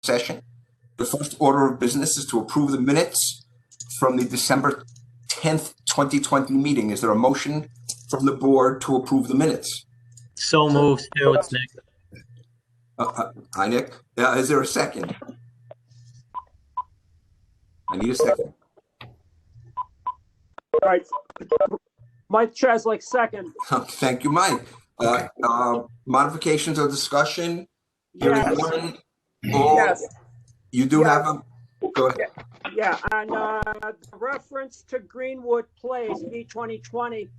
session. The first order of business is to approve the minutes from the December 10th, 2020 meeting. Is there a motion from the board to approve the minutes? So moved. Stu, it's Nick. Hi, Nick. Is there a second? I need a second. All right. Mike Cheslick, second. Thank you, Mike. Modifications or discussion? Yes. Yes. You do have them? Go ahead. Yeah, on reference to Greenwood Place, B2020,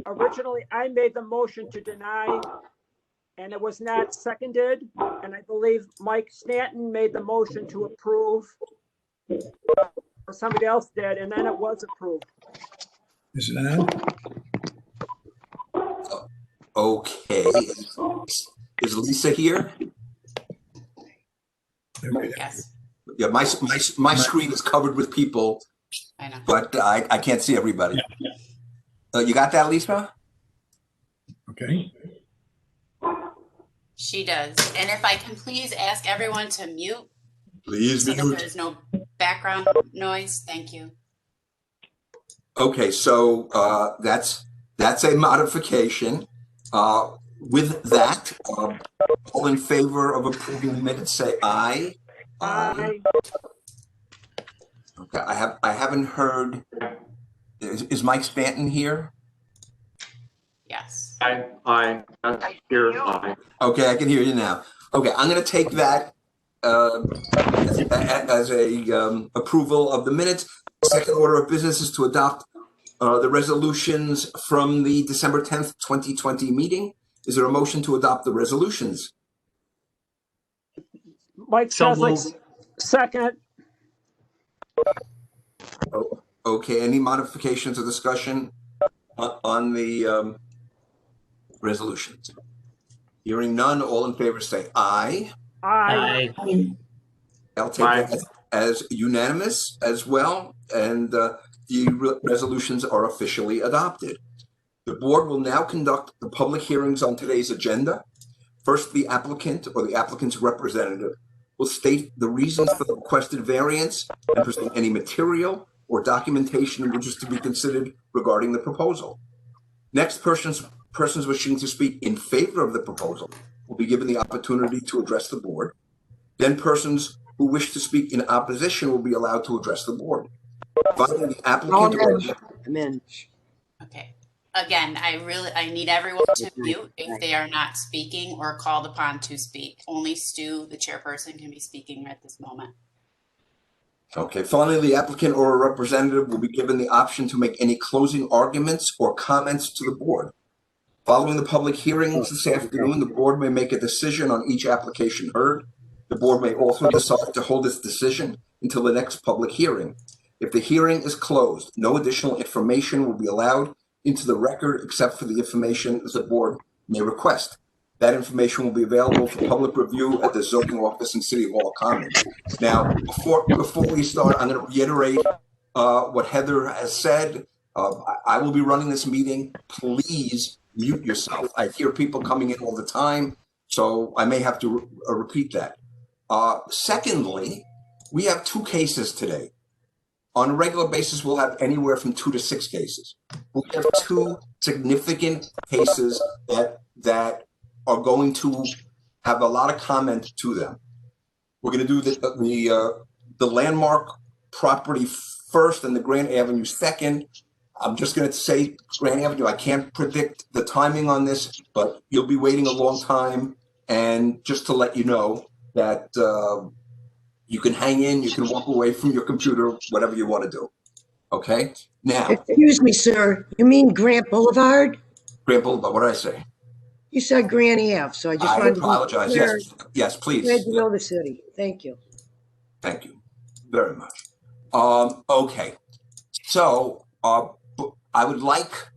originally I made the motion to deny, and it was not seconded. And I believe Mike Stanton made the motion to approve, or somebody else did, and then it was approved. Is it on? Okay. Is Lisa here? Yes. Yeah, my screen is covered with people, I know. but I can't see everybody. You got that, Lisa? Okay. She does. And if I can please ask everyone to mute Please so that mute. there's no background noise. Thank you. Okay, so that's a modification. With that, all in favor of approving the minutes, say aye. Aye. Okay, I haven't heard. Is Mike Stanton here? Yes. Aye. Here. Aye. Okay, I can hear you now. Okay, I'm going to take that as a approval of the minutes. Second order of business is to adopt the resolutions from the December 10th, 2020 meeting. Is there a motion to adopt the resolutions? Mike So Cheslick, moved. second. Okay, any modifications or discussion on the resolutions? Hearing none, all in favor say aye. Aye. I'll take that as unanimous as well, and the resolutions are officially adopted. The board will now conduct the public hearings on today's agenda. First, the applicant or the applicant's representative will state the reasons for the requested variance and present any material or documentation which is to be considered regarding the proposal. Next, persons wishing to speak in favor of the proposal will be given the opportunity to address the board. Then persons who wish to speak in opposition will be allowed to address the board. Finally, the applicant Okay. Again, I need everyone to mute if they are not speaking or called upon to speak. Only Stu, the chairperson, can be speaking at this moment. Okay, finally, the applicant or a representative will be given the option to make any closing arguments or comments to the board. Following the public hearings this afternoon, the board may make a decision on each application heard. The board may also decide to hold its decision until the next public hearing. If the hearing is closed, no additional information will be allowed into the record except for the information the board may request. That information will be available for public review at the zoning office in City Hall Commons. Now, before we start, I'm going to reiterate what Heather has said. I will be running this meeting. Please mute yourself. I hear people coming in all the time, so I may have to repeat that. Secondly, we have 2 cases today. On a regular basis, we'll have anywhere from 2 to 6 cases. We have 2 significant cases that are going to have a lot of comment to them. We're going to do the landmark property first and the Grant Avenue second. I'm just going to say Grant Avenue. I can't predict the timing on this, but you'll be waiting a long time. And just to let you know that you can hang in, you can walk away from your computer, whatever you want to do. Okay? Now. Excuse me, sir. You mean Grant Boulevard? Grant Boulevard, what did I say? You said Grant Ave, so I just wanted to apologize. Yes, please. Glad to know the city. Thank you. Thank you very much. Okay. So I would like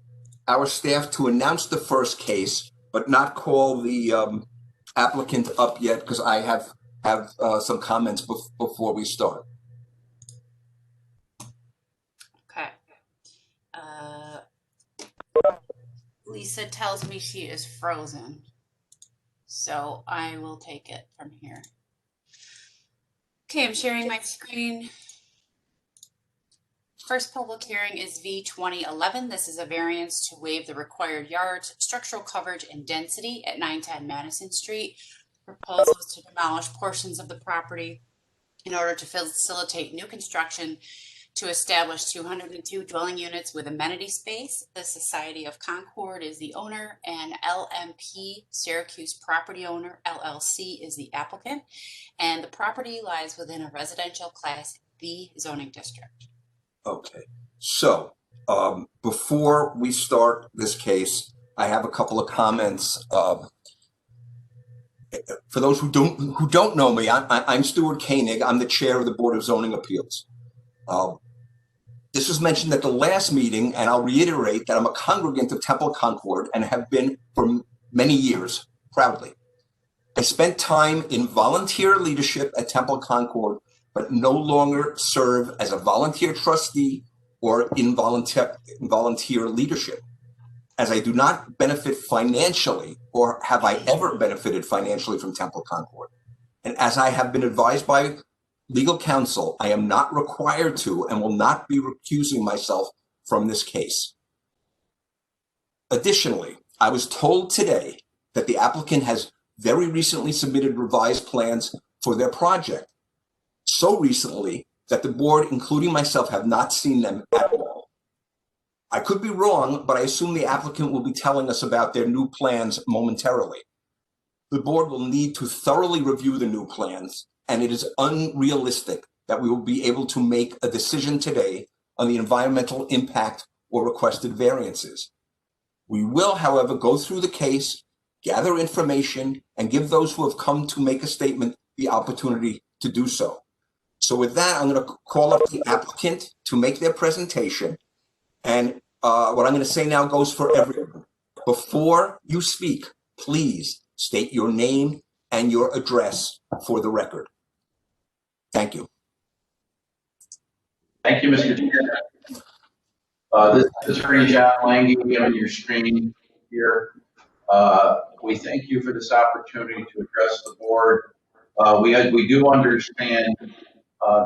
our staff to announce the first case, but not call the applicant up yet because I have some comments before we start. Okay. Lisa tells me she is frozen, so I will take it from here. Okay, I'm sharing my screen. First public hearing is V 2011. This is a variance to waive the required yards, structural coverage, and density at 910 Madison Street. Proposals to demolish portions of the property in order to facilitate new construction to establish 202 dwelling units with amenity space. The Society of Concord is the owner, and LMP Syracuse Property Owner LLC is the applicant. And the property lies within a residential Class B zoning district. Okay, so before we start this case, I have a couple of comments. For those who don't know me, I'm Stuart Koenig. I'm the chair of the Board of Zoning Appeals. This was mentioned at the last meeting, and I'll reiterate that I'm a congregant of Temple Concord and have been for many years, proudly. I spent time in volunteer leadership at Temple Concord, but no longer serve as a volunteer trustee or in volunteer leadership, as I do not benefit financially, or have I ever benefited financially from Temple Concord. And as I have been advised by legal counsel, I am not required to and will not be recusing myself from this case. Additionally, I was told today that the applicant has very recently submitted revised plans for their project. So recently that the board, including myself, have not seen them at all. I could be wrong, but I assume the applicant will be telling us about their new plans momentarily. The board will need to thoroughly review the new plans, and it is unrealistic that we will be able to make a decision today on the environmental impact or requested variances. We will, however, go through the case, gather information, and give those who have come to make a statement the opportunity to do so. So with that, I'm going to call up the applicant to make their presentation. And what I'm going to say now goes for everyone. Before you speak, please state your name and your address for the record. Thank you. Thank you, Mr. Chair. This is Attorney John Lange on your screen here. We thank you for this opportunity to address the board. We do understand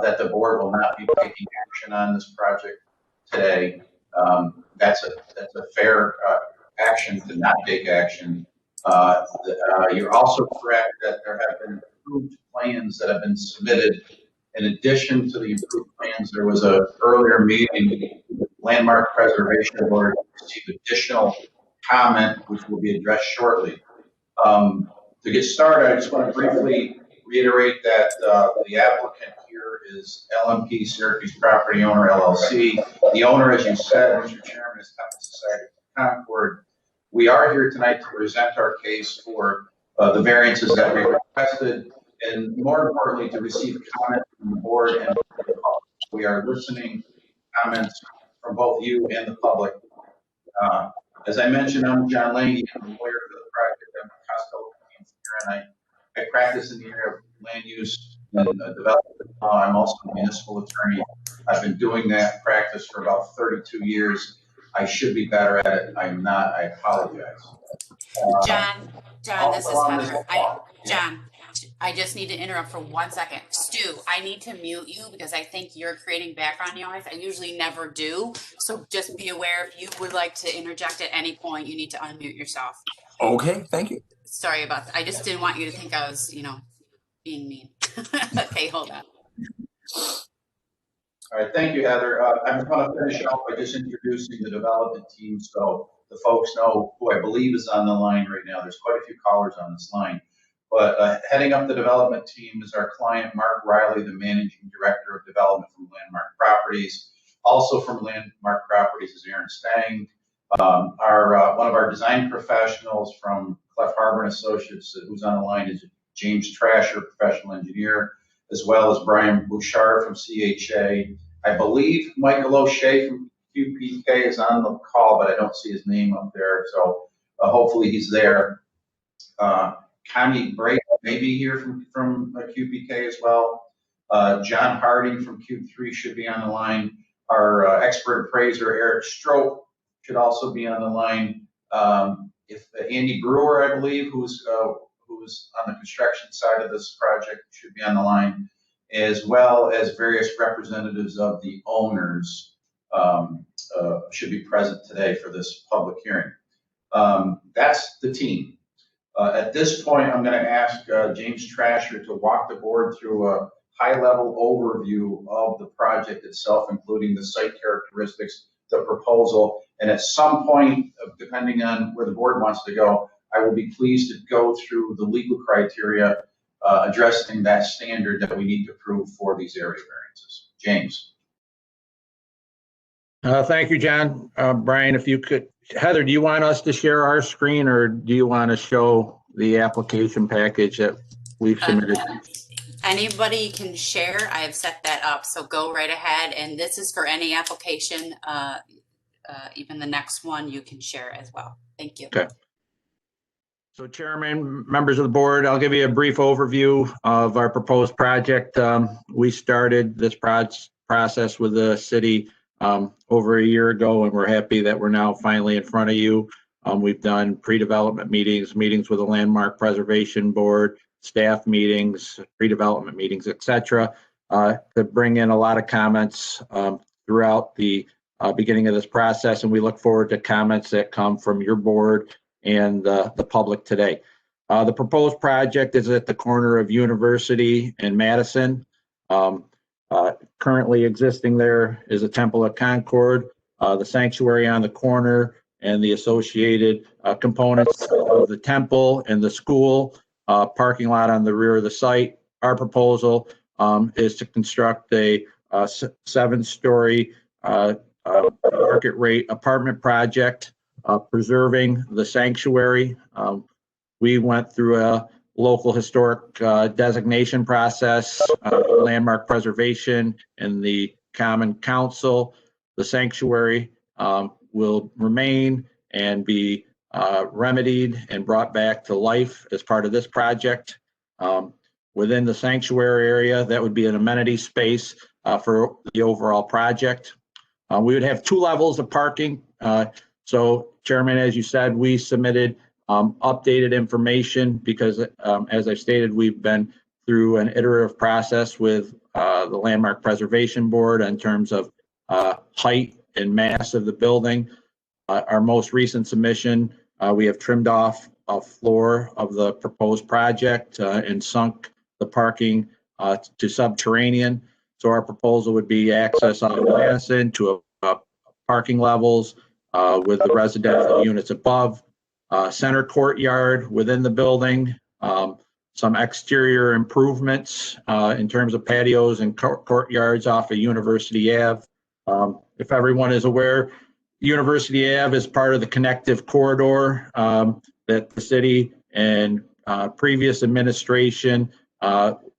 that the board will not be taking action on this project today. That's a fair action to not take action. You're also correct that there have been approved plans that have been submitted. In addition to the approved plans, there was an earlier meeting with Landmark Preservation Board to receive additional comment, which will be addressed shortly. To get started, I just want to briefly reiterate that the applicant here is LMP Syracuse Property Owner LLC. The owner, as you said, Mr. Chairman, is Temple Society of Concord. We are here tonight to present our case for the variances that we requested, and more importantly, to receive comment from the board and the public. We are listening to comments from both you and the public. As I mentioned, I'm John Lange. I'm a lawyer for the project. I'm a Costco and I practice in the area of land use and development law. I'm also a municipal attorney. I've been doing that practice for about 32 years. I should be better at it. I'm not. I apologize. John, this is Heather. John, I just need to interrupt for 1 second. Stu, I need to mute you because I think you're creating background noise. I usually never do. So just be aware, if you would like to interject at any point, you need to unmute yourself. Okay, thank you. Sorry about that. I just didn't want you to think I was, being mean. Okay, hold on. All right, thank you, Heather. I'm going to finish off by just introducing the development team so the folks know who I believe is on the line right now. There's quite a few callers on this line. But heading up the development team is our client, Mark Riley, the Managing Director of Development from Landmark Properties. Also from Landmark Properties is Aaron Stang. One of our design professionals from Clef Harbor and Associates, who's on the line, is James Trasher, professional engineer, as well as Brian Bouchard from CHA. I believe Michael O'Shea from QPK is on the call, but I don't see his name up there. So hopefully he's there. Connie Brake may be here from QPK as well. John Harding from Q3 should be on the line. Our expert appraiser, Eric Strope, should also be on the line. If Andy Brewer, I believe, who's on the construction side of this project, should be on the line. as well as various representatives of the owners should be present today for this public hearing. That's the team. At this point, I'm going to ask James Trasher to walk the board through a high-level overview of the project itself, including the site characteristics, the proposal, and at some point, depending on where the board wants to go, I will be pleased to go through the legal criteria addressing that standard that we need to prove for these area variances. James. Thank you, John. Brian, if you could, Heather, do you want us to share our screen, or do you want to show the application package that we've submitted? Anybody can share. I have set that up, so go right ahead. And this is for any application, even the next one you can share as well. Thank you. Okay. So Chairman, members of the board, I'll give you a brief overview of our proposed project. We started this process with the city over a year ago, and we're happy that we're now finally in front of you. We've done pre-development meetings with the Landmark Preservation Board, staff meetings, pre-development meetings, etc., to bring in a lot of comments throughout the beginning of this process, and we look forward to comments that come from your board and the public today. The proposed project is at the corner of University and Madison. Currently existing there is a Temple of Concord, the sanctuary on the corner, and the associated components of the temple and the school, parking lot on the rear of the site. Our proposal is to construct a 7-story market rate apartment project, preserving the sanctuary. We went through a local historic designation process, landmark preservation, and the Common Council. The sanctuary will remain and be remedied and brought back to life as part of this project. Within the sanctuary area, that would be an amenity space for the overall project. We would have 2 levels of parking. So, Chairman, as you said, we submitted updated information because, as I stated, we've been through an iterative process with the Landmark Preservation Board in terms of height and mass of the building. Our most recent submission, we have trimmed off a floor of the proposed project and sunk the parking to subterranean. So our proposal would be access on Madison to parking levels with the residential units above, center courtyard within the building, some exterior improvements in terms of patios and courtyards off of University Ave. If everyone is aware, University Ave is part of the connective corridor that the city and previous administration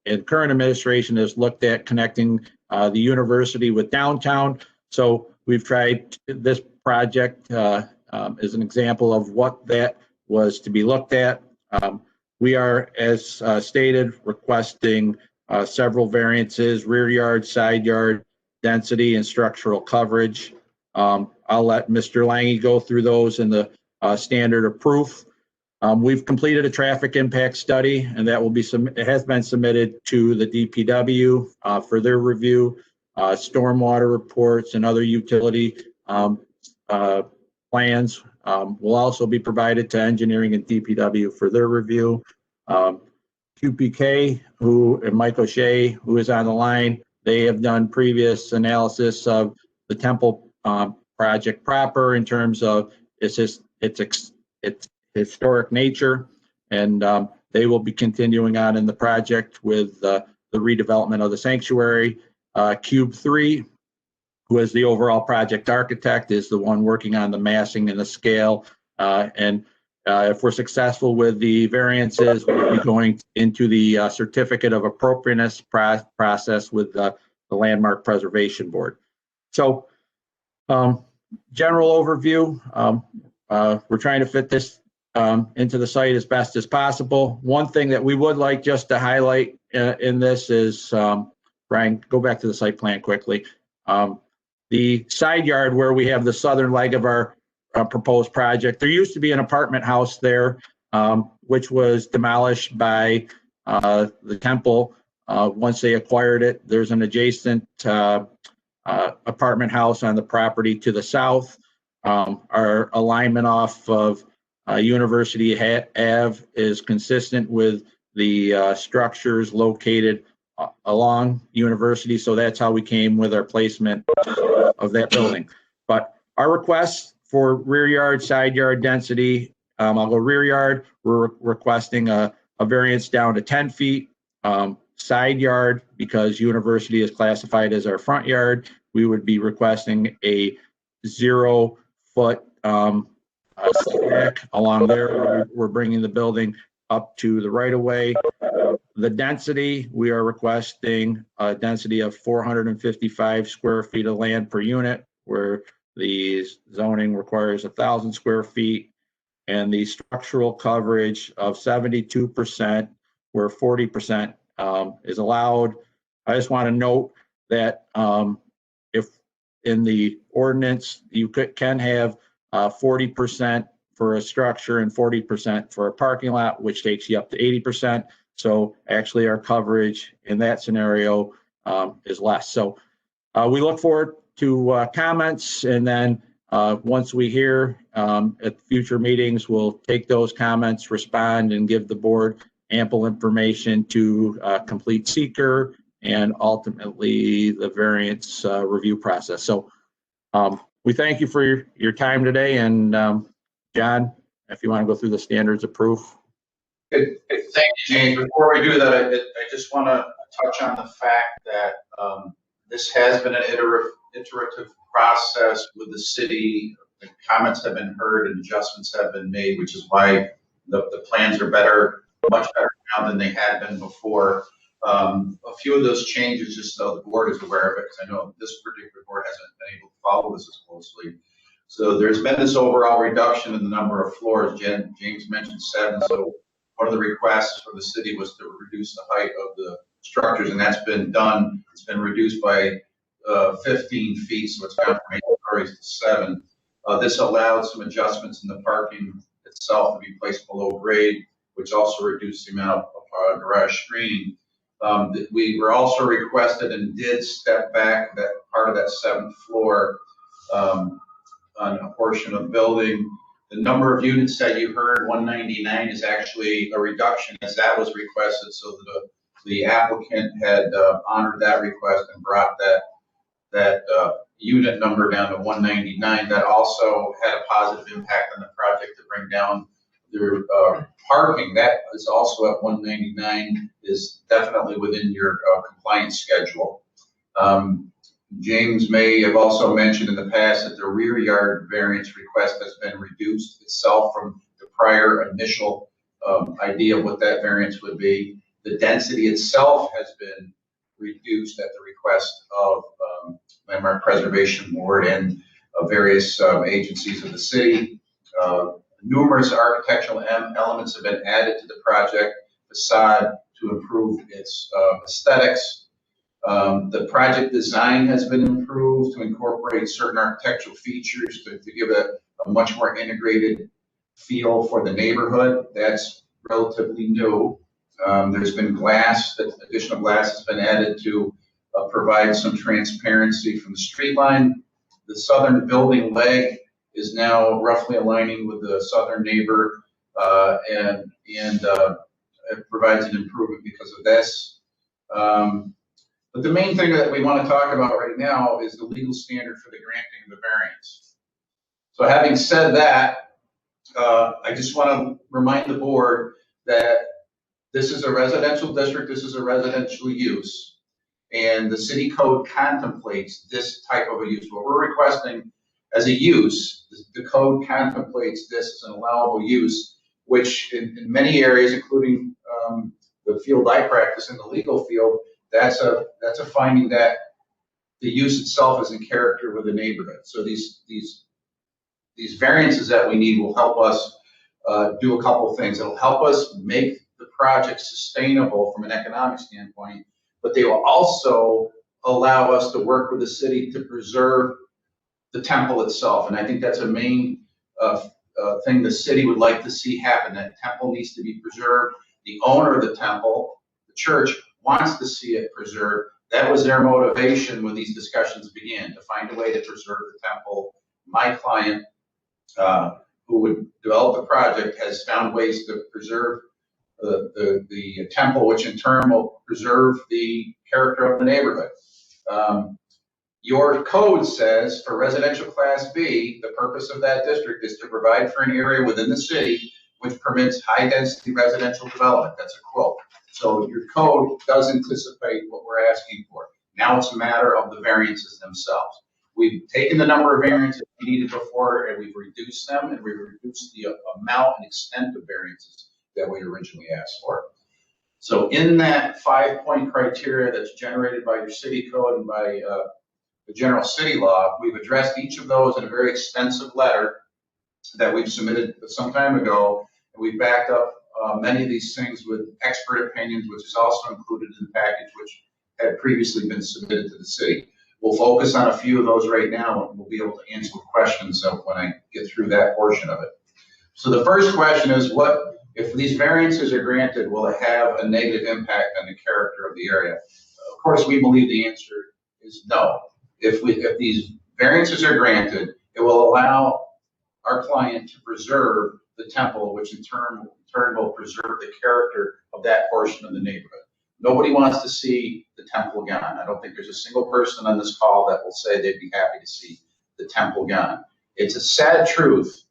and current administration has looked at connecting the university with downtown. So we've tried this project as an example of what that was to be looked at. We are, as stated, requesting several variances: rear yard, side yard, density, and structural coverage. I'll let Mr. Lange go through those in the standard of proof. We've completed a traffic impact study, and that will be it has been submitted to the DPW for their review. Stormwater reports and other utility plans will also be provided to engineering and DPW for their review. QPK, and Mike O'Shea, who is on the line, they have done previous analysis of the Temple project proper in terms of its historic nature, and they will be continuing on in the project with the redevelopment of the sanctuary. Cube 3, who is the overall project architect, is the one working on the massing and the scale. If we're successful with the variances, we'll be going into the certificate of appropriateness process with the Landmark Preservation Board. So, general overview, we're trying to fit this into the site as best as possible. One thing that we would like just to highlight in this is, Brian, go back to the site plan quickly. The side yard where we have the southern leg of our proposed project, there used to be an apartment house there, which was demolished by the Temple once they acquired it. There's an adjacent apartment house on the property to the south. Our alignment off of University Ave is consistent with the structures located along University, so that's how we came with our placement of that building. But our request for rear yard, side yard density, I'll go rear yard, we're requesting a variance down to 10 feet. Side yard, because University is classified as our front yard, we would be requesting a 0 foot setback along there. We're bringing the building up to the right of way. The density, we are requesting a density of 455 square feet of land per unit, where the zoning requires 1,000 square feet, and the structural coverage of 72%, where 40% is allowed. I just want to note that if in the ordinance, you can have 40% for a structure and 40% for a parking lot, which takes you up to 80%. So actually our coverage in that scenario is less. So we look forward to comments, and then once we hear at future meetings, we'll take those comments, respond, and give the board ample information to complete seeker and ultimately the variance review process. So we thank you for your time today, and John, if you want to go through the standards of proof. Thank you, James. Before we do that, I just want to touch on the fact that this has been an iterative process with the city. The comments have been heard and adjustments have been made, which is why the plans are better, much better now than they had been before. A few of those changes, just so the board is aware of it, because I know this particular board hasn't been able to follow this as closely. So there's been this overall reduction in the number of floors. James mentioned 7. So one of the requests for the city was to reduce the height of the structures, and that's been done. It's been reduced by 15 feet, so it's gone from 8 stories to 7. This allowed some adjustments in the parking itself to be placed below grade, which also reduced the amount of garage screening. We were also requested and did step back that part of that 7th floor on a portion of the building. The number of units that you heard, 199, is actually a reduction as that was requested. So the applicant had honored that request and brought that unit number down to 199. That also had a positive impact on the project to bring down their parking. That is also at 199, is definitely within your compliance schedule. James may have also mentioned in the past that the rear yard variance request has been reduced itself from the prior initial idea of what that variance would be. The density itself has been reduced at the request of Landmark Preservation Board and various agencies of the city. Numerous architectural elements have been added to the project facade to improve its aesthetics. The project design has been improved to incorporate certain architectural features to give it a much more integrated feel for the neighborhood. That's relatively new. There's been glass, additional glass has been added to provide some transparency from the street line. The southern building leg is now roughly aligning with the southern neighbor, and it provides an improvement because of this. But the main thing that we want to talk about right now is the legal standard for the granting of the variance. So having said that, I just want to remind the board that this is a residential district, this is a residential use, and the city code contemplates this type of a use. What we're requesting as a use, the code contemplates this as an allowable use, which in many areas, including the field I practice in the legal field, that's a finding that the use itself is in character with the neighborhood. So these variances that we need will help us do a couple of things. It'll help us make the project sustainable from an economic standpoint, but they will also allow us to work with the city to preserve the temple itself. And I think that's a main thing the city would like to see happen. That temple needs to be preserved. The owner of the temple, the church, wants to see it preserved. That was their motivation when these discussions began, to find a way to preserve the temple. My client, who would develop the project, has found ways to preserve the temple, which in turn will preserve the character of the neighborhood. Your code says for residential class B, the purpose of that district is to provide for an area within the city which permits high density residential development. That's a quote. So your code does anticipate what we're asking for. Now it's a matter of the variances themselves. We've taken the number of variances we needed before and we've reduced them, and we've reduced the amount and extent of variances that we originally asked for. So in that 5-point criteria that's generated by your city code and by the general city law, we've addressed each of those in a very extensive letter that we've submitted some time ago. And we've backed up many of these things with expert opinions, which is also included in the package, which had previously been submitted to the city. We'll focus on a few of those right now, and we'll be able to answer questions when I get through that portion of it. So the first question is, what if these variances are granted, will it have a negative impact on the character of the area? Of course, we believe the answer is no. If these variances are granted, it will allow our client to preserve the temple, which in turn will preserve the character of that portion of the neighborhood. Nobody wants to see the temple gone. I don't think there's a single person on this call that will say they'd be happy to see the temple gone. It's a sad truth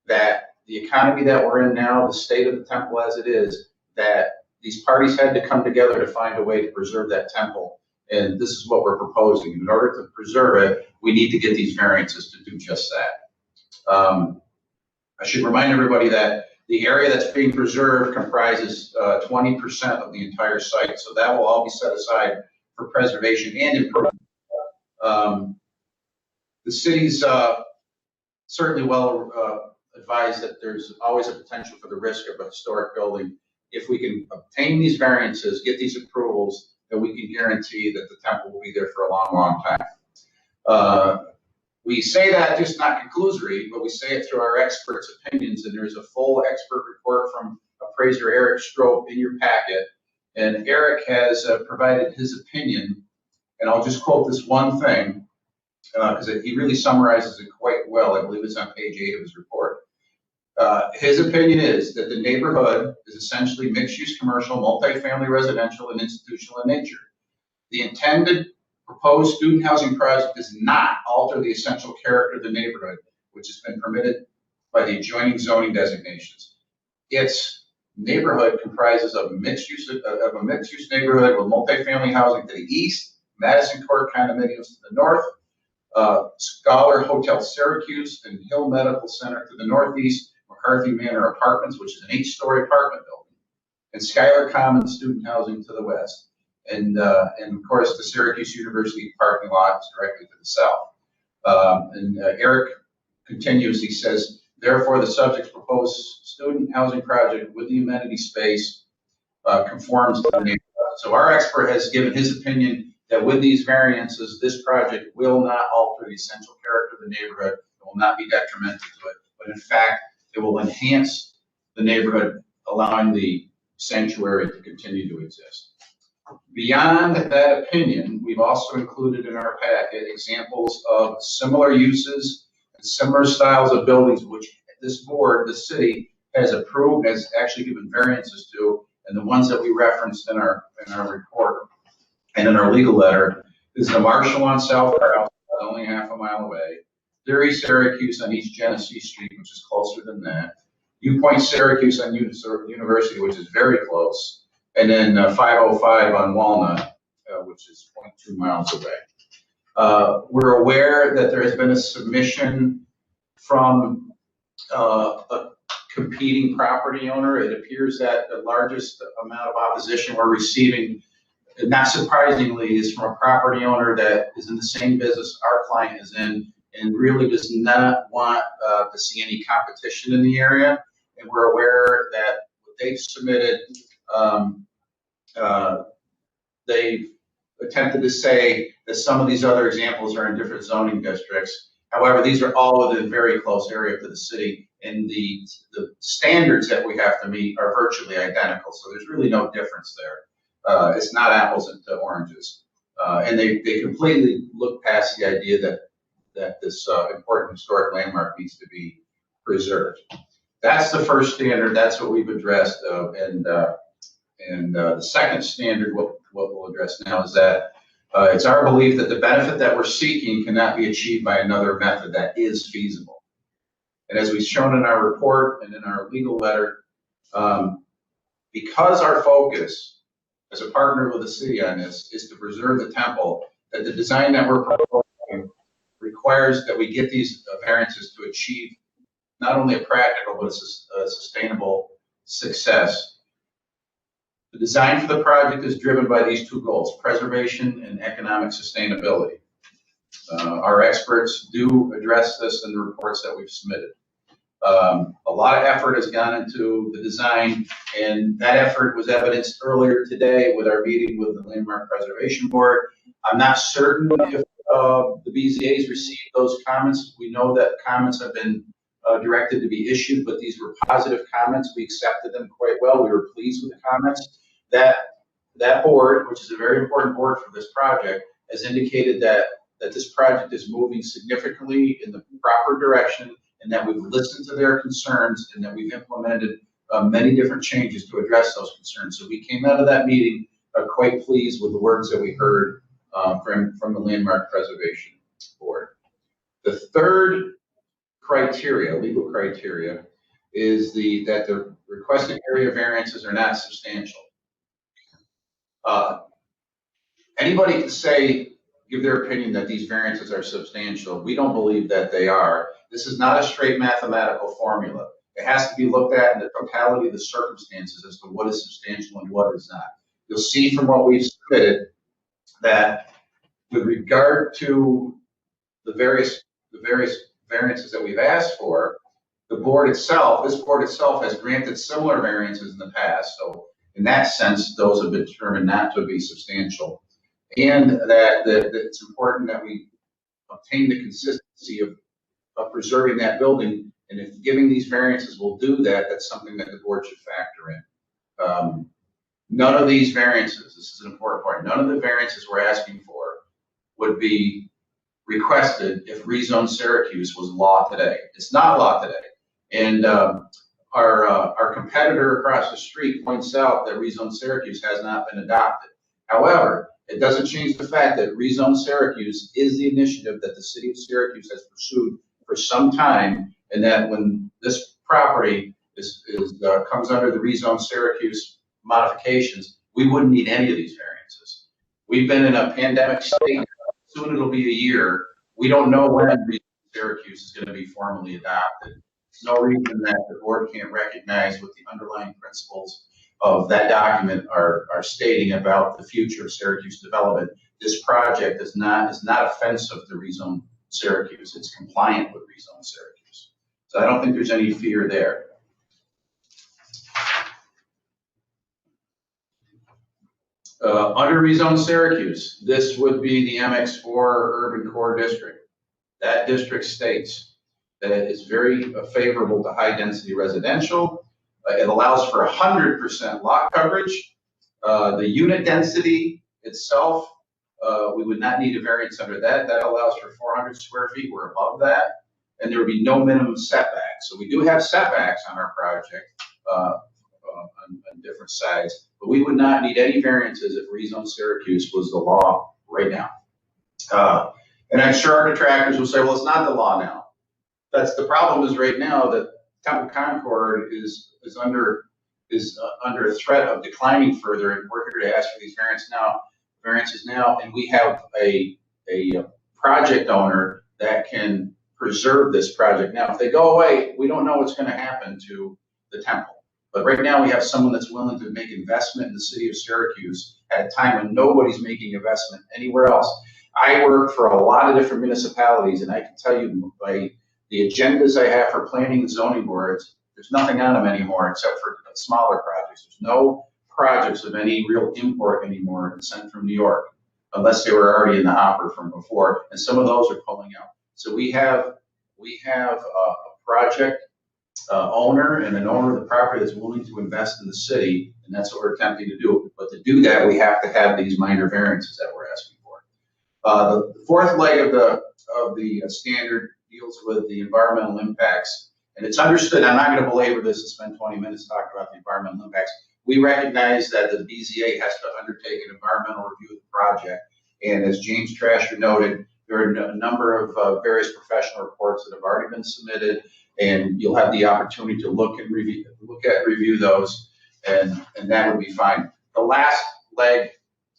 that the economy that we're in now, the state of the temple as it is, that these parties had to come together to find a way to preserve that temple. And this is what we're proposing. In order to preserve it, we need to get these variances to do just that. I should remind everybody that the area that's being preserved comprises 20% of the entire site. So that will all be set aside for preservation and improvement. The city's certainly well advised that there's always a potential for the risk of a historic building. If we can obtain these variances, get these approvals, then we can guarantee that the temple will be there for a long, long time. We say that just not conclusory, but we say it through our experts' opinions, and there's a full expert report from appraiser Eric Strope in your packet. And Eric has provided his opinion, and I'll just quote this one thing, because he really summarizes it quite well. I believe it's on page 8 of his report. His opinion is that the neighborhood is essentially mixed-use commercial, multifamily residential, and institutional in nature. The intended proposed student housing project does not alter the essential character of the neighborhood, which has been permitted by the adjoining zoning designations. Its neighborhood comprises of a mixed-use neighborhood with multifamily housing to the east, Madison Court condominiums to the north, Scholar Hotel Syracuse and Hill Medical Center to the northeast, McCarthy Manor Apartments, which is an 8-story apartment building, and Schuyler Commons student housing to the west. And of course, the Syracuse University parking lot is directly to the south. Eric continues, he says, therefore, the subject's proposed student housing project with the amenity space conforms to the neighborhood. So our expert has given his opinion that with these variances, this project will not alter the essential character of the neighborhood. It will not be detrimental to it, but in fact, it will enhance the neighborhood, allowing the sanctuary to continue to exist. Beyond that opinion, we've also included in our packet examples of similar uses and similar styles of buildings, which this board, the city, has approved, has actually given variances to, and the ones that we referenced in our report and in our legal letter is the Marshall on South House, only half a mile away, Theory Syracuse on East Genesee Street, which is closer than that, U Point Syracuse on University, which is very close, and then 505 on Walnut, which is 0.2 miles away. We're aware that there has been a submission from a competing property owner. It appears that the largest amount of opposition we're receiving, not surprisingly, is from a property owner that is in the same business our client is in and really does not want to see any competition in the area. And we're aware that what they've submitted, they've attempted to say that some of these other examples are in different zoning districts. However, these are all within a very close area to the city, and the standards that we have to meet are virtually identical. So there's really no difference there. It's not apples to oranges. And they completely look past the idea that this important historic landmark needs to be preserved. That's the first standard. That's what we've addressed. And the second standard, what we'll address now, is that it's our belief that the benefit that we're seeking cannot be achieved by another method that is feasible. And as we've shown in our report and in our legal letter, because our focus as a partner with the city on this is to preserve the temple, that the design that we're proposing requires that we get these variances to achieve not only a practical but a sustainable success. The design for the project is driven by these two goals: preservation and economic sustainability. Our experts do address this in the reports that we've submitted. A lot of effort has gone into the design, and that effort was evidenced earlier today with our meeting with the Landmark Preservation Board. I'm not certain if the BZA's received those comments. We know that comments have been directed to be issued, but these were positive comments. We accepted them quite well. We were pleased with the comments. That board, which is a very important board for this project, has indicated that this project is moving significantly in the proper direction, and that we've listened to their concerns, and that we've implemented many different changes to address those concerns. So we came out of that meeting quite pleased with the words that we heard from the Landmark Preservation Board. The third criteria, legal criteria, is that the requested area variances are not substantial. Anybody can give their opinion that these variances are substantial. We don't believe that they are. This is not a straight mathematical formula. It has to be looked at in the totality of the circumstances as to what is substantial and what is not. You'll see from what we've submitted that with regard to the various variances that we've asked for, this board itself has granted similar variances in the past. So in that sense, those have been determined not to be substantial. And that it's important that we obtain the consistency of preserving that building. And if giving these variances will do that, that's something that the board should factor in. None of these variances, this is an important part, none of the variances we're asking for would be requested if Rezone Syracuse was law today. It's not law today. And our competitor across the street points out that Rezone Syracuse has not been adopted. However, it doesn't change the fact that Rezone Syracuse is the initiative that the city of Syracuse has pursued for some time, and that when this property comes under the Rezone Syracuse modifications, we wouldn't need any of these variances. We've been in a pandemic state. Soon it'll be a year. We don't know when Rezone Syracuse is going to be formally adopted. There's no reason that the board can't recognize what the underlying principles of that document are stating about the future of Syracuse development. This project is not offensive to Rezone Syracuse. It's compliant with Rezone Syracuse. So I don't think there's any fear there. Under Rezone Syracuse, this would be the MX4 Urban Core District. That district states that it is very favorable to high density residential. It allows for 100% lot coverage. The unit density itself, we would not need a variance under that. That allows for 400 square feet. We're above that. And there would be no minimum setbacks. So we do have setbacks on our project on different sides, but we would not need any variances if Rezone Syracuse was the law right now. And I'm sure our detractors will say, well, it's not the law now. That's the problem is right now that Temple Concord is under a threat of declining further, and we're here to ask for these variances now, and we have a project owner that can preserve this project. Now, if they go away, we don't know what's going to happen to the temple. But right now we have someone that's willing to make investment in the city of Syracuse at a time when nobody's making investment anywhere else. I work for a lot of different municipalities, and I can tell you by the agendas I have for planning and zoning boards, there's nothing on them anymore except for smaller projects. There's no projects of any real import anymore sent from New York, unless they were already in the hopper from before, and some of those are pulling out. So we have a project owner and an owner of the property that's willing to invest in the city And that's what we're attempting to do. But to do that, we have to have these minor variances that we're asking for. The fourth leg of the standard deals with the environmental impacts. And it's understood, I'm not going to belabor this and spend 20 minutes talking about the environmental impacts. We recognize that the BZA has to undertake an environmental review of the project. And as James Trasher noted, there are a number of various professional reports that have already been submitted, and you'll have the opportunity to look and review those, and that would be fine. The last leg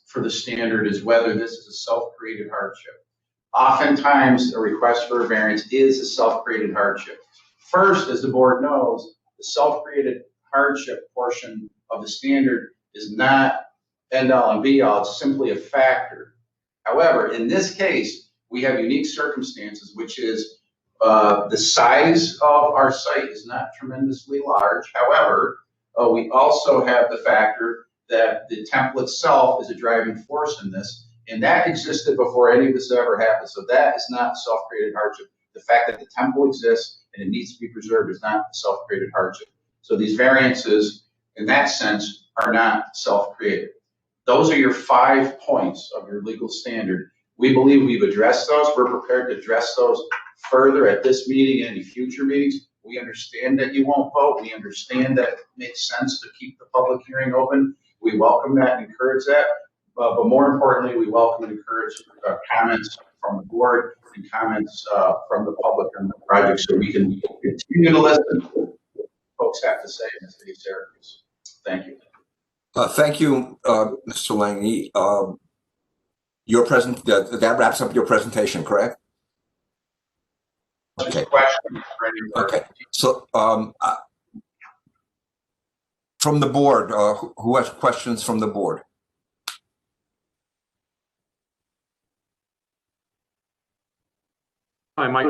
for the standard is whether this is a self-created hardship. Oftentimes, a request for a variance is a self-created hardship. First, as the board knows, the self-created hardship portion of the standard is not end all and be all, it's simply a factor. However, in this case, we have unique circumstances, which is the size of our site is not tremendously large. However, we also have the factor that the temple itself is a driving force in this, and that existed before any of this ever happened. So that is not self-created hardship. The fact that the temple exists and it needs to be preserved is not self-created hardship. So these variances, in that sense, are not self-created. Those are your 5 points of your legal standard. We believe we've addressed those. We're prepared to address those further at this meeting and any future meetings. We understand that you won't vote. We understand that it makes sense to keep the public hearing open. We welcome that and encourage that. But more importantly, we welcome and encourage comments from the board and comments from the public on the project so we can continue to listen to what folks have to say in the city of Syracuse. Thank you. Thank you, Mr. Lange. That wraps up your presentation, correct? Just Okay. questions for any Okay. So from the board, who has questions from the board? Hi, Mike.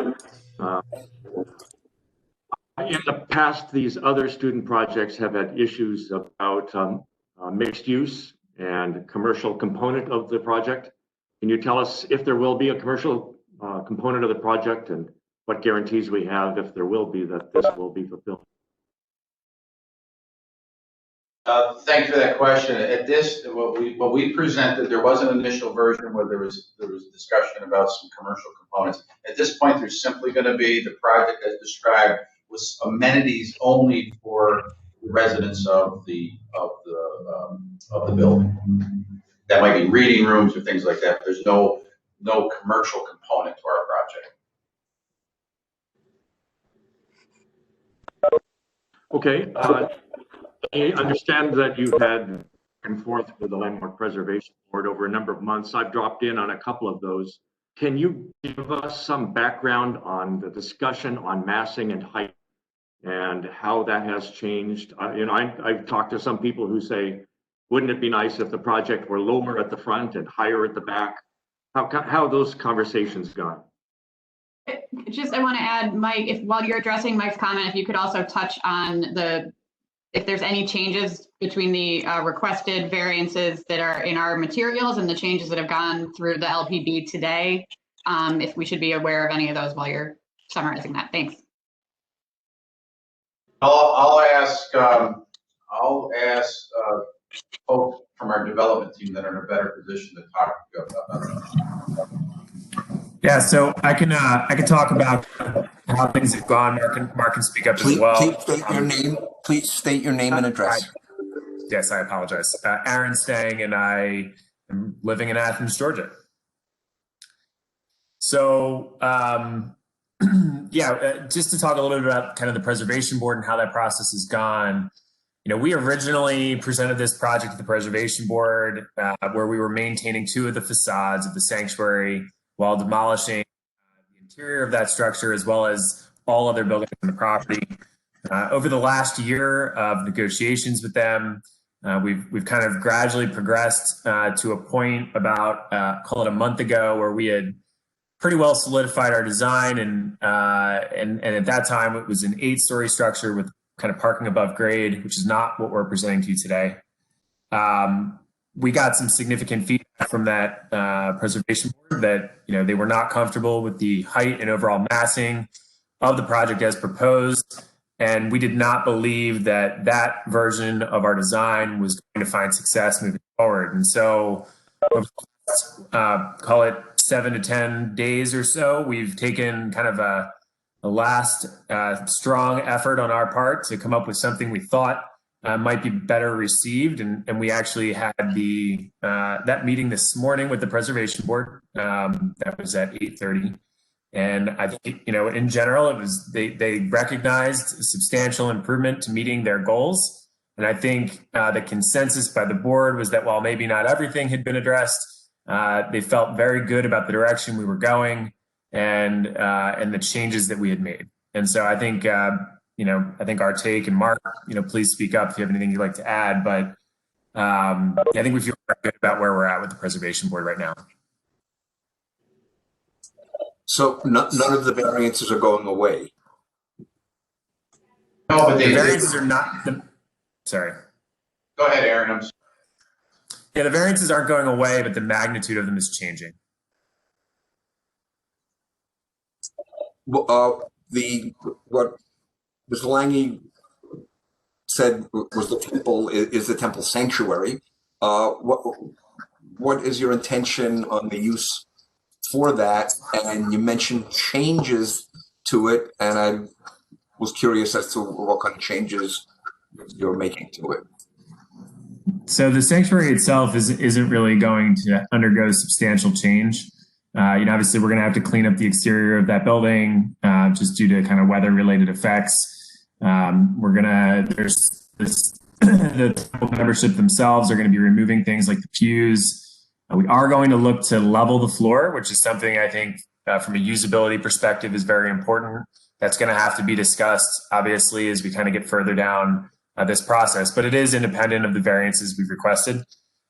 In the past, these other student projects have had issues about mixed use and commercial component of the project. Can you tell us if there will be a commercial component of the project and what guarantees we have, if there will be, that this will be fulfilled? Thanks for that question. At this, what we presented, there was an initial version where there was discussion about some commercial components. At this point, there's simply going to be the project as described with amenities only for the residents of the building. That might be reading rooms or things like that. But there's no commercial component to our project. Okay. I understand that you've had back and forth with the Landmark Preservation Board over a number of months. I've dropped in on a couple of those. Can you give us some background on the discussion on massing and height and how that has changed? I've talked to some people who say, wouldn't it be nice if the project were lower at the front and higher at the back? How have those conversations gone? I want to add, Mike, while you're addressing Mike's comment, if you could also touch on if there's any changes between the requested variances that are in our materials and the changes that have gone through the LPB today, if we should be aware of any of those while you're summarizing that. Thanks. I'll ask folks from our development team that are in a better position to talk about that. Yeah, so I can talk about how things have gone. Mark can speak up as well. Please state your name and address. Yes, I apologize. Aaron Stang, and I am living in Athens, Georgia. So, just to talk a little bit about kind of the preservation board and how that process has gone. We originally presented this project to the preservation board where we were maintaining 2 of the facades of the sanctuary while demolishing the interior of that structure as well as all other buildings on the property. Over the last year of negotiations with them, we've kind of gradually progressed to a point about, call it a month ago, where we had pretty well solidified our design. And at that time, it was an 8-story structure with kind of parking above grade, which is not what we're presenting to you today. We got some significant feedback from that preservation board that they were not comfortable with the height and overall massing of the project as proposed. And we did not believe that that version of our design was going to find success moving forward. And so, call it 7 to 10 days or so, we've taken kind of a last strong effort on our part to come up with something we thought might be better received. And we actually had that meeting this morning with the preservation board. That was at 8:30. And I think, in general, it was they recognized a substantial improvement to meeting their goals. And I think the consensus by the board was that while maybe not everything had been addressed, they felt very good about the direction we were going and the changes that we had made. And so I think, I think our take, and Mark, please speak up if you have anything you'd like to add. But I think we feel very good about where we're at with the preservation board right now. So none of the variances are going away. No, but The variances are not. Sorry. Go ahead, Aaron. Yeah, the variances aren't going away, but the magnitude of them is changing. What Mr. Lange said was the temple is the temple sanctuary. What is your intention on the use for that? And you mentioned changes to it, and I was curious as to what kind of changes you're making to it. So the sanctuary itself isn't really going to undergo substantial change. Obviously we're going to have to clean up the exterior of that building just due to kind of weather-related effects. The temple membership themselves are going to be removing things like the pews. We are going to look to level the floor, which is something I think from a usability perspective is very important. That's going to have to be discussed, obviously, as we kind of get further down this process, but it is independent of the variances we've requested.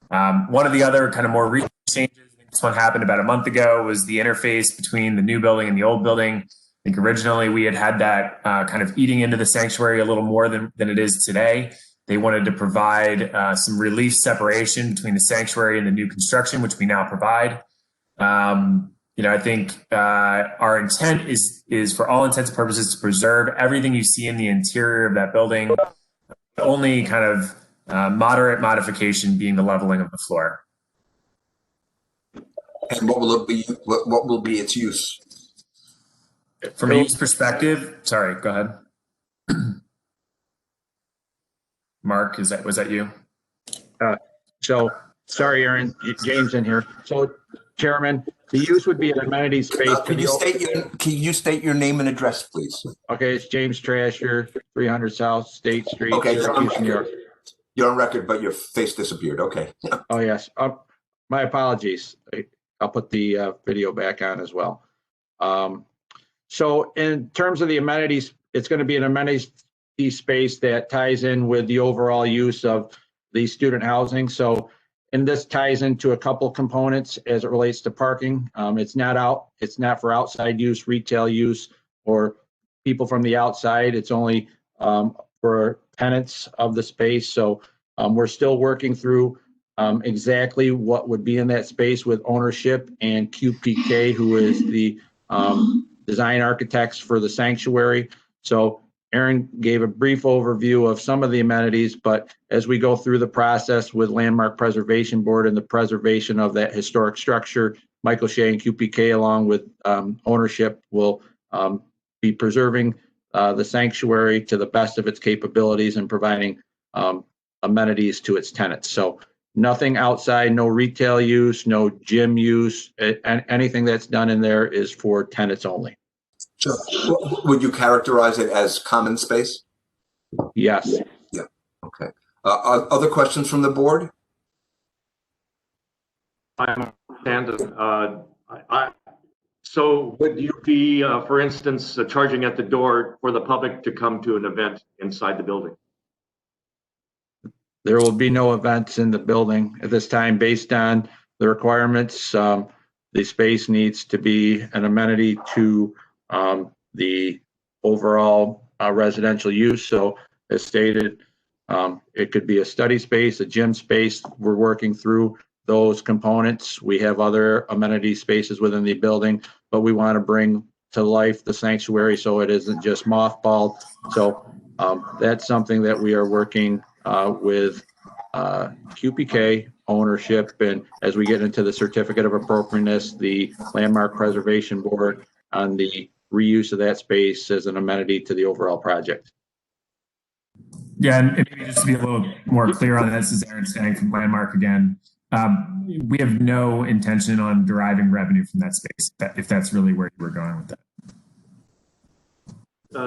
One of the other kind of more recent changes, I think this one happened about a month ago, was the interface between the new building and the old building. I think originally we had that kind of eating into the sanctuary a little more than it is today. They wanted to provide some relief separation between the sanctuary and the new construction, which we now provide. I think our intent is for all intents and purposes to preserve everything you see in the interior of that building. The only kind of moderate modification being the leveling of the floor. And what will it be? What will be its use? From a use perspective, sorry, go ahead. Mark, was that you? So sorry, Aaron, James in here. So Chairman, the use would be an amenity space. Can you state your name and address, please? Okay, it's James Trasher, 300 South State Street, Okay, Syracuse, New York. You're on record, but your face disappeared. Okay. Oh, yes. My apologies. I'll put the video back on as well. So in terms of the amenities, it's going to be an amenity space that ties in with the overall use of the student housing. So, and this ties into a couple components as it relates to parking. It's not for outside use, retail use, or people from the outside. It's only for tenants of the space. So we're still working through exactly what would be in that space with ownership and QPK, who is the design architects for the sanctuary. So Aaron gave a brief overview of some of the amenities, but as we go through the process with Landmark Preservation Board and the preservation of that historic structure, Michael Shea and QPK, along with ownership, will be preserving the sanctuary to the best of its capabilities and providing amenities to its tenants. So nothing outside, no retail use, no gym use, and anything that's done in there is for tenants only. Sure. Would you characterize it as common space? Yes. Yeah. Okay. Other questions from the board? I understand. So would you be, for instance, charging at the door for the public to come to an event inside the building? There will be no events in the building at this time based on the requirements. The space needs to be an amenity to the overall residential use. So as stated, it could be a study space, a gym space. We're working through those components. We have other amenity spaces within the building, but we want to bring to life the sanctuary so it isn't just mothballed. So that's something that we are working with QPK ownership, and as we get into the certificate of appropriateness, the Landmark Preservation Board on the reuse of that space as an amenity to the overall project. Yeah, and maybe just to be a little more clear on this, is Aaron Stang from Landmark again. We have no intention on deriving revenue from that space, if that's really where you were going with that.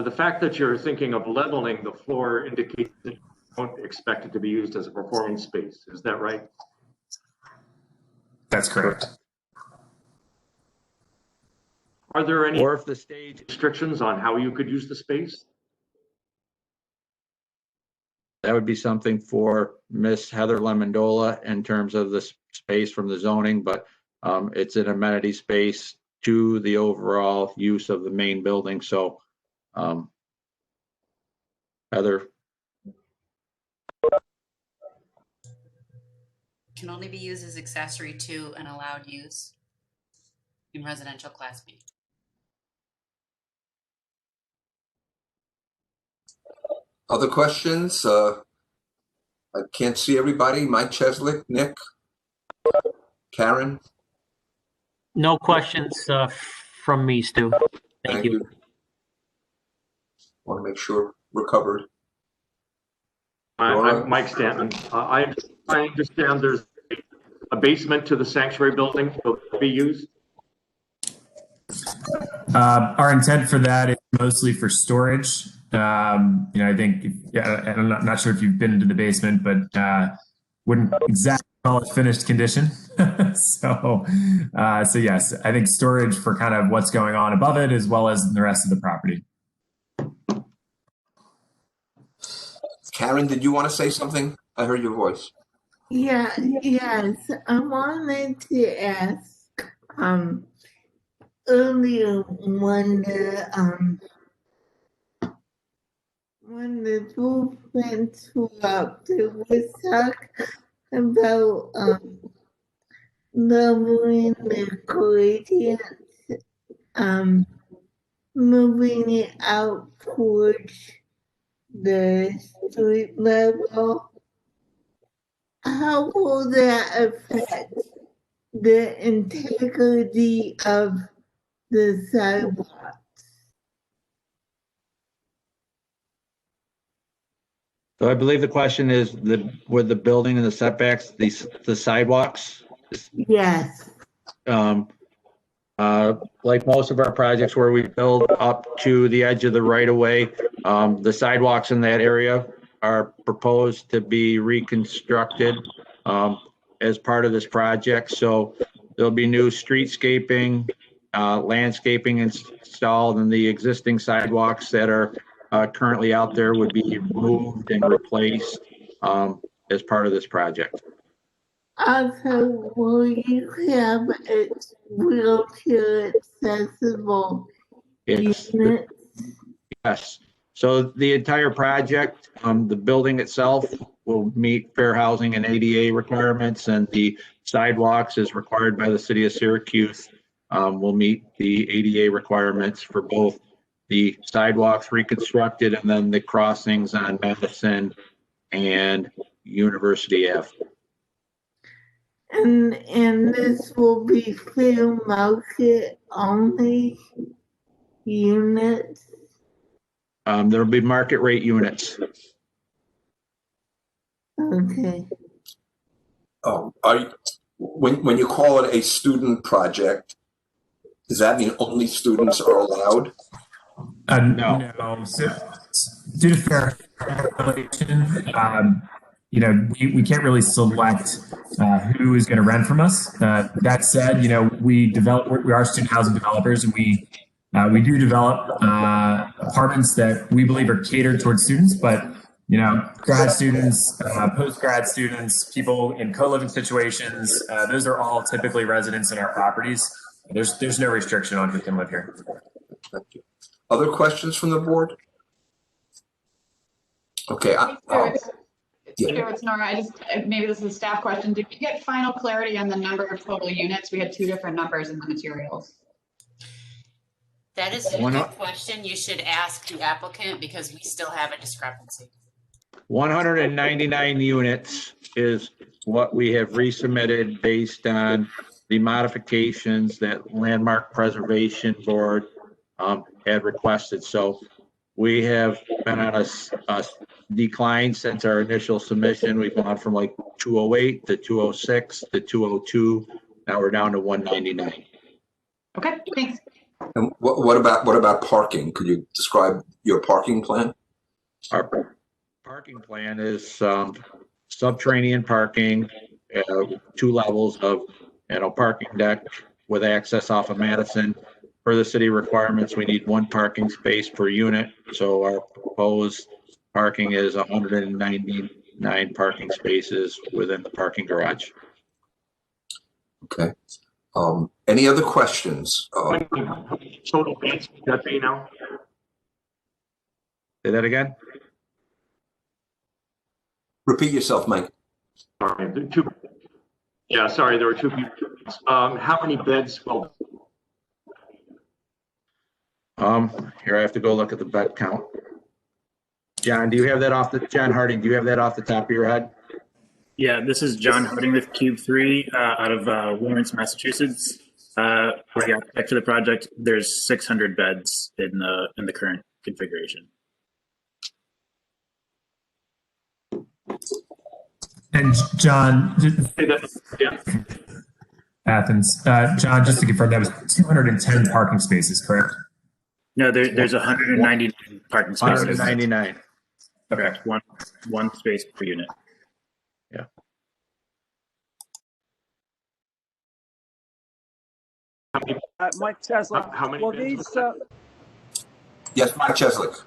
The fact that you're thinking of leveling the floor indicates that you don't expect it to be used as a performance space. Is that right? That's correct. Are there any Or if the stage restrictions on how you could use the space? that would be something for Miss Heather Lemondola in terms of the space from the zoning, but it's an amenity space to the overall use of the main building. So Heather. Can only be used as accessory to an allowed use in residential class B. Other questions? I can't see everybody. Mike Cheslick, Nick, Karen. No questions from me, Stu. Thank you. Want to make sure we're covered. I'm Mike Stanton. I understand there's a basement to the sanctuary building to be used. Our intent for that is mostly for storage. I think, I'm not sure if you've been into the basement, but wouldn't exactly call it finished condition. So yes, I think storage for kind of what's going on above it as well as the rest of the property. Karen, did you want to say something? I heard your voice. Yes. I wanted to ask, earlier when the movements were up, there was talk about lowering the gradient, moving it out towards the street level. How will that affect the integrity of the sidewalk? So I believe the question is with the building and the setbacks, the sidewalks. Yes. Like most of our projects where we build up to the edge of the right of way, the sidewalks in that area are proposed to be reconstructed as part of this project. So there'll be new streetscaping, landscaping installed, and the existing sidewalks that are currently out there would be moved and replaced as part of this project. Also, will you have a wheelchair accessible Yes. unit? Yes. So the entire project, the building itself will meet fair housing and ADA requirements, and the sidewalks as required by the city of Syracuse will meet the ADA requirements for both the sidewalks reconstructed and then the crossings on Madison and University Ave. And this will be fair market only units? There'll be market rate units. Okay. When you call it a student project, does that mean only students are allowed? No. So, due to fair regulation, we can't really select who is going to rent from us. That said, we are student housing developers, and we do develop apartments that we believe are catered towards students, but grad students, post-grad students, people in co-living situations, those are all typically residents in our properties. There's no restriction on who can live here. Thank you. Other questions from the board? Okay. It's Nora. Maybe this is a staff question. Did we get final clarity on the number of total units? We had two different numbers in the materials. That is a One- good question. You should ask the applicant because we still have a discrepancy. 199 units is what we have resubmitted based on the modifications that Landmark Preservation Board had requested. So we have been on a decline since our initial submission. We've gone from like 208 to 206 to 202. Now we're down to 199. Okay, thanks. And what about parking? Could you describe your parking plan? Our parking plan is subterranean parking, 2 levels of, parking deck with access off of Madison. For the city requirements, we need 1 parking space per unit. So our proposed parking is 199 parking spaces within the parking garage. Okay. Any other questions? Total beds would that be now? Say that again? Repeat yourself, Mike. Sorry, there were 2 people. How many beds will? Here I have to go look at the bed count. John, John Harding, do you have that off the top of your head? Yeah, this is John Harding with Cube 3 out of Lawrence, Massachusetts. For the architect of the project, there's 600 beds in the current configuration. And John, Yeah. Athens, John, just to confirm, that was 210 parking spaces, correct? No, there's 199 parking spaces. 199. Correct. One space per unit. Yeah. Mike Cheslick. How many Will beds? these, Yes, Mike Cheslick.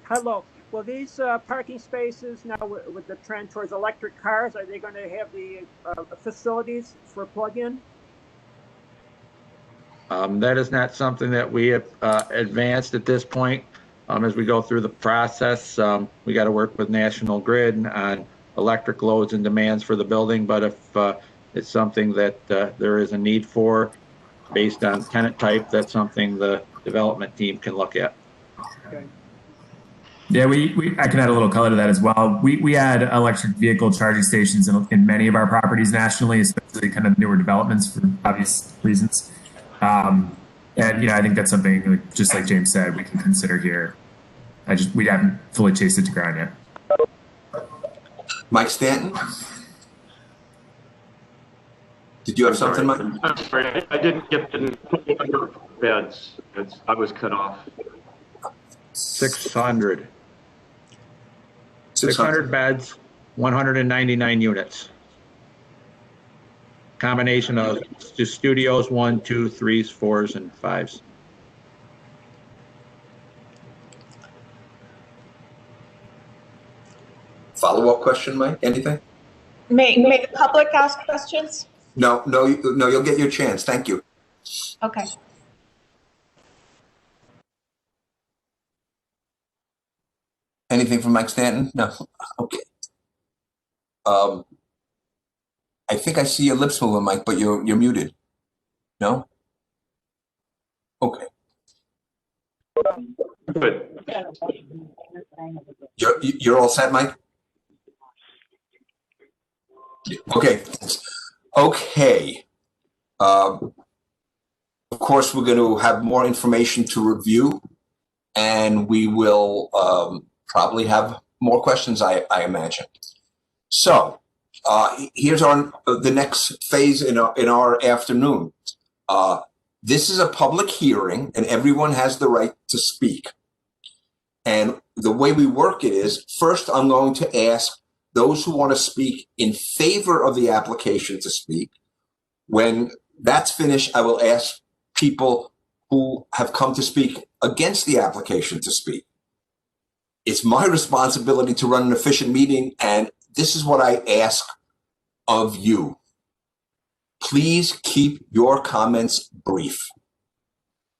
hello, will these parking spaces now with the trend towards electric cars, are they going to have the facilities for plug-in? That is not something that we have advanced at this point. As we go through the process, we got to work with National Grid on electric loads and demands for the building. But if it's something that there is a need for based on tenant type, that's something the development team can look at. Okay. Yeah, I can add a little color to that as well. We add electric vehicle charging stations in many of our properties nationally, especially kind of newer developments for obvious reasons. And I think that's something, just like James said, we can consider here. We haven't fully chased it to ground yet. Mike Stanton? Did you have something, Mike? I'm sorry, I didn't get the number of beds. I was cut off. 600 beds, 199 units. Combination of just studios, 1, 2, 3s, 4s, and 5s. Follow-up question, Mike? Anything? May the public ask questions? No, you'll get your chance. Thank you. Okay. Anything from Mike Stanton? No. Okay. I think I see your lips moving, Mike, but you're muted. No? Okay. Good. You're all set, Mike? Okay. Okay. Of course, we're going to have more information to review, and we will probably have more questions, I imagine. So here's the next phase in our afternoon. This is a public hearing, and everyone has the right to speak. And the way we work it is, first I'm going to ask those who want to speak in favor of the application to speak. When that's finished, I will ask people who have come to speak against the application to speak. It's my responsibility to run an efficient meeting, and this is what I ask of you. Please keep your comments brief.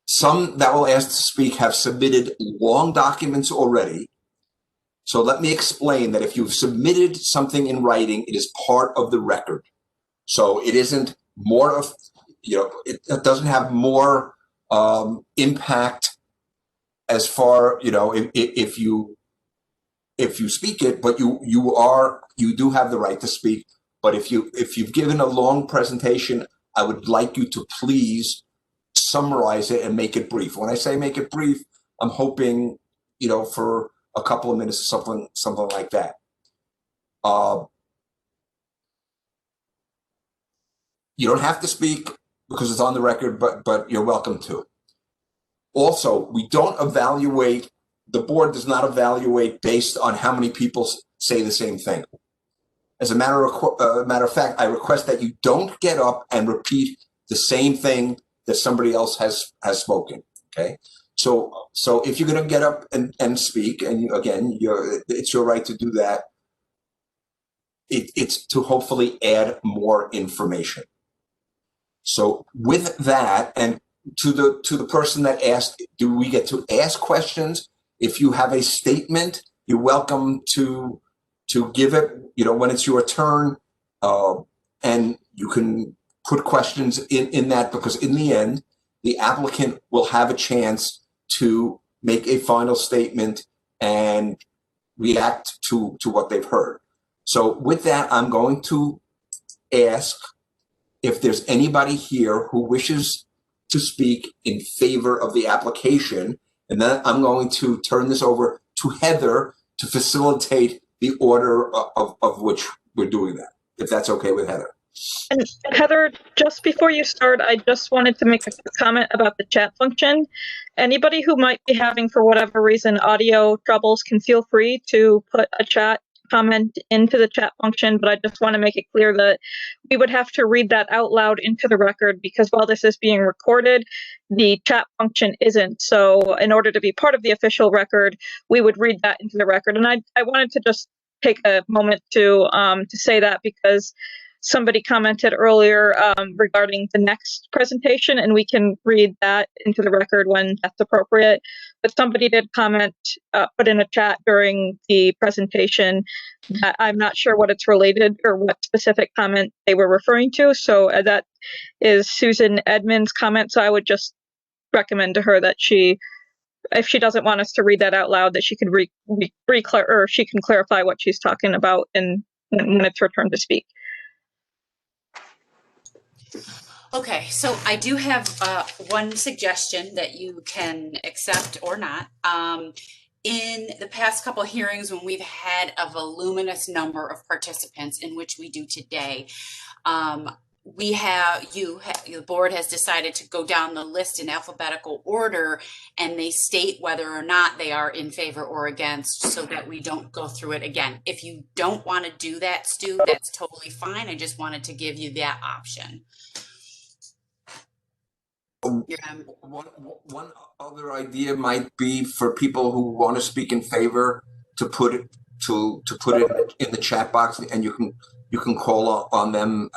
Some that will ask to speak have submitted long documents already. So let me explain that if you've submitted something in writing, it is part of the record. So it isn't more of, it doesn't have more impact as far, if you speak it, but you do have the right to speak. But if you've given a long presentation, I would like you to please summarize it and make it brief. When I say make it brief, I'm hoping, for a couple of minutes, something like that. You don't have to speak because it's on the record, but you're welcome to. Also, we don't evaluate, the board does not evaluate based on how many people say the same thing. As a matter of fact, I request that you don't get up and repeat the same thing that somebody else has spoken. Okay, so if you're going to get up and speak, and again, it's your right to do that. It's to hopefully add more information. So with that, and to the person that asked, do we get to ask questions? If you have a statement, you're welcome to give it, when it's your turn, and you can put questions in that, because in the end, the applicant will have a chance to make a final statement and react to what they've heard. So with that, I'm going to ask if there's anybody here who wishes to speak in favor of the application, and then I'm going to turn this over to Heather to facilitate the order of which we're doing that, if that's okay with Heather. And Heather, just before you start, I just wanted to make a comment about the chat function. Anybody who might be having, for whatever reason, audio troubles can feel free to put a chat comment into the chat function, but I just want to make it clear that we would have to read that out loud into the record, because while this is being recorded, the chat function isn't. So in order to be part of the official record, we would read that into the record. And I wanted to just take a moment to say that, because somebody commented earlier regarding the next presentation, and we can read that into the record when that's appropriate. But somebody did comment, put in a chat during the presentation that I'm not sure what it's related or what specific comment they were referring to. So that is Susan Edmonds' comment. So I would just recommend to her that if she doesn't want us to read that out loud, that she could she can clarify what she's talking about and when it's her turn to speak. Okay, so I do have one suggestion that you can accept or not. In the past couple of hearings, when we've had a voluminous number of participants, in which we do today, the board has decided to go down the list in alphabetical order, and they state whether or not they are in favor or against, so that we don't go through it again. If you don't want to do that, Stu, that's totally fine. I just wanted to give you that option. One other idea might be for people who want to speak in favor to put it in the chat box, and you can call on them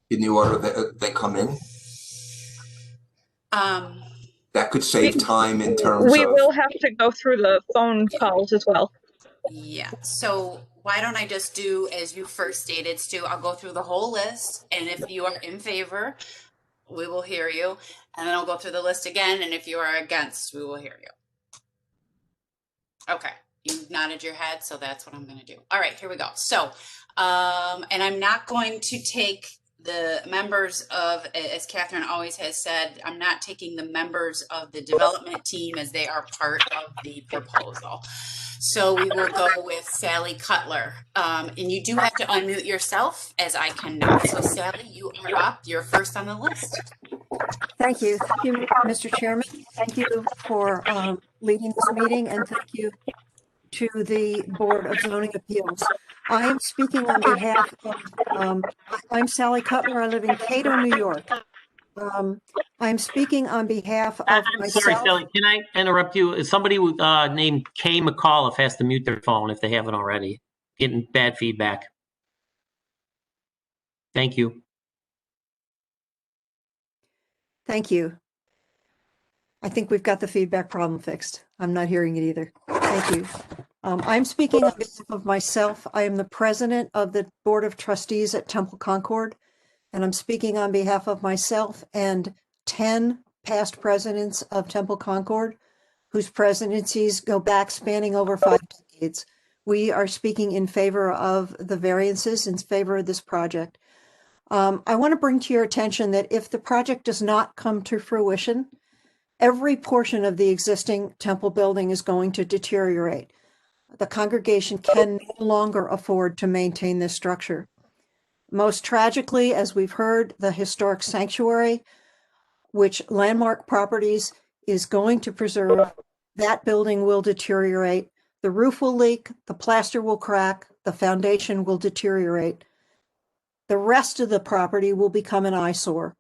in the order that they come in. That could save time in terms of. We will have to go through the phone calls as well. Yeah. So why don't I just do as you first stated, Stu? I'll go through the whole list, and if you are in favor, we will hear you, and then I'll go through the list again, and if you are against, we will hear you. Okay, you nodded your head, so that's what I'm going to do. All right, here we go. So, and I'm not going to take the members of, as Catherine always has said, I'm not taking the members of the development team, as they are part of the proposal. So we will go with Sally Cutler. And you do have to unmute yourself, as I cannot. So Sally, you are up. You're first on the list. Thank you. Thank you, Mr. Chairman. Thank you for leading this meeting, and thank you to the Board of Zoning Appeals. I am speaking on behalf of, I'm Sally Cutler. I live in Cato, New York. I'm speaking on behalf of myself. Sorry, Sally, can I interrupt you? Somebody named Kay McAuliffe has to mute their phone if they haven't already. Getting bad feedback. Thank you. Thank you. I think we've got the feedback problem fixed. I'm not hearing it either. Thank you. I'm speaking on behalf of myself. I am the president of the Board of Trustees at Temple Concord, and I'm speaking on behalf of myself and 10 past presidents of Temple Concord whose presidencies go back spanning over 5 decades. We are speaking in favor of the variances, in favor of this project. I want to bring to your attention that if the project does not come to fruition, every portion of the existing temple building is going to deteriorate. The congregation can no longer afford to maintain this structure. Most tragically, as we've heard, the historic sanctuary, which Landmark Properties is going to preserve, that building will deteriorate. The roof will leak, the plaster will crack, the foundation will deteriorate. The rest of the property will become an eyesore.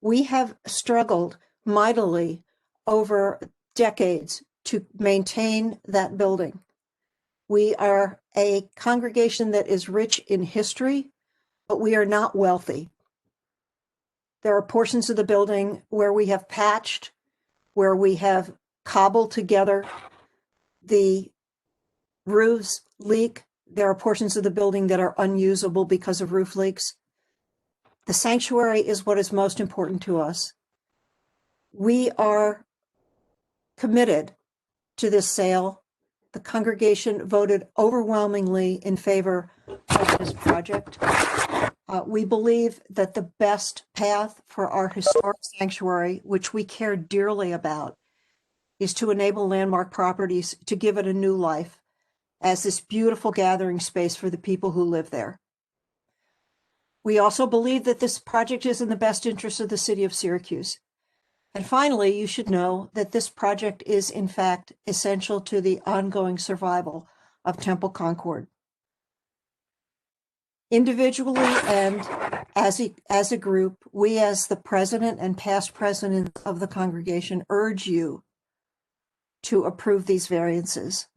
We have struggled mightily over decades to maintain that building. We are a congregation that is rich in history, but we are not wealthy. There are portions of the building where we have patched, where we have cobbled together. The roofs leak. There are portions of the building that are unusable because of roof leaks. The sanctuary is what is most important to us. We are committed to this sale. The congregation voted overwhelmingly in favor of this project. We believe that the best path for our historic sanctuary, which we care dearly about, is to enable Landmark Properties to give it a new life as this beautiful gathering space for the people who live there. We also believe that this project is in the best interest of the city of Syracuse. And finally, you should know that this project is, in fact, essential to the ongoing survival of Temple Concord. Individually and as a group, we as the president and past presidents of the congregation urge you to approve these variances.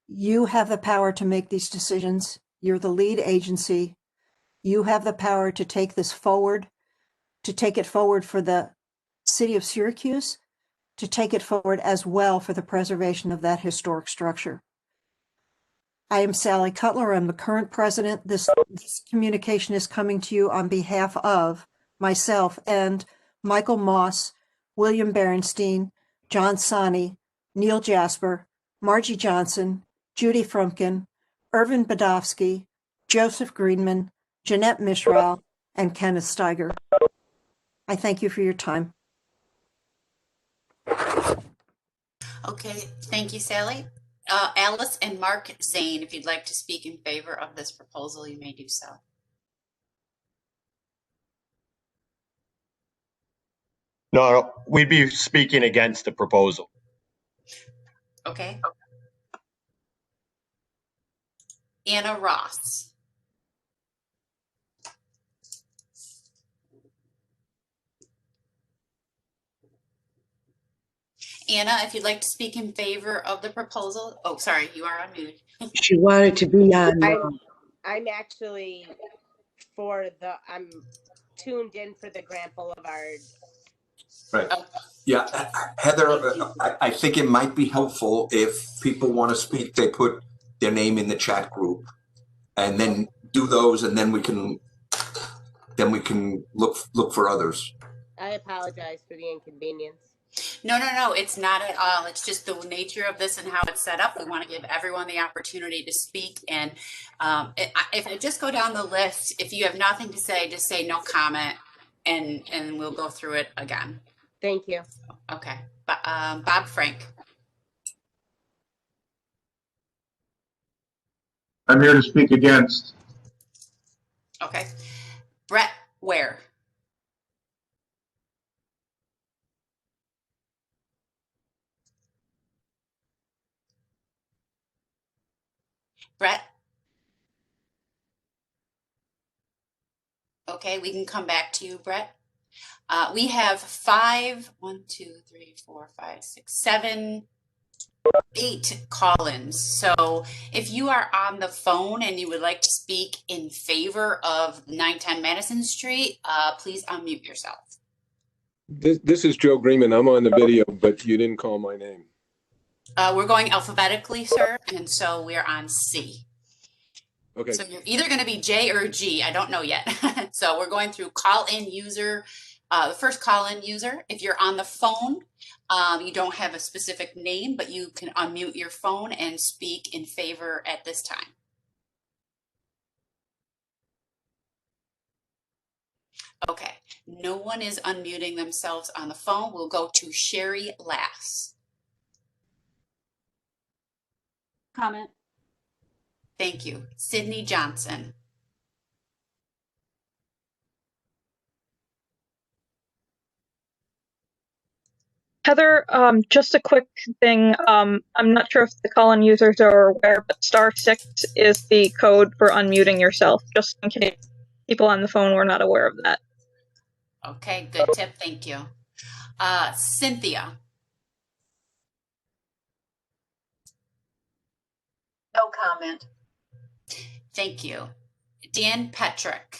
You have the power to make these decisions. You're the lead agency. You have the power to take this forward, to take it forward for the city of Syracuse, to take it forward as well for the preservation of that historic structure. I am Sally Cutler. I'm the current president. This communication is coming to you on behalf of myself and Michael Moss, William Berenstein, John Sani, Neil Jasper, Margie Johnson, Judy Frumkin, Irvin Badovsky, Joseph Greenman, Jeanette Mishral, and Kenneth Steiger. I thank you for your time. Okay, thank you, Sally. Alice and Mark Zane, if you'd like to speak in favor of this proposal, you may do so. No, we'd be speaking against the proposal. Okay. Anna Ross. Anna, if you'd like to speak in favor of the proposal. Oh, sorry, you are on mute. She wanted to be on. I'm actually I'm tuned in for the Grant Boulevard. Right. Yeah, Heather, I think it might be helpful if people want to speak, they put their name in the chat group and then do those, and then we can look for others. I apologize for the inconvenience. No, it's not at all. It's just the nature of this and how it's set up. We want to give everyone the opportunity to speak. And if I just go down the list, if you have nothing to say, just say no comment, and we'll go through it again. Thank you. Okay. Bob Frank. I'm here to speak against. Okay. Brett Ware. Brett? Okay, we can come back to you, Brett. We have 8 call-ins. So if you are on the phone and you would like to speak in favor of 910 Madison Street, please unmute yourself. This is Joe Greenman. I'm on the video, but you didn't call my name. We're going alphabetically, sir, and so we're on C. Okay. So you're either going to be J or G. I don't know yet. So we're going through call-in user The first call-in user, if you're on the phone, you don't have a specific name, but you can unmute your phone and speak in favor at this time. Okay, no one is unmuting themselves on the phone. We'll go to Sherry Lass. Comment. Thank you. Sydney Johnson. Heather, just a quick thing. I'm not sure if the call-in users are aware, but *6 is the code for unmuting yourself, just in case people on the phone were not aware of that. Okay, good tip. Thank you. Cynthia. No comment. Thank you. Dan Petrick.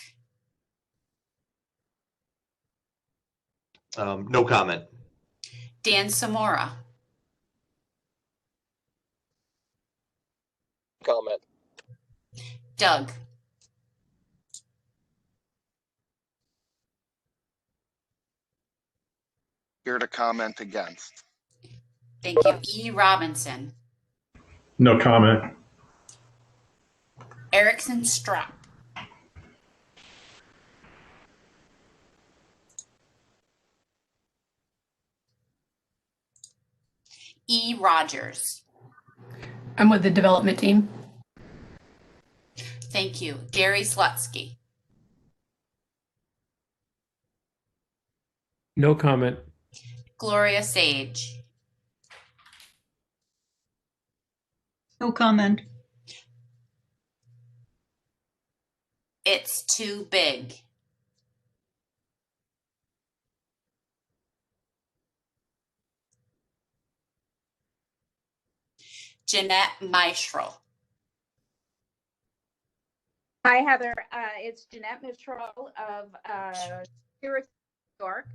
No comment. Dan Samora. Comment. Doug. Here to comment against. Thank you. E. Robinson. No comment. Erickson Strap. E. Rogers. I'm with the development team. Thank you. Gary Slutsky. No comment. Gloria Sage. No comment. It's too big. Jeanette Meischel. Hi, Heather. It's Jeanette Mistral of Syracuse, New York.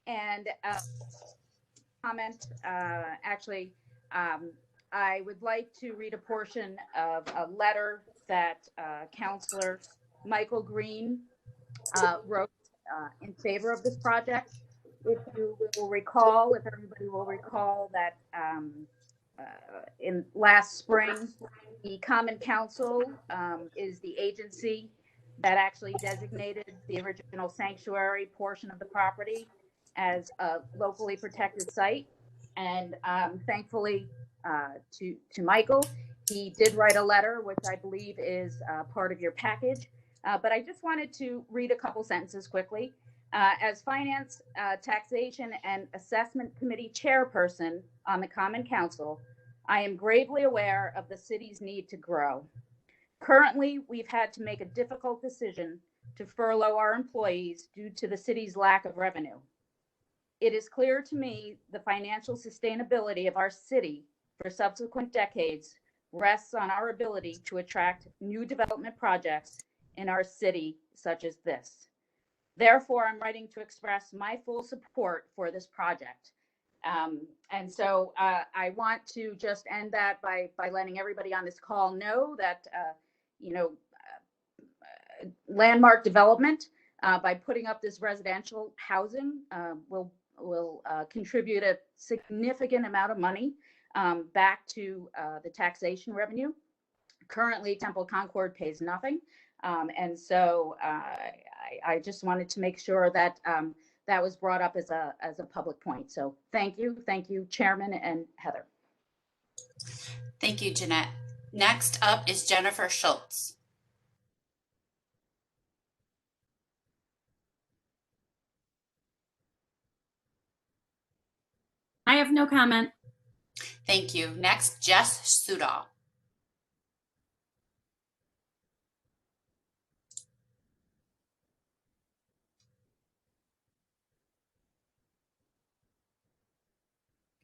And comment, actually, I would like to read a portion of a letter that Counselor Michael Green wrote in favor of this project. If you will recall, if everybody will recall that in last spring, the Common Council is the agency that actually designated the original sanctuary portion of the property as a locally protected site. And thankfully to Michael, he did write a letter, which I believe is part of your package. But I just wanted to read a couple sentences quickly. As Finance, Taxation, and Assessment Committee Chairperson on the Common Council, I am gravely aware of the city's need to grow. Currently, we've had to make a difficult decision to furlough our employees due to the city's lack of revenue. It is clear to me the financial sustainability of our city for subsequent decades rests on our ability to attract new development projects in our city, such as this. Therefore, I'm writing to express my full support for this project. And so I want to just end that by letting everybody on this call know that, landmark development by putting up this residential housing will contribute a significant amount of money back to the taxation revenue. Currently, Temple Concord pays nothing. And so I just wanted to make sure that that was brought up as a public point. So thank you, Chairman and Heather. Thank you, Jeanette. Next up is Jennifer Schultz. I have no comment. Thank you. Next, Jess Sudol.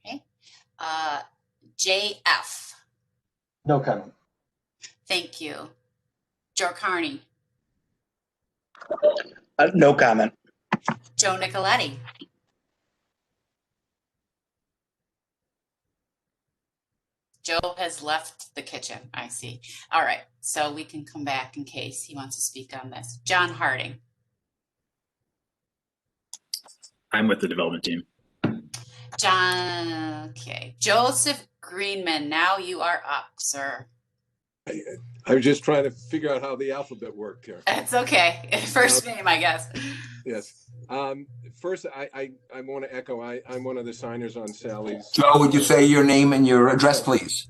Okay. JF. No comment. Thank you. Joe Carney. No comment. Joe Nicoletti. Joe has left the kitchen, I see. All right, so we can come back in case he wants to speak on this. John Harding. I'm with the development team. John, okay. Joseph Greenman, now you are up, sir. I was just trying to figure out how the alphabet worked here. It's okay. First name, I guess. Yes. First, I want to echo, I'm one of the signers on Sally's. Joe, would you say your name and your address, please?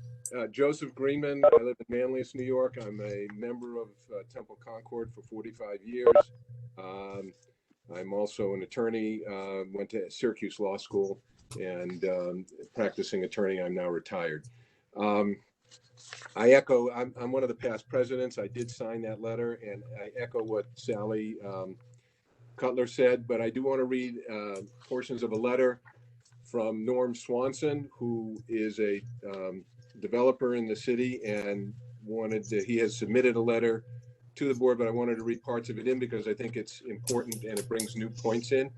Joseph Greenman. I live in Manlius, New York. I'm a member of Temple Concord for 45 years. I'm also an attorney, went to Syracuse Law School and practicing attorney. I'm now retired. I echo, I'm one of the past presidents. I did sign that letter, and I echo what Sally Cutler said, but I do want to read portions of a letter from Norm Swanson, who is a developer in the city, and he has submitted a letter to the board, but I wanted to read parts of it in because I think it's important and it brings new points in.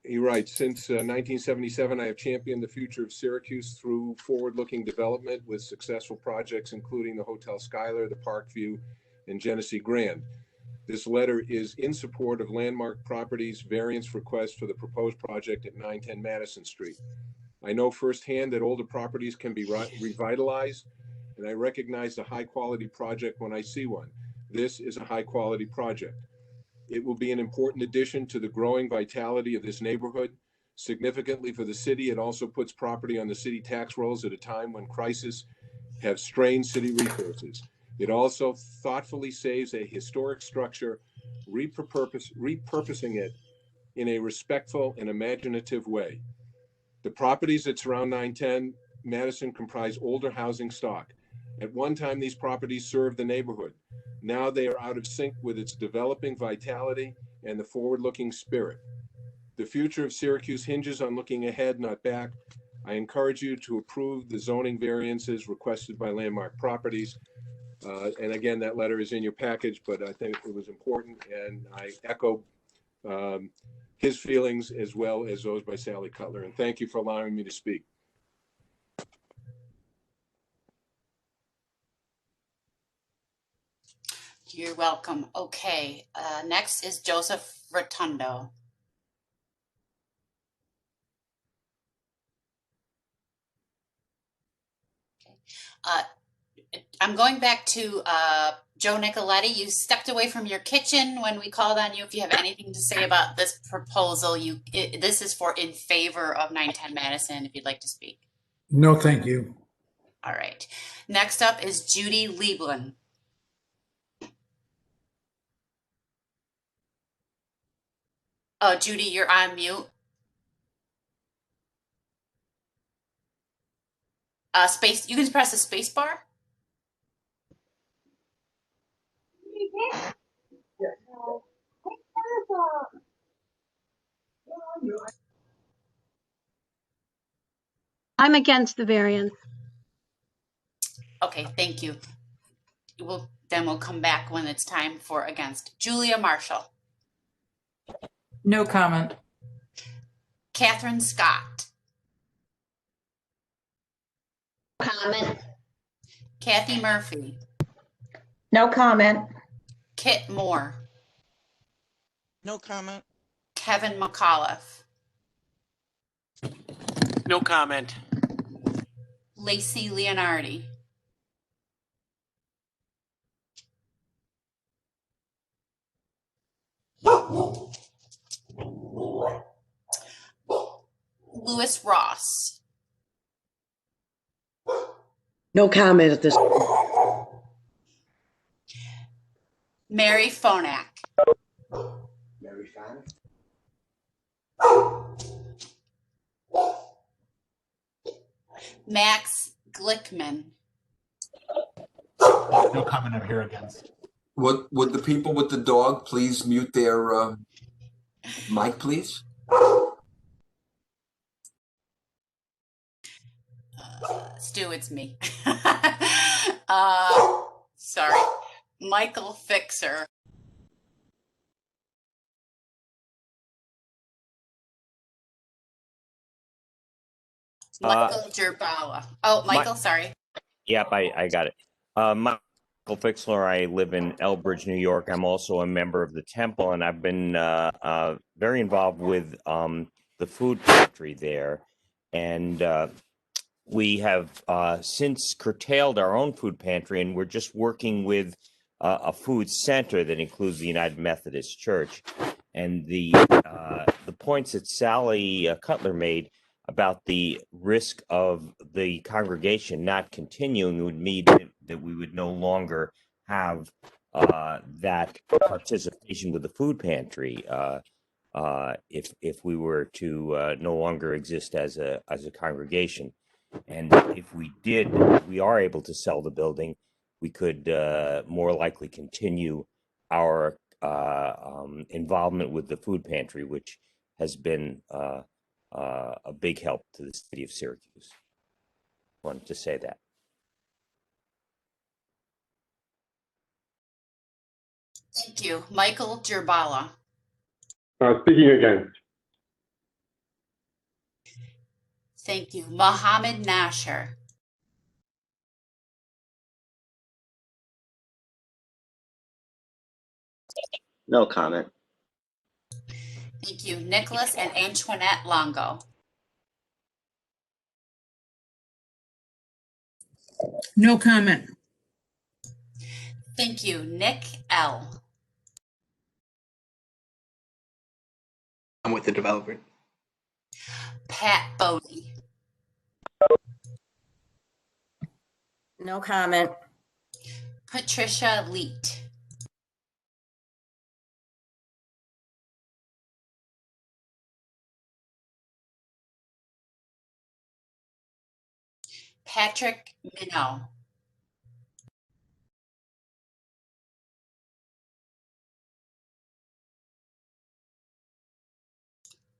He writes, since 1977, I have championed the future of Syracuse through forward-looking development with successful projects, including the Hotel Schuyler, the Parkview, and Genesee Grand. This letter is in support of Landmark Properties' variance request for the proposed project at 910 Madison Street. I know firsthand that older properties can be revitalized, and I recognize a high-quality project when I see one. This is a high-quality project. It will be an important addition to the growing vitality of this neighborhood. Significantly for the city, it also puts property on the city tax rolls at a time when crises have strained city resources. It also thoughtfully saves a historic structure, repurposing it in a respectful and imaginative way. The properties that surround 910 Madison comprise older housing stock. At one time, these properties served the neighborhood. Now they are out of sync with its developing vitality and the forward-looking spirit. The future of Syracuse hinges on looking ahead, not back. I encourage you to approve the zoning variances requested by Landmark Properties. And again, that letter is in your package, but I think it was important, and I echo his feelings as well as those by Sally Cutler. And thank you for allowing me to speak. You're welcome. Okay, next is Joseph Rotundo. Okay. I'm going back to Joe Nicoletti. You stepped away from your kitchen when we called on you. If you have anything to say about this proposal, this is for in favor of 910 Madison, if you'd like to speak. No, thank you. All right. Next up is Judy Lieblin. Oh, Judy, you're on mute. Space. You can press the space bar. I'm against the variance. Okay, thank you. Then we'll come back when it's time for against. Julia Marshall. No comment. Catherine Scott. Comment. Kathy Murphy. No comment. Kit Moore. No comment. Kevin McAuliffe. No comment. Lacey Leonardi. Louis Ross. No comment at this point. Mary Phonak. Mary Phonak. Max Glickman. No comment. I'm here against. Would the people with the dog please mute their mic, please? Stu, it's me. Sorry. Michael Fixer. Michael Jerbawa. Oh, Michael, sorry. Yep, I got it. Michael Fixler. I live in Elbridge, New York. I'm also a member of the Temple, and I've been very involved with the food pantry there. And we have since curtailed our own food pantry, and we're just working with a food center that includes the United Methodist Church. And the points that Sally Cutler made about the risk of the congregation not continuing would mean that we would no longer have that participation with the food pantry if we were to no longer exist as a congregation. And if we did, we are able to sell the building, we could more likely continue our involvement with the food pantry, which has been a big help to the city of Syracuse. Wanted to say that. Thank you. Michael Gerbala. Speaking again. Thank you. Mohammed Nasher. No comment. Thank you. Nicholas and Antoinette Longo. No comment. Thank you. Nick L. I'm with the developer. Pat Bodie. No comment. Patricia Leet. Patrick Minot.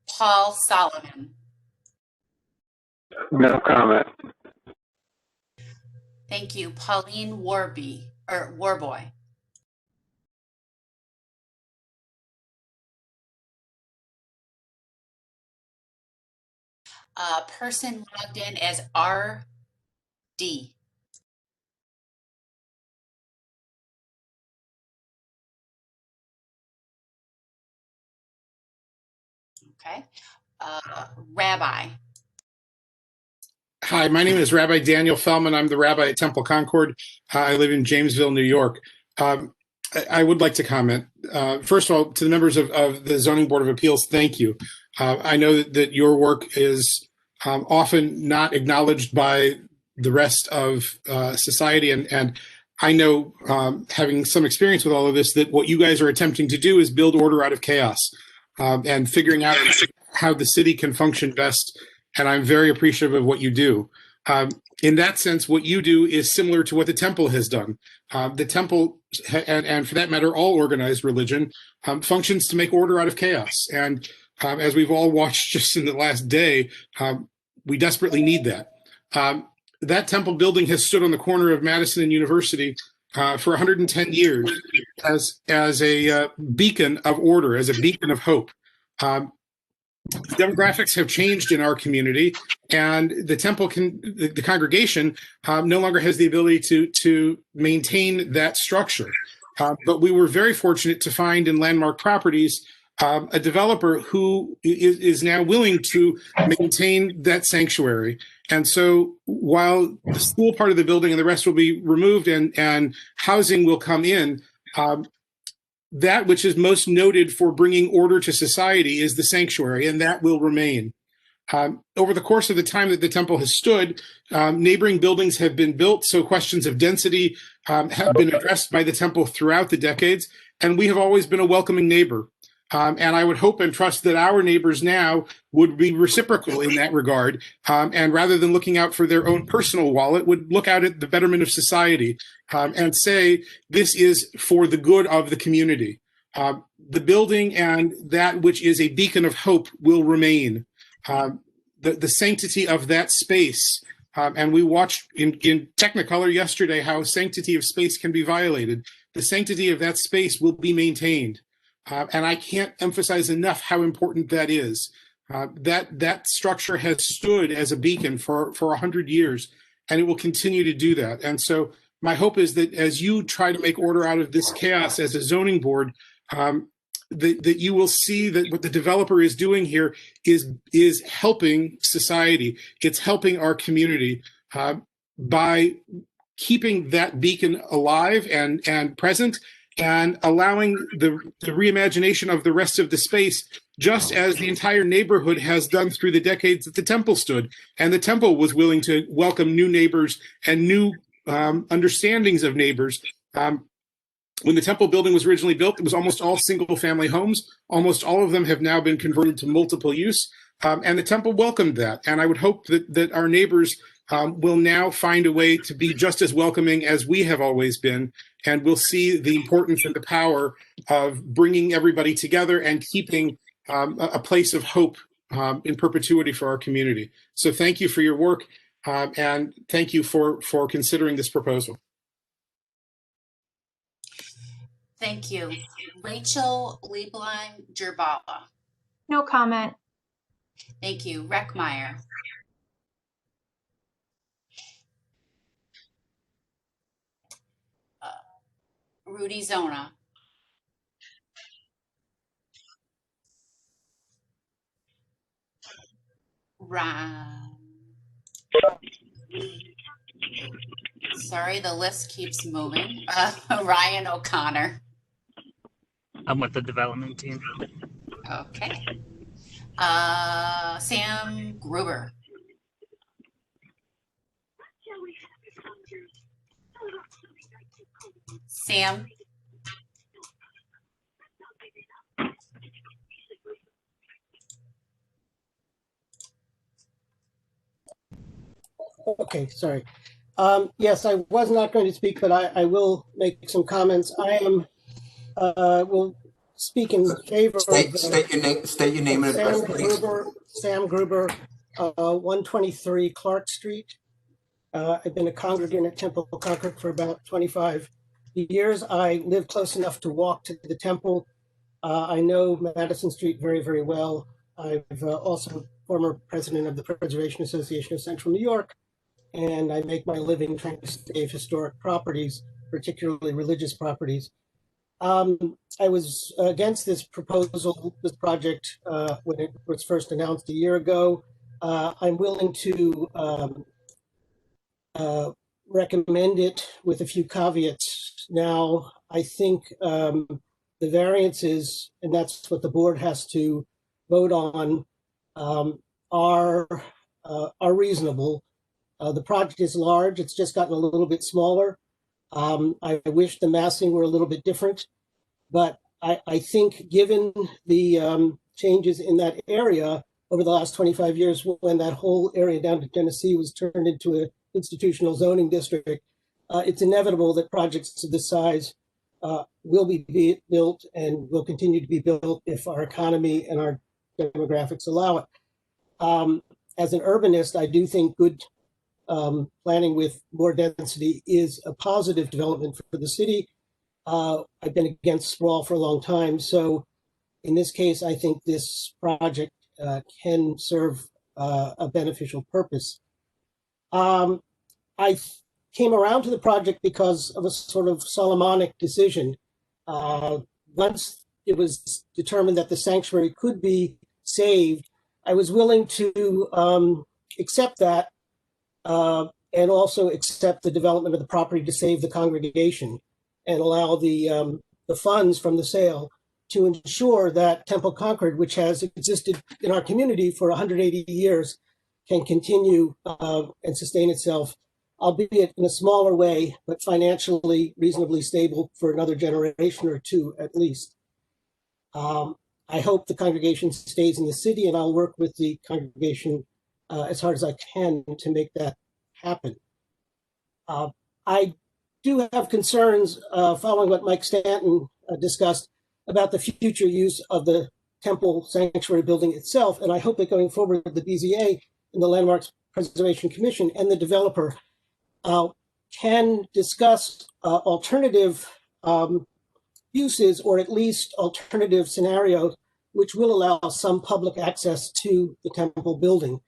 Paul Solomon. No comment. Thank you. Pauline Warboy. Person logged in as RD. Okay. Rabbi. Hi, my name is Rabbi Daniel Fellman. I'm the rabbi at Temple Concord. I live in Jamesville, New York. I would like to comment. First of all, to the members of the Zoning Board of Appeals, thank you. I know that your work is often not acknowledged by the rest of society. And I know, having some experience with all of this, that what you guys are attempting to do is build order out of chaos and figuring out how the city can function best. And I'm very appreciative of what you do. In that sense, what you do is similar to what the Temple has done. The Temple, and for that matter, all organized religion, functions to make order out of chaos. And as we've all watched just in the last day, we desperately need that. That Temple building has stood on the corner of Madison and University for 110 years as a beacon of order, as a beacon of hope. Demographics have changed in our community, and the Temple the congregation no longer has the ability to maintain that structure. But we were very fortunate to find in Landmark Properties a developer who is now willing to maintain that sanctuary. And so while the school part of the building and the rest will be removed and housing will come in, that which is most noted for bringing order to society is the sanctuary, and that will remain. Over the course of the time that the Temple has stood, neighboring buildings have been built, so questions of density have been addressed by the Temple throughout the decades, and we have always been a welcoming neighbor. And I would hope and trust that our neighbors now would be reciprocal in that regard, and rather than looking out for their own personal wallet, would look out at the betterment of society and say, this is for the good of the community. The building and that which is a beacon of hope will remain. The sanctity of that space, and we watched in Technicolor yesterday how sanctity of space can be violated. The sanctity of that space will be maintained. And I can't emphasize enough how important that is. That structure has stood as a beacon for 100 years, and it will continue to do that. And so my hope is that as you try to make order out of this chaos as a zoning board, that you will see that what the developer is doing here is helping society. It's helping our community by keeping that beacon alive and present, and allowing the reimagination of the rest of the space, just as the entire neighborhood has done through the decades that the temple stood. And the temple was willing to welcome new neighbors and new understandings of neighbors. When the temple building was originally built, it was almost all single family homes. Almost all of them have now been converted to multiple use. And the temple welcomed that. And I would hope that our neighbors will now find a way to be just as welcoming as we have always been. And we'll see the importance and the power of bringing everybody together and keeping a place of hope in perpetuity for our community. So thank you for your work, and thank you for considering this proposal. Thank you. Rachel Lieblein Gerbala. No comment. Thank you. Reckmeyer. Rudy Zona. Sorry, the list keeps moving. Ryan O'Connor. I'm with the development team. Okay. Sam Gruber. Sam. Okay, sorry. Yes, I was not going to speak, but I will make some comments. I am will speak in favor of State your name and address, please. Sam Gruber, 123 Clark Street. I've been a congregant at Temple Concord for about 25 years. I live close enough to walk to the temple. I know Madison Street very, very well. I'm also former president of the Preservation Association of Central New York, and I make my living trying to save historic properties, particularly religious properties. I was against this proposal, this project, when it was first announced a year ago. I'm willing to recommend it with a few caveats. Now, I think the variances, and that's what the board has to vote on, are reasonable. The project is large. It's just gotten a little bit smaller. I wish the massing were a little bit different, but I think given the changes in that area over the last 25 years, when that whole area down to Tennessee was turned into an institutional zoning district, it's inevitable that projects of this size will be built and will continue to be built if our economy and our demographics allow it. As an urbanist, I do think good planning with more density is a positive development for the city. I've been against sprawl for a long time. So in this case, I think this project can serve a beneficial purpose. I came around to the project because of a sort of Solomonic decision. Once it was determined that the sanctuary could be saved, I was willing to accept that and also accept the development of the property to save the congregation and allow the funds from the sale to ensure that Temple Concord, which has existed in our community for 180 years, can continue and sustain itself, albeit in a smaller way, but financially reasonably stable for another generation or two at least. I hope the congregation stays in the city, and I'll work with the congregation as hard as I can to make that happen. I do have concerns following what Mike Stanton discussed about the future use of the temple sanctuary building itself. And I hope that going forward, the BZA and the Landmarks Preservation Commission and the developer can discuss alternative uses, or at least alternative scenarios, which will allow some public access to the temple building.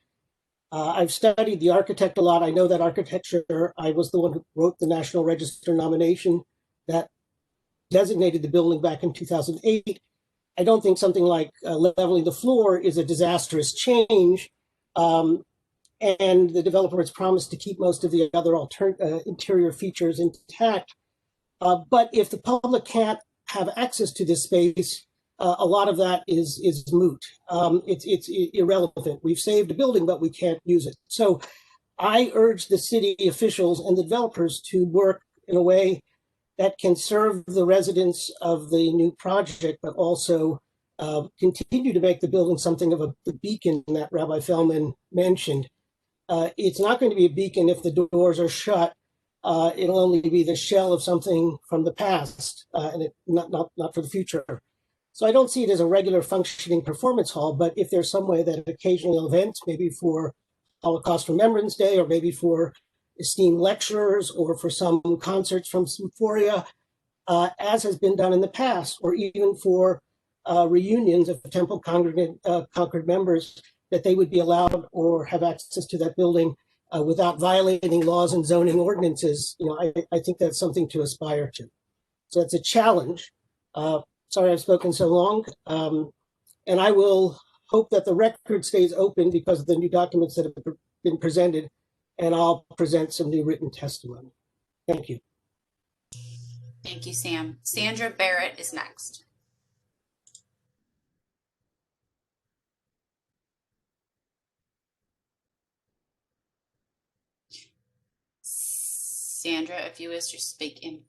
I've studied the architect a lot. I know that architecture. I was the one who wrote the National Register nomination that designated the building back in 2008. I don't think something like leveling the floor is a disastrous change. And the developer has promised to keep most of the other interior features intact. But if the public can't have access to this space, a lot of that is moot. It's irrelevant. We've saved a building, but we can't use it. So I urge the city officials and the developers to work in a way that can serve the residents of the new project, but also continue to make the building something of a beacon that Rabbi Feldman mentioned. It's not going to be a beacon if the doors are shut. It'll only be the shell of something from the past, and not for the future. So I don't see it as a regular functioning performance hall, but if there's some way that occasional events, maybe for Holocaust Remembrance Day, or maybe for esteemed lecturers, or for some concerts from Symphoria, as has been done in the past, or even for reunions of Temple Concord members, that they would be allowed or have access to that building without violating laws and zoning ordinances. I think that's something to aspire to. So it's a challenge. Sorry I've spoken so long. And I will hope that the record stays open because of the new documents that have been presented, and I'll present some new written testimony. Thank you. Thank you, Sam. Sandra Barrett is next. Sandra, if you wish to speak in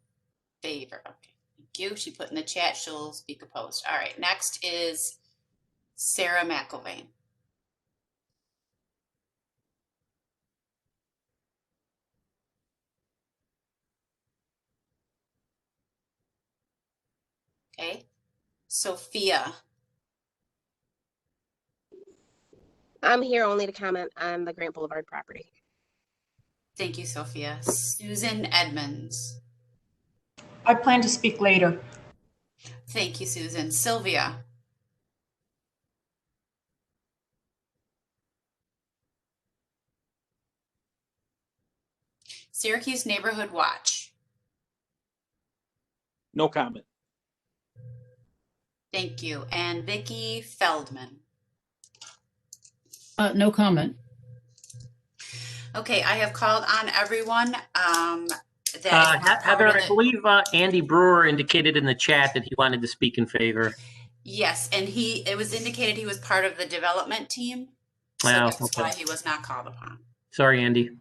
favor. Okay, thank you. She put in the chat she'll speak opposed. All right, next is Sarah McIlvain. Okay, Sophia. I'm here only to comment on the Grant Boulevard property. Thank you, Sophia. Susan Edmonds. I plan to speak later. Thank you, Susan. Sylvia. Syracuse Neighborhood Watch. No comment. Thank you. And Vicki Feldman. No comment. Okay, I have called on everyone. Heather, I believe Andy Brewer indicated in the chat that he wanted to speak in favor. Yes, and it was indicated he was part of the development team. So that's why he was not called upon. Sorry, Andy.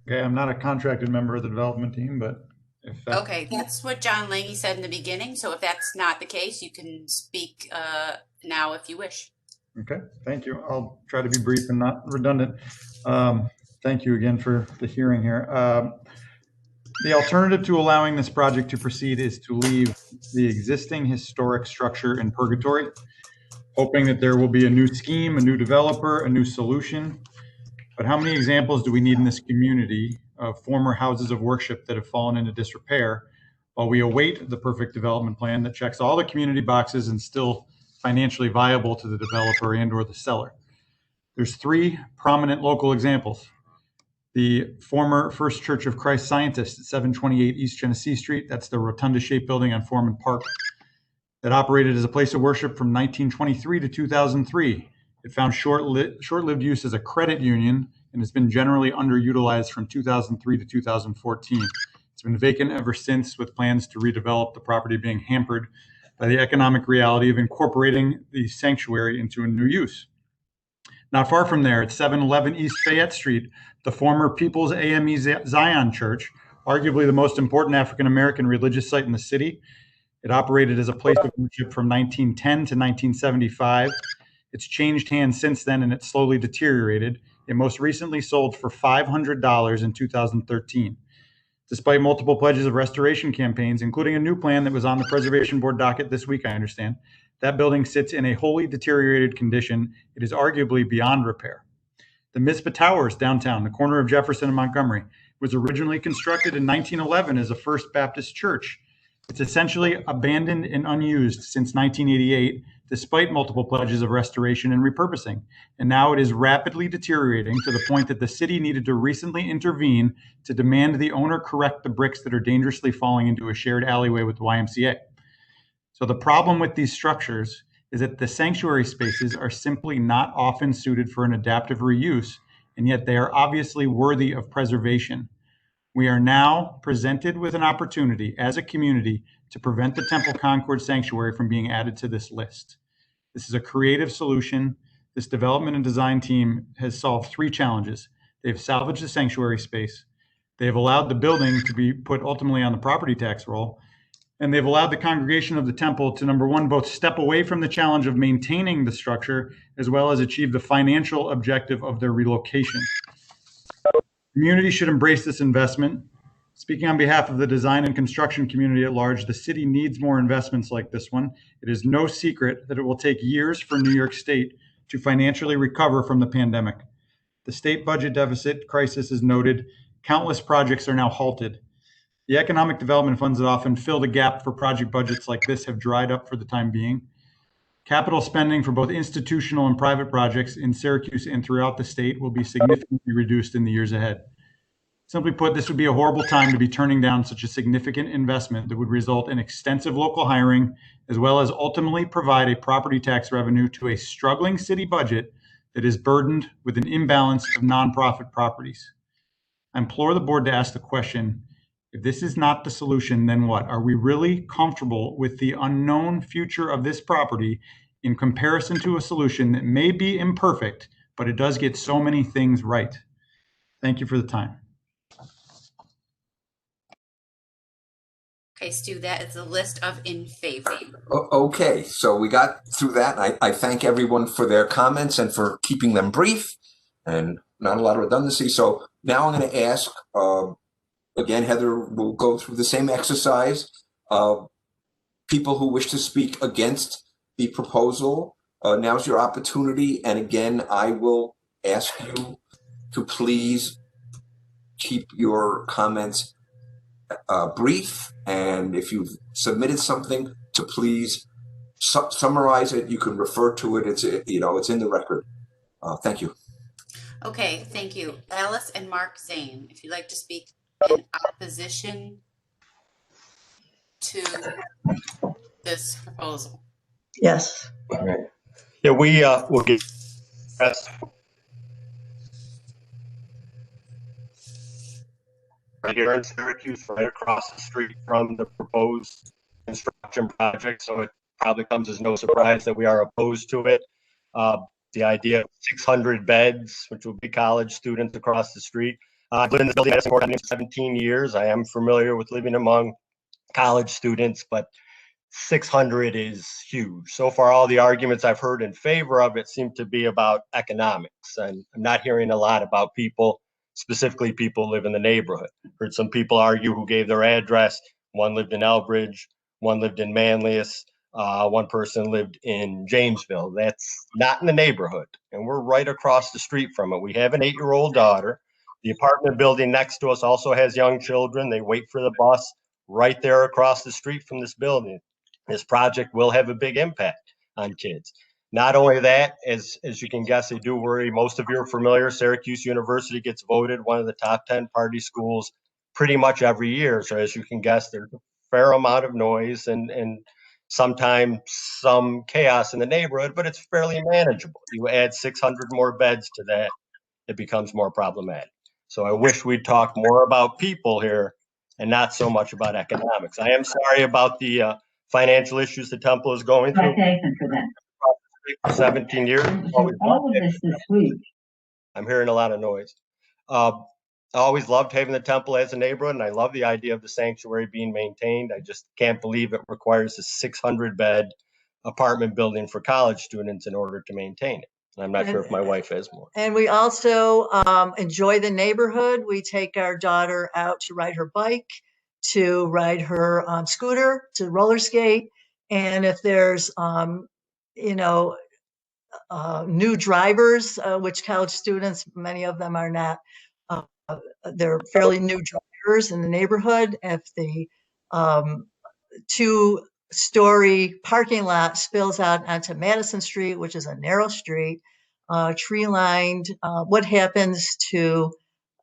Okay, I'm not a contracted member of the development team, but if Okay, that's what John Lange said in the beginning. So if that's not the case, you can speak now if you wish. Okay, thank you. I'll try to be brief and not redundant. Thank you again for the hearing here. The alternative to allowing this project to proceed is to leave the existing historic structure in purgatory, hoping that there will be a new scheme, a new developer, a new solution. But how many examples do we need in this community of former houses of worship that have fallen into disrepair while we await the perfect development plan that checks all the community boxes and still financially viable to the developer and or the seller? There's three prominent local examples. The former First Church of Christ Scientist at 728 East Genesee Street. That's the rotunda-shaped building on Foreman Park that operated as a place of worship from 1923 to 2003. It found short-lived use as a credit union and has been generally underutilized from 2003 to 2014. It's been vacant ever since, with plans to redevelop, the property being hampered by the economic reality of incorporating the sanctuary into a new use. Not far from there, at 711 East Fayette Street, the former People's AME Zion Church, arguably the most important African-American religious site in the city. It operated as a place of worship from 1910 to 1975. It's changed hands since then, and it slowly deteriorated. It most recently sold for $500 in 2013. Despite multiple pledges of restoration campaigns, including a new plan that was on the Preservation Board docket this week, I understand, that building sits in a wholly deteriorated condition. It is arguably beyond repair. The Mizpah Towers downtown, the corner of Jefferson and Montgomery, was originally constructed in 1911 as a First Baptist church. It's essentially abandoned and unused since 1988, despite multiple pledges of restoration and repurposing. And now it is rapidly deteriorating to the point that the city needed to recently intervene to demand the owner correct the bricks that are dangerously falling into a shared alleyway with the YMCA. So the problem with these structures is that the sanctuary spaces are simply not often suited for an adaptive reuse, and yet they are obviously worthy of preservation. We are now presented with an opportunity as a community to prevent the Temple Concord Sanctuary from being added to this list. This is a creative solution. This development and design team has solved 3 challenges. They've salvaged the sanctuary space. They've allowed the building to be put ultimately on the property tax roll. And they've allowed the congregation of the temple to, number one, both step away from the challenge of maintaining the structure, as well as achieve the financial objective of their relocation. The community should embrace this investment. Speaking on behalf of the design and construction community at large, the city needs more investments like this one. It is no secret that it will take years for New York State to financially recover from the pandemic. The state budget deficit crisis is noted. Countless projects are now halted. The economic development funds that often fill the gap for project budgets like this have dried up for the time being. Capital spending for both institutional and private projects in Syracuse and throughout the state will be significantly reduced in the years ahead. Simply put, this would be a horrible time to be turning down such a significant investment that would result in extensive local hiring, as well as ultimately provide a property tax revenue to a struggling city budget that is burdened with an imbalance of nonprofit properties. I implore the board to ask the question, if this is not the solution, then what? Are we really comfortable with the unknown future of this property in comparison to a solution that may be imperfect, but it does get so many things right? Thank you for the time. Okay, Stu, that is the list of in favor. Okay, so we got through that. I thank everyone for their comments and for keeping them brief and not a lot of redundancy. So now I'm going to ask, again, Heather will go through the same exercise. People who wish to speak against the proposal, now's your opportunity. And again, I will ask you to please keep your comments brief. And if you've submitted something, to please summarize it. You can refer to it. It's in the record. Thank you. Okay, thank you. Alice and Mark Zane, if you'd like to speak in opposition to this proposal. Yes. Yeah, we'll get right here in Syracuse, right across the street from the proposed construction project. So it probably comes as no surprise that we are opposed to it. The idea of 600 beds, which will be college students across the street. I've lived in this building for 17 years. I am familiar with living among college students, but 600 is huge. So far, all the arguments I've heard in favor of it seem to be about economics. And I'm not hearing a lot about people, specifically people who live in the neighborhood. Heard some people argue who gave their address. One lived in Elbridge, one lived in Manlius, one person lived in Jamesville. That's not in the neighborhood. And we're right across the street from it. We have an 8-year-old daughter. The apartment building next to us also has young children. They wait for the bus right there across the street from this building. This project will have a big impact on kids. Not only that, as you can guess, they do worry. Most of you are familiar. Syracuse University gets voted one of the top 10 party schools pretty much every year. So as you can guess, there's a fair amount of noise and sometimes some chaos in the neighborhood, but it's fairly manageable. You add 600 more beds to that, it becomes more problematic. So I wish we'd talk more about people here and not so much about economics. I am sorry about the financial issues the temple is going through. For that. For 17 years. All of this week. I'm hearing a lot of noise. I always loved having the temple as a neighborhood, and I love the idea of the sanctuary being maintained. I just can't believe it requires a 600-bed apartment building for college students in order to maintain it. And I'm not sure if my wife has more. And we also enjoy the neighborhood. We take our daughter out to ride her bike, to ride her scooter, to roller skate. And if there's, new drivers, which college students, many of them are not, they're fairly new drivers in the neighborhood. If the two story parking lot spills out onto Madison Street, which is a narrow street, tree lined. What happens to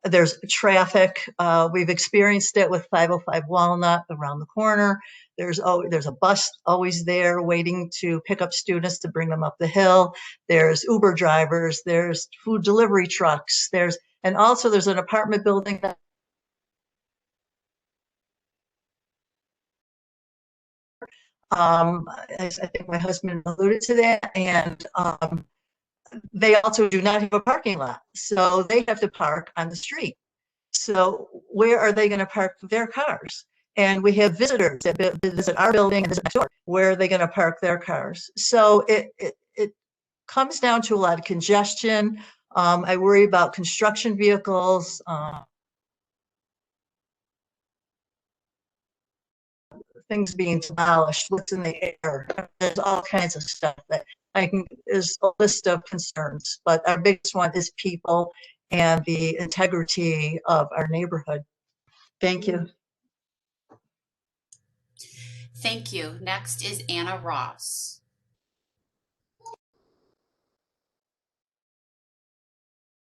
there's traffic. We've experienced it with 505 Walnut around the corner. There's a bus always there waiting to pick up students to bring them up the hill. There's Uber drivers. There's food delivery trucks. And also there's an apartment building that I think my husband alluded to that, and they also do not have a parking lot, so they have to park on the street. So where are they going to park their cars? And we have visitors that visit our building and visit next door. Where are they going to park their cars? So it comes down to a lot of congestion. I worry about construction vehicles. Things being demolished, what's in the air. There's all kinds of stuff that is a list of concerns, but our biggest one is people and the integrity of our neighborhood. Thank you. Thank you. Next is Anna Ross.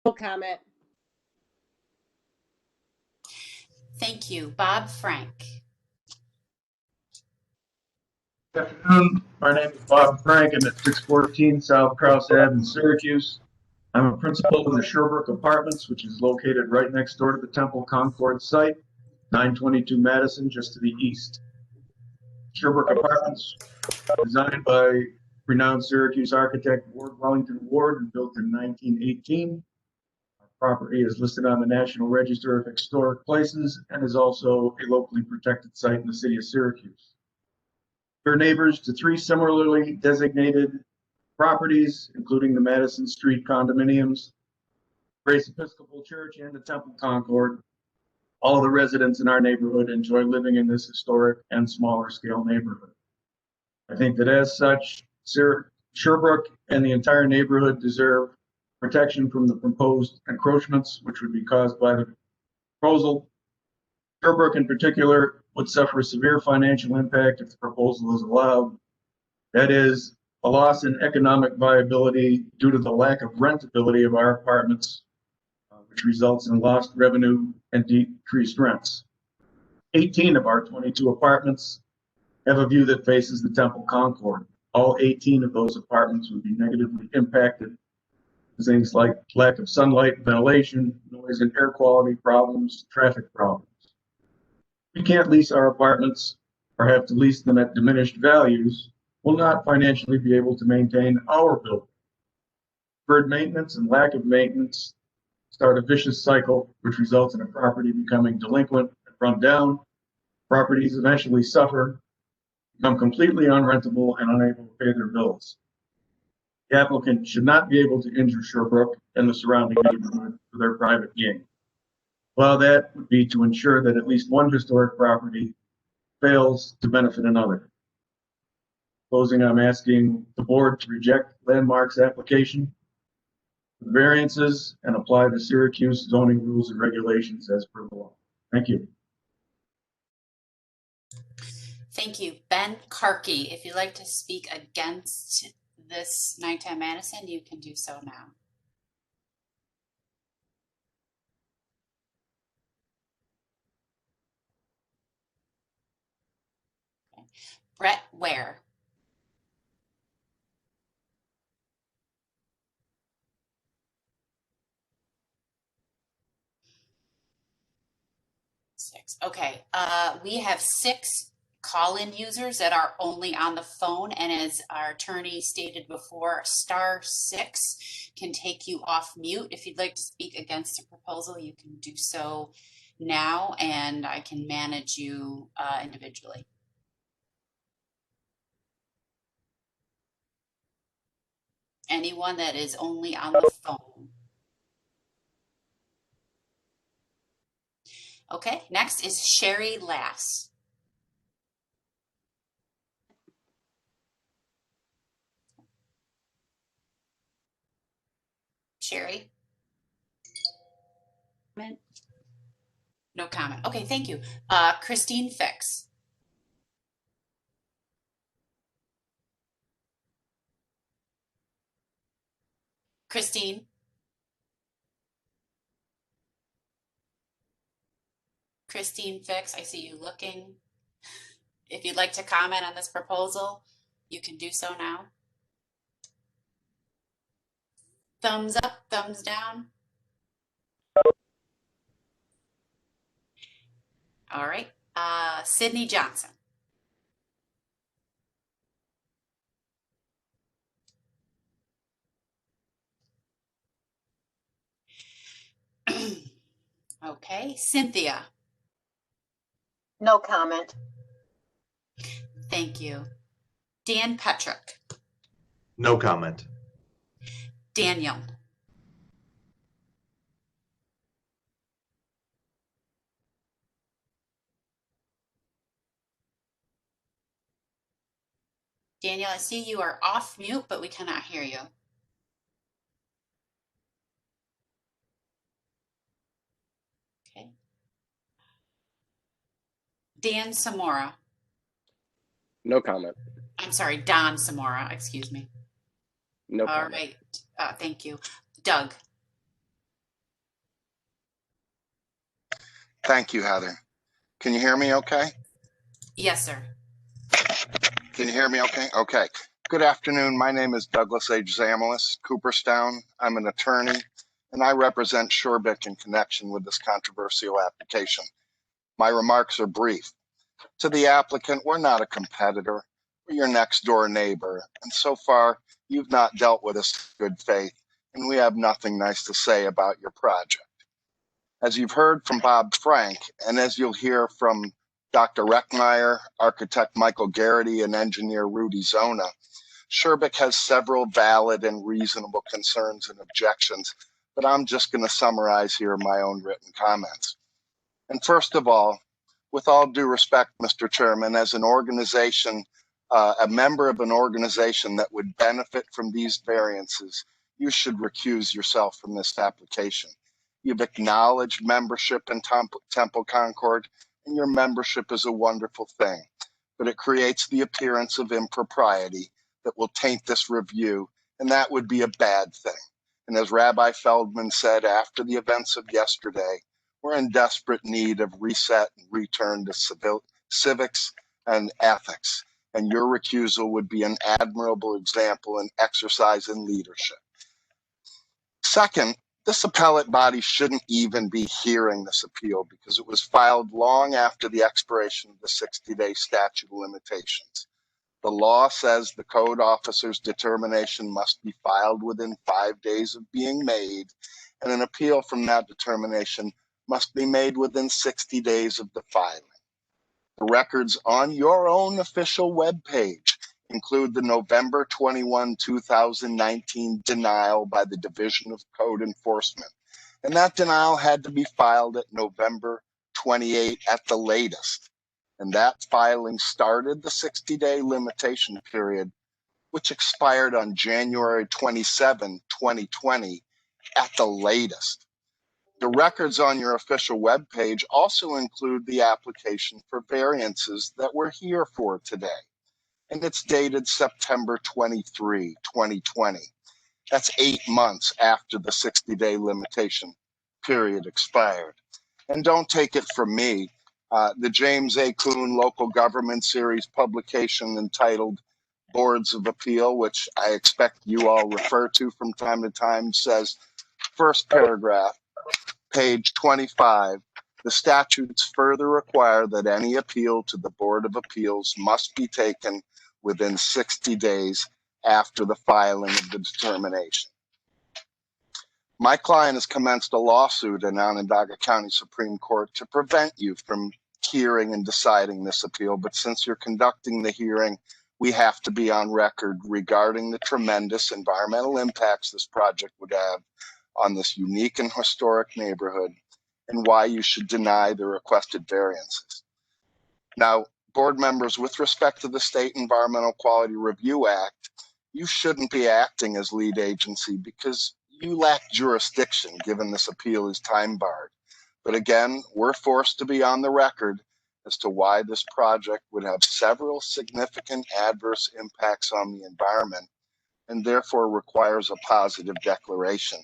No comment. Thank you. Bob Frank. Good afternoon. My name is Bob Frank. I'm at 614 South Crouse Ave in Syracuse. I'm a principal of the Sherbrooke Apartments, which is located right next door to the Temple Concord site, 922 Madison, just to the east. Sherbrooke Apartments, designed by renowned Syracuse architect Ward Wellington Ward and built in 1918. Our property is listed on the National Register of Historic Places and is also a locally protected site in the city of Syracuse. We're neighbors to 3 similarly designated properties, including the Madison Street condominiums, Grace Episcopal Church, and the Temple Concord. All the residents in our neighborhood enjoy living in this historic and smaller scale neighborhood. I think that as such, Sherbrooke and the entire neighborhood deserve protection from the proposed encroachments, which would be caused by the proposal. Sherbrooke in particular would suffer a severe financial impact if the proposal is allowed. That is, a loss in economic viability due to the lack of rentability of our apartments, which results in lost revenue and decreased rents. 18 of our 22 apartments have a view that faces the Temple Concord. All 18 of those apartments would be negatively impacted. Things like lack of sunlight, ventilation, noise and air quality problems, traffic problems. We can't lease our apartments or have to lease them at diminished values. Will not financially be able to maintain our building. Deferred maintenance and lack of maintenance start a vicious cycle, which results in a property becoming delinquent and run down. Properties eventually suffer, become completely unrentable and unable to pay their bills. The applicant should not be able to injure Sherbrooke and the surrounding neighborhood for their private gain. Well, that would be to ensure that at least one historic property fails to benefit another. Closing, I'm asking the board to reject Landmark's application, variances, and apply the Syracuse zoning rules and regulations as per the law. Thank you. Thank you. Ben Karki, if you'd like to speak against this 910 Madison, you can do so now. Okay. Brett Ware. Six. Okay. We have 6 call-in users that are only on the phone, and as our attorney stated before, *6 can take you off mute. If you'd like to speak against the proposal, you can do so now, and I can manage you individually. Anyone that is only on the phone. Okay, next is Sherry Lass. Sherry? No comment. Okay, thank you. Christine Fix. Christine? Christine Fix, I see you looking. If you'd like to comment on this proposal, you can do so now. Thumbs up, thumbs down. All right. Sydney Johnson. Okay. Cynthia. No comment. Thank you. Dan Petrick. No comment. Daniel. Daniel, I see you are off mute, but we cannot hear you. Okay. Dan Samora. No comment. I'm sorry, Don Samora, excuse me. No All comment. right. Thank you. Doug. Thank you, Heather. Can you hear me okay? Yes, sir. Can you hear me okay? Okay. Good afternoon. My name is Douglas H. Zamelis, Cooperstown. I'm an attorney, and I represent Sherbick in connection with this controversial application. My remarks are brief. To the applicant, we're not a competitor. We're your next door neighbor. And so far, you've not dealt with us in good faith, and we have nothing nice to say about your project. As you've heard from Bob Frank, and as you'll hear from Dr. Reckmeyer, architect Michael Garrity, and engineer Rudy Zona, Sherbick has several valid and reasonable concerns and objections, but I'm just going to summarize here my own written comments. And first of all, with all due respect, Mr. Chairman, as an organization, a member of an organization that would benefit from these variances, you should recuse yourself from this application. You've acknowledged membership in Temple Concord, and your membership is a wonderful thing, but it creates the appearance of impropriety that will taint this review, and that would be a bad thing. And as Rabbi Feldman said after the events of yesterday, we're in desperate need of reset and return to civics and ethics, and your recusal would be an admirable example and exercise in leadership. Second, this appellate body shouldn't even be hearing this appeal because it was filed long after the expiration of the 60-day statute of limitations. The law says the code officer's determination must be filed within 5 days of being made, and an appeal from that determination must be made within 60 days of the filing. The records on your own official webpage include the November 21, 2019 denial by the Division of Code Enforcement. And that denial had to be filed at November 28 at the latest. And that filing started the 60-day limitation period, which expired on January 27, 2020 at the latest. The records on your official webpage also include the application for variances that we're here for today. And it's dated September 23, 2020. That's 8 months after the 60-day limitation period expired. And don't take it from me. The James A. Kuhn Local Government Series publication entitled Boards of Appeal, which I expect you all refer to from time to time, says, first paragraph, page 25, the statutes further require that any appeal to the Board of Appeals must be taken within 60 days after the filing of the determination. My client has commenced a lawsuit in Onondaga County Supreme Court to prevent you from hearing and deciding this appeal, but since you're conducting the hearing, we have to be on record regarding the tremendous environmental impacts this project would have on this unique and historic neighborhood and why you should deny the requested variances. Now, board members, with respect to the State Environmental Quality Review Act, you shouldn't be acting as lead agency because you lack jurisdiction given this appeal is time barred. But again, we're forced to be on the record as to why this project would have several significant adverse impacts on the environment and therefore requires a positive declaration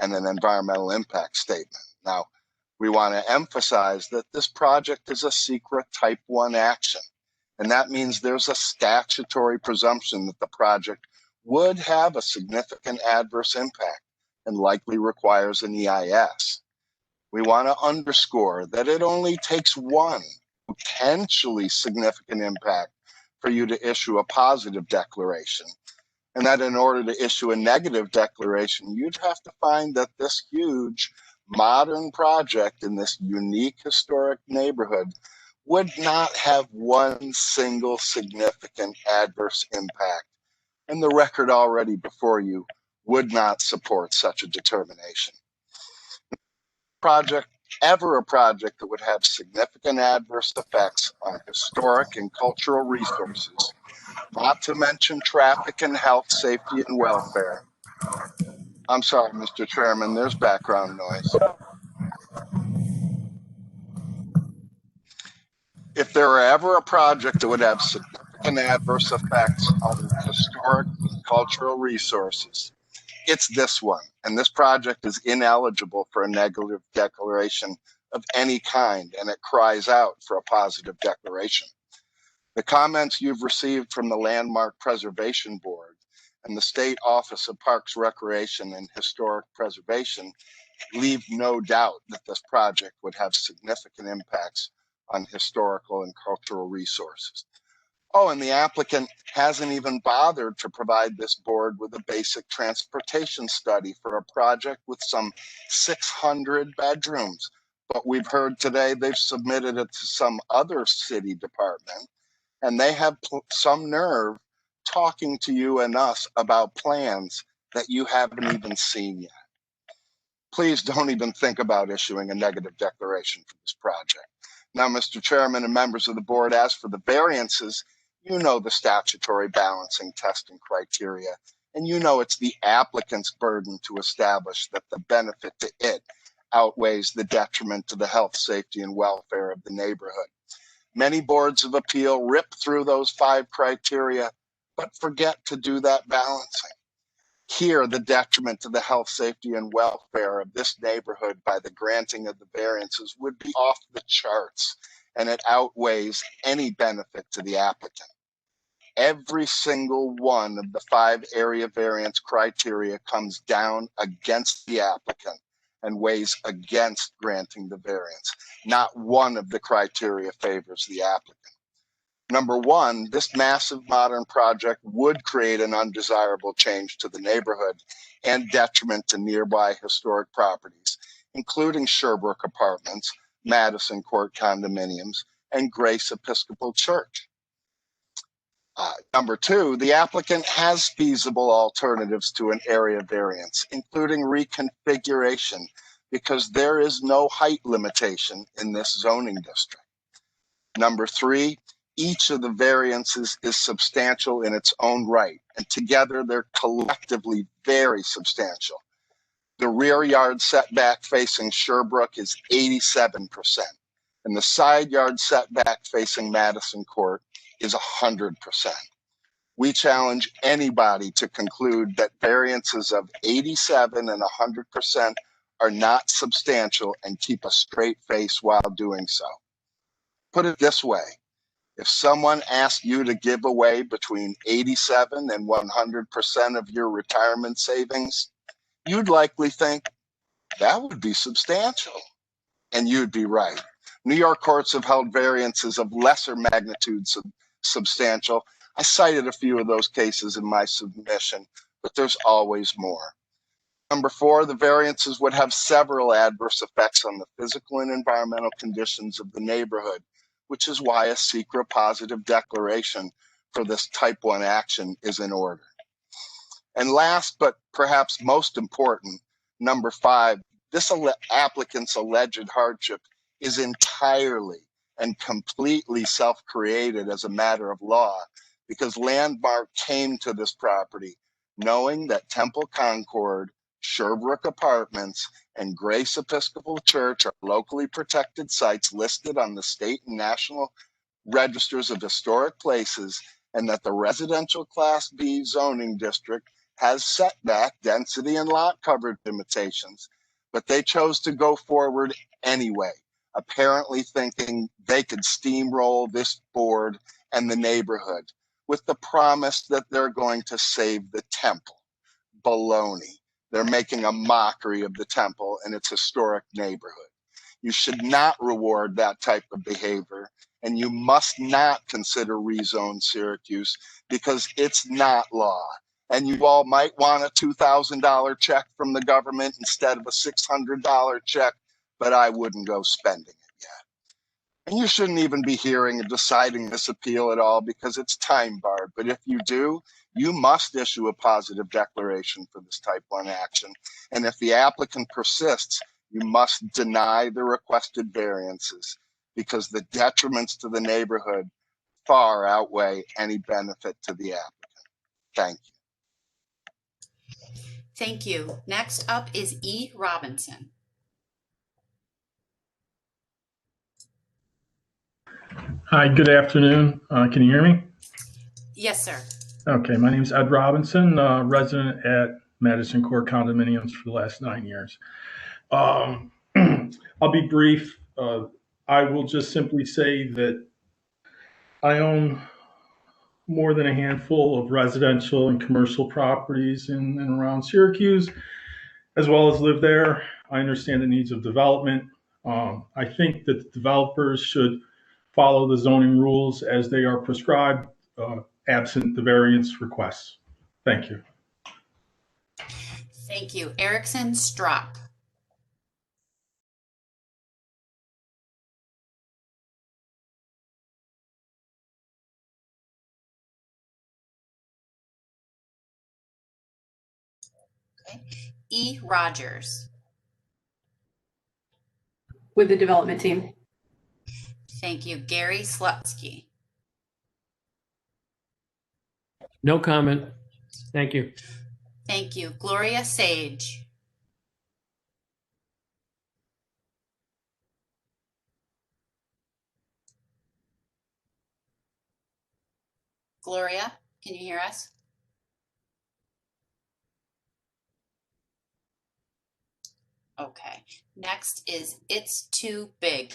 and an environmental impact statement. Now, we want to emphasize that this project is a secret type 1 action, and that means there's a statutory presumption that the project would have a significant adverse impact and likely requires an EIS. We want to underscore that it only takes one potentially significant impact for you to issue a positive declaration, and that in order to issue a negative declaration, you'd have to find that this huge modern project in this unique historic neighborhood would not have one single significant adverse impact, and the record already before you would not support such a determination. Ever a project that would have significant adverse effects on historic and cultural resources, not to mention traffic and health, safety, and welfare. I'm sorry, Mr. Chairman, there's background noise. If there were ever a project that would have significant adverse effects on historic and cultural resources, it's this one. And this project is ineligible for a negative declaration of any kind, and it cries out for a positive declaration. The comments you've received from the Landmark Preservation Board and the State Office of Parks, Recreation, and Historic Preservation leave no doubt that this project would have significant impacts on historical and cultural resources. Oh, and the applicant hasn't even bothered to provide this board with a basic transportation study for a project with some 600 bedrooms. But we've heard today they've submitted it to some other city department, and they have some nerve talking to you and us about plans that you haven't even seen yet. Please don't even think about issuing a negative declaration for this project. Now, Mr. Chairman and members of the board, as for the variances, you know the statutory balancing testing criteria, and you know it's the applicant's burden to establish that the benefit to it outweighs the detriment to the health, safety, and welfare of the neighborhood. Many boards of appeal rip through those 5 criteria, but forget to do that balancing. Here, the detriment to the health, safety, and welfare of this neighborhood by the granting of the variances would be off the charts, and it outweighs any benefit to the applicant. Every single one of the 5 area variance criteria comes down against the applicant and weighs against granting the variance. Not one of the criteria favors the applicant. Number 1, this massive modern project would create an undesirable change to the neighborhood and detriment to nearby historic properties, including Sherbrooke Apartments, Madison Court condominiums, and Grace Episcopal Church. Number 2, the applicant has feasible alternatives to an area variance, including reconfiguration, because there is no height limitation in this zoning district. Number 3, each of the variances is substantial in its own right, and together they're collectively very substantial. The rear yard setback facing Sherbrooke is 87%, and the side yard setback facing Madison Court is 100%. We challenge anybody to conclude that variances of 87 and 100% are not substantial and keep a straight face while doing so. Put it this way. If someone asked you to give away between 87 and 100% of your retirement savings, you'd likely think that would be substantial. And you'd be right. New York courts have held variances of lesser magnitude substantial. I cited a few of those cases in my submission, but there's always more. Number 4, the variances would have several adverse effects on the physical and environmental conditions of the neighborhood, which is why a secret positive declaration for this type 1 action is in order. And last, but perhaps most important, number 5, this applicant's alleged hardship is entirely and completely self-created as a matter of law, because Landmark came to this property knowing that Temple Concord, Sherbrooke Apartments, and Grace Episcopal Church are locally protected sites listed on the state and national registers of historic places, and that the residential Class B zoning district has setback, density, and lot coverage limitations, but they chose to go forward anyway, apparently thinking they could steamroll this board and the neighborhood with the promise that they're going to save the temple. Baloney. They're making a mockery of the temple and its historic neighborhood. You should not reward that type of behavior, and you must not consider rezone Syracuse because it's not law. And you all might want a $2,000 check from the government instead of a $600 check, but I wouldn't go spending it yet. And you shouldn't even be hearing and deciding this appeal at all because it's time barred. But if you do, you must issue a positive declaration for this type 1 action. And if the applicant persists, you must deny the requested variances because the detriments to the neighborhood far outweigh any benefit to the applicant. Thank you. Thank you. Next up is E. Robinson. Hi, good afternoon. Can you hear me? Yes, sir. Okay, my name is Ed Robinson, resident at Madison Court Condominiums for the last 9 years. I'll be brief. I will just simply say that I own more than a handful of residential and commercial properties in and around Syracuse, as well as live there. I understand the needs of development. I think that the developers should follow the zoning rules as they are prescribed, absent the variance requests. Thank you. Thank you. Erickson Strop. Okay. E. Rogers. With the development team. Thank you. Gary Slutsky. No comment. Thank you. Thank you. Gloria Sage. Gloria, can you hear us? Okay. Next is It's Too Big.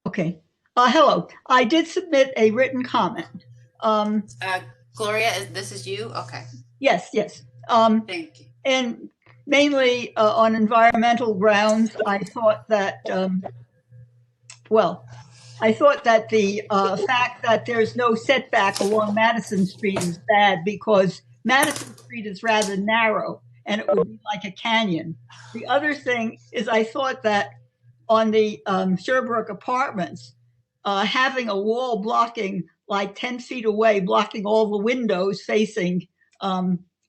Okay. Hello. I did submit a written comment. Gloria, this is you? Okay. Yes, yes. Thank you. And mainly on environmental grounds, I thought that, I thought that the fact that there's no setback along Madison Street is bad because Madison Street is rather narrow and it would be like a canyon. The other thing is I thought that on the Sherbrooke apartments, having a wall blocking like 10 feet away, blocking all the windows facing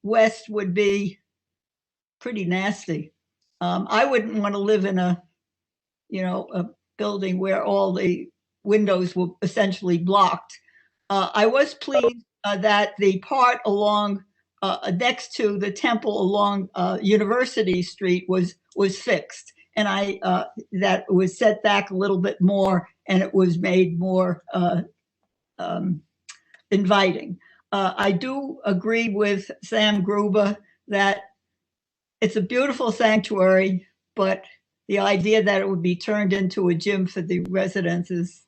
west would be pretty nasty. I wouldn't want to live in a building where all the windows were essentially blocked. I was pleased that the part along next to the temple along University Street was fixed, and that was set back a little bit more, and it was made more inviting. I do agree with Sam Gruber that it's a beautiful sanctuary, but the idea that it would be turned into a gym for the residents is,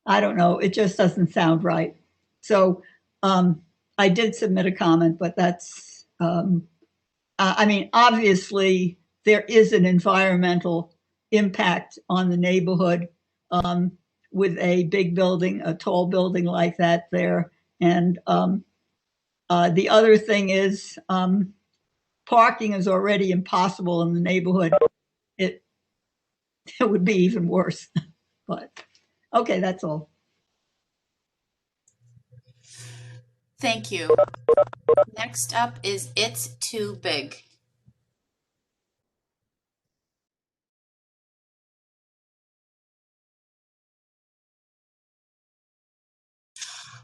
I don't know, it just doesn't sound right. So I did submit a comment, but that's, I mean, obviously there is an environmental impact on the neighborhood with a big building, a tall building like that there. And the other thing is parking is already impossible in the neighborhood. It would be even worse, but okay, that's all. Thank you. Next up is It's Too Big.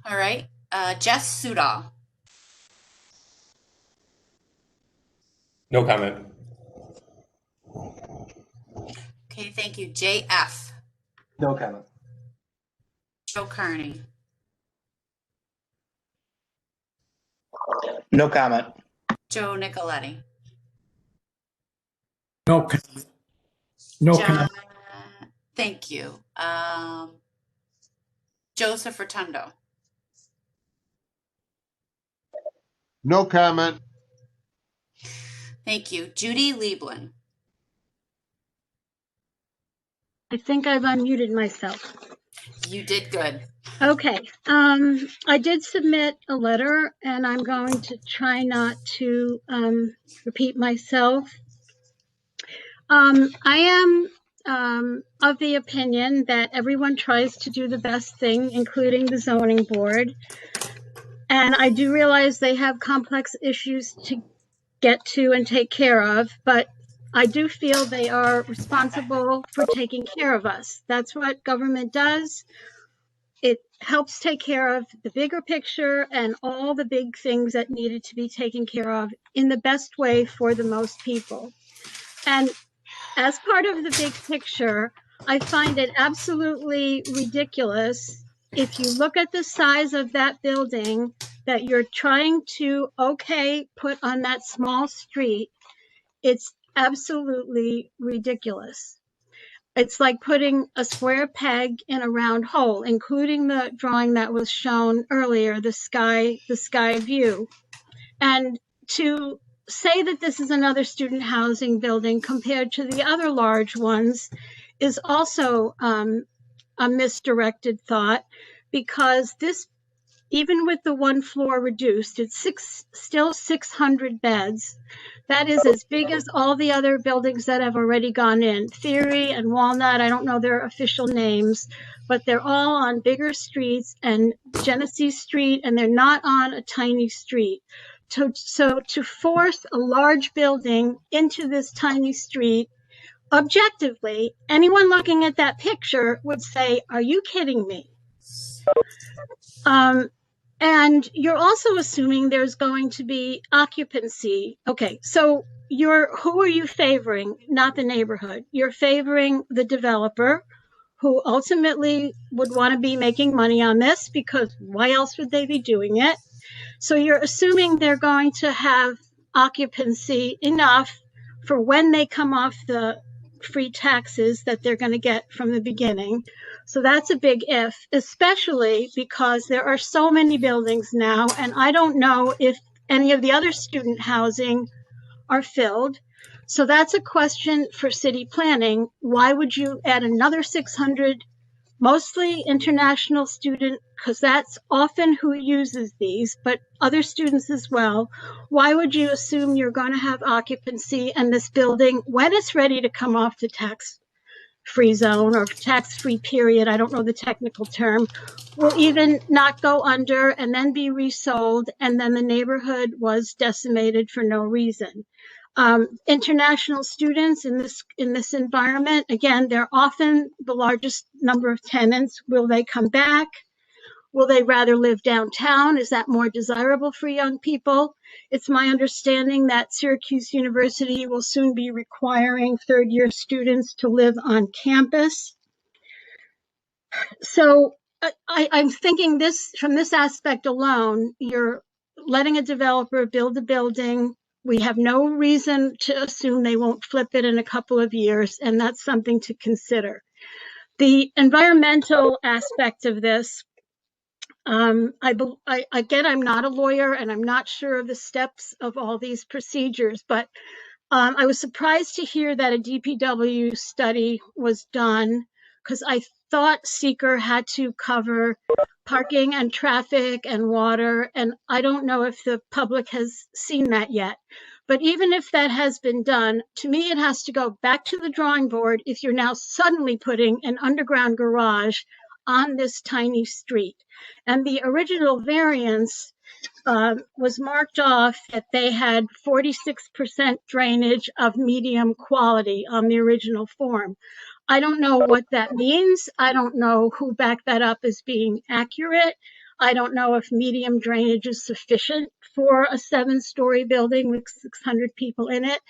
All right, Jess Sudall. No comment. Okay, thank you. JF. No comment. Joe Kearney. No comment. Joe Nicoletti. No, no John, comment. thank you. Joseph Rotundo. No comment. Thank you. Judy Lieblin. I think I've unmuted myself. You did good. Okay. I did submit a letter and I'm going to try not to repeat myself. I am of the opinion that everyone tries to do the best thing, including the zoning board. And I do realize they have complex issues to get to and take care of, but I do feel they are responsible for taking care of us. That's what government does. It helps take care of the bigger picture and all the big things that needed to be taken care of in the best way for the most people. And as part of the big picture, I find it absolutely ridiculous if you look at the size of that building that you're trying to, put on that small street. It's absolutely ridiculous. It's like putting a square peg in a round hole, including the drawing that was shown earlier, the sky view. And to say that this is another student housing building compared to the other large ones is also a misdirected thought, because this, even with the one floor reduced, it's still 600 beds. That is as big as all the other buildings that have already gone in. Theory and Walnut, I don't know their official names, but they're all on bigger streets and Genesee Street, and they're not on a tiny street. So to force a large building into this tiny street, objectively, anyone looking at that picture would say, are you kidding me? And you're also assuming there's going to be occupancy. Okay, so who are you favoring? Not the neighborhood. You're favoring the developer, who ultimately would want to be making money on this, because why else would they be doing it? So you're assuming they're going to have occupancy enough for when they come off the free taxes that they're going to get from the beginning. So that's a big if, especially because there are so many buildings now, and I don't know if any of the other student housing are filled. So that's a question for city planning. Why would you add another 600, mostly international student, because that's often who uses these, but other students as well? Why would you assume you're going to have occupancy and this building, when it's ready to come off the tax-free zone or tax-free period, I don't know the technical term, will even not go under and then be resold, and then the neighborhood was decimated for no reason? International students in this environment, again, they're often the largest number of tenants. Will they come back? Will they rather live downtown? Is that more desirable for young people? It's my understanding that Syracuse University will soon be requiring third-year students to live on campus. So I'm thinking this, from this aspect alone, you're letting a developer build a building. We have no reason to assume they won't flip it in a couple of years, and that's something to consider. The environmental aspect of this, again, I'm not a lawyer and I'm not sure of the steps of all these procedures, but I was surprised to hear that a DPW study was done, because I thought seeker had to cover parking and traffic and water, and I don't know if the public has seen that yet. But even if that has been done, to me, it has to go back to the drawing board if you're now suddenly putting an underground garage on this tiny street. And the original variance was marked off that they had 46% drainage of medium quality on the original form. I don't know what that means. I don't know who backed that up as being accurate. I don't know if medium drainage is sufficient for a 7-story building with 600 people in it.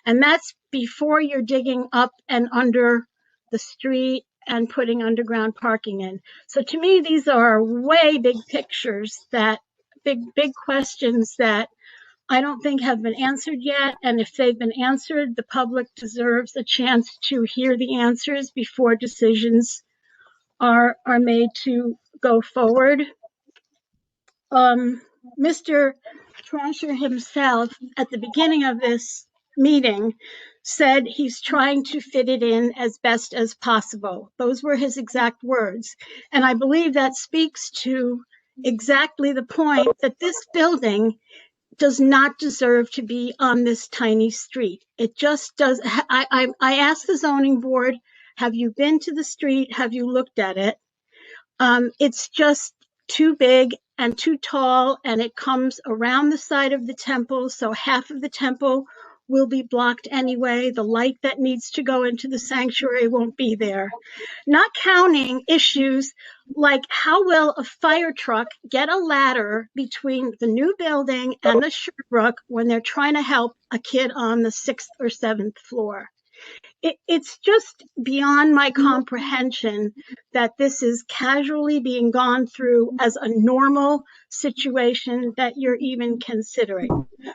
And that's before you're digging up and under the street and putting underground parking in. So to me, these are way big pictures, that big questions that I don't think have been answered yet. And if they've been answered, the public deserves a chance to hear the answers before decisions are made to go forward. Mr. Trasher himself, at the beginning of this meeting, said he's trying to fit it in as best as possible. Those were his exact words. And I believe that speaks to exactly the point that this building does not deserve to be on this tiny street. It just does. I asked the zoning board, have you been to the street? Have you looked at it? It's just too big and too tall, and it comes around the side of the temple, so half of the temple will be blocked anyway. The light that needs to go into the sanctuary won't be there. Not counting issues like how will a fire truck get a ladder between the new building and the Sherbrooke when they're trying to help a kid on the 6th or 7th floor? It's just beyond my comprehension that this is casually being gone through as a normal situation that you're even considering.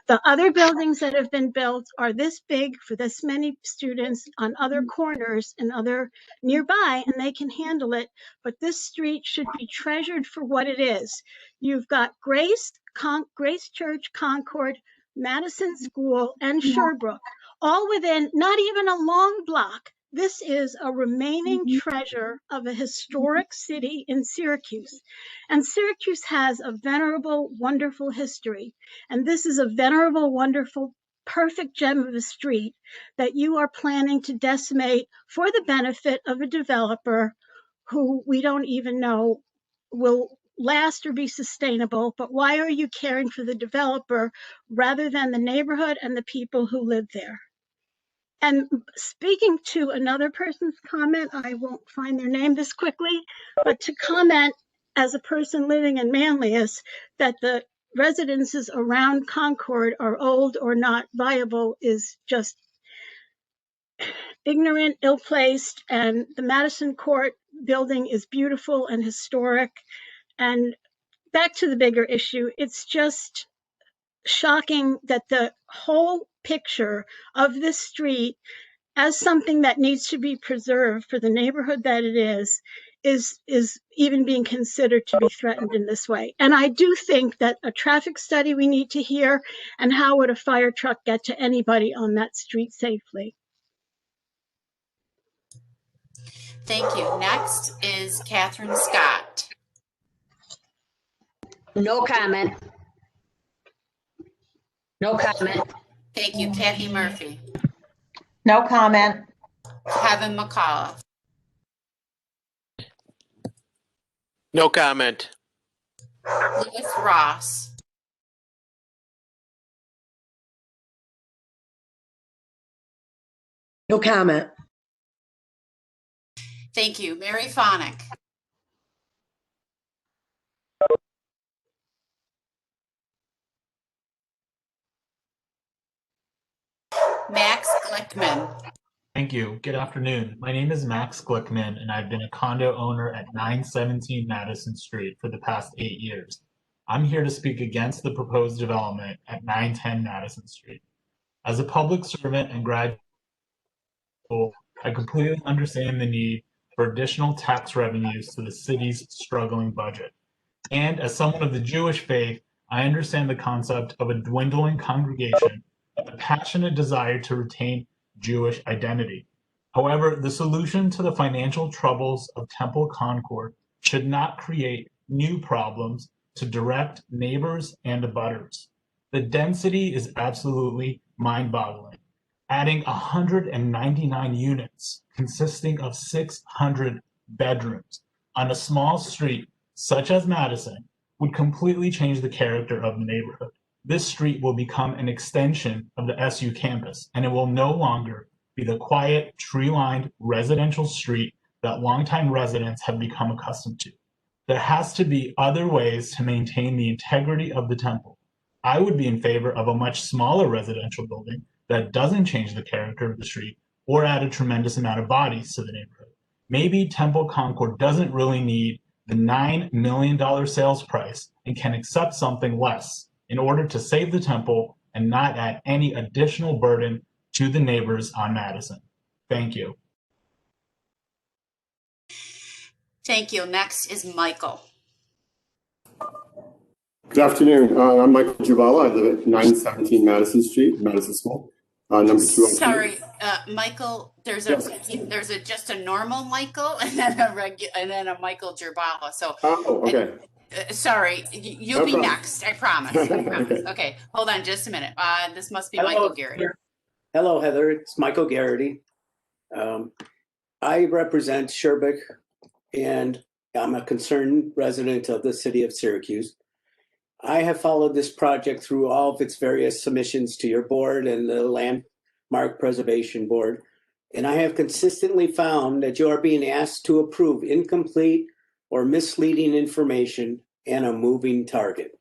The other buildings that have been built are this big for this many students on other corners and other nearby, and they can handle it. But this street should be treasured for what it is. You've got Grace Church, Concord, Madison School, and Sherbrooke, all within not even a long block. This is a remaining treasure of a historic city in Syracuse. And Syracuse has a venerable, wonderful history. And this is a venerable, wonderful, perfect gem of a street that you are planning to decimate for the benefit of a developer who we don't even know will last or be sustainable. But why are you caring for the developer rather than the neighborhood and the people who live there? And speaking to another person's comment, I won't find their name this quickly, but to comment as a person living in Manlius that the residences around Concord are old or not viable is just ignorant, ill-placed, and the Madison Court building is beautiful and historic. And back to the bigger issue, it's just shocking that the whole picture of this street as something that needs to be preserved for the neighborhood that it is even being considered to be threatened in this way. And I do think that a traffic study we need to hear, and how would a fire truck get to anybody on that street safely? Thank you. Next is Catherine Scott. No comment. No comment. Thank you. Kathy Murphy. No comment. Kevin McAuliffe. No comment. Louis Ross. No comment. Thank you. Mary Phonic. Max Glickman. Thank you. Good afternoon. My name is Max Glickman, and I've been a condo owner at 917 Madison Street for the past 8 years. I'm here to speak against the proposed development at 910 Madison Street. As a public servant and graduate, I completely understand the need for additional tax revenues to the city's struggling budget. And as someone of the Jewish faith, I understand the concept of a dwindling congregation and a passionate desire to retain Jewish identity. However, the solution to the financial troubles of Temple Concord should not create new problems to direct neighbors and abutters. The density is absolutely mind-boggling. Adding 199 units consisting of 600 bedrooms on a small street such as Madison would completely change the character of the neighborhood. This street will become an extension of the SU campus, and it will no longer be the quiet, tree-lined residential street that longtime residents have become accustomed to. There has to be other ways to maintain the integrity of the temple. I would be in favor of a much smaller residential building that doesn't change the character of the street or add a tremendous amount of bodies to the neighborhood. Maybe Temple Concord doesn't really need the $9 million sales price and can accept something less in order to save the temple and not add any additional burden to the neighbors on Madison. Thank you. Thank you. Next is Michael. Good afternoon. I'm Michael Javala. I live at 917 Madison Street, Madison School, number 202. Sorry, Michael. There's a just a normal Michael and then a Michael Gerbala. So. Oh, okay. Sorry, you'll be next. I promise. I promise. Okay, hold on just a minute. This must be Michael Garrity. Hello, Heather. It's Michael Garrity. I represent Sherbrooke, and I'm a concerned resident of the city of Syracuse. I have followed this project through all of its various submissions to your board and the Landmark Preservation Board, and I have consistently found that you are being asked to approve incomplete or misleading information and a moving target.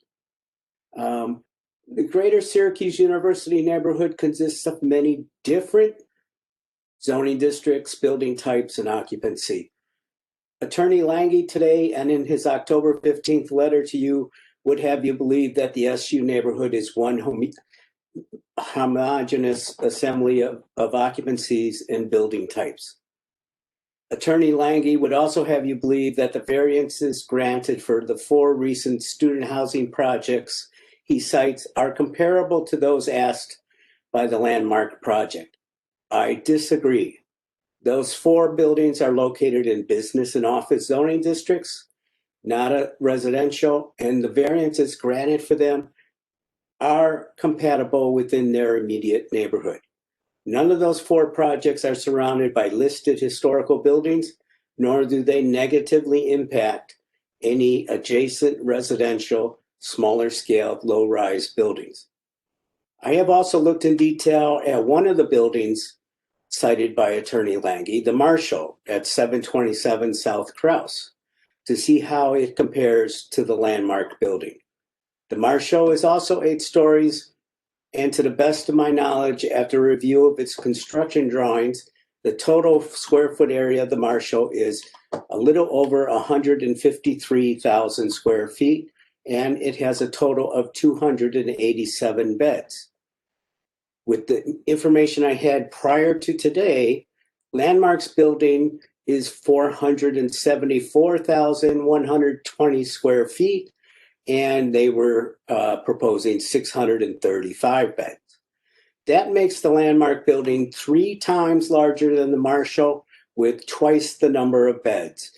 The greater Syracuse University neighborhood consists of many different zoning districts, building types, and occupancy. Attorney Lange today and in his October 15th letter to you would have you believe that the SU neighborhood is one homogeneous assembly of occupancies and building types. Attorney Lange would also have you believe that the variances granted for the 4 recent student housing projects he cites are comparable to those asked by the Landmark project. I disagree. Those 4 buildings are located in business and office zoning districts, not a residential, and the variances granted for them are compatible within their immediate neighborhood. None of those 4 projects are surrounded by listed historical buildings, nor do they negatively impact any adjacent residential, smaller scale, low-rise buildings. I have also looked in detail at one of the buildings cited by Attorney Lange, the Marshall at 727 South Krause, to see how it compares to the Landmark building. The Marshall is also 8 stories, and to the best of my knowledge, after review of its construction drawings, the total square foot area of the Marshall is a little over 153,000 square feet, and it has a total of 287 beds. With the information I had prior to today, Landmark's building is 474,120 square feet, and they were proposing 635 beds. That makes the Landmark building 3 times larger than the Marshall, with twice the number of beds,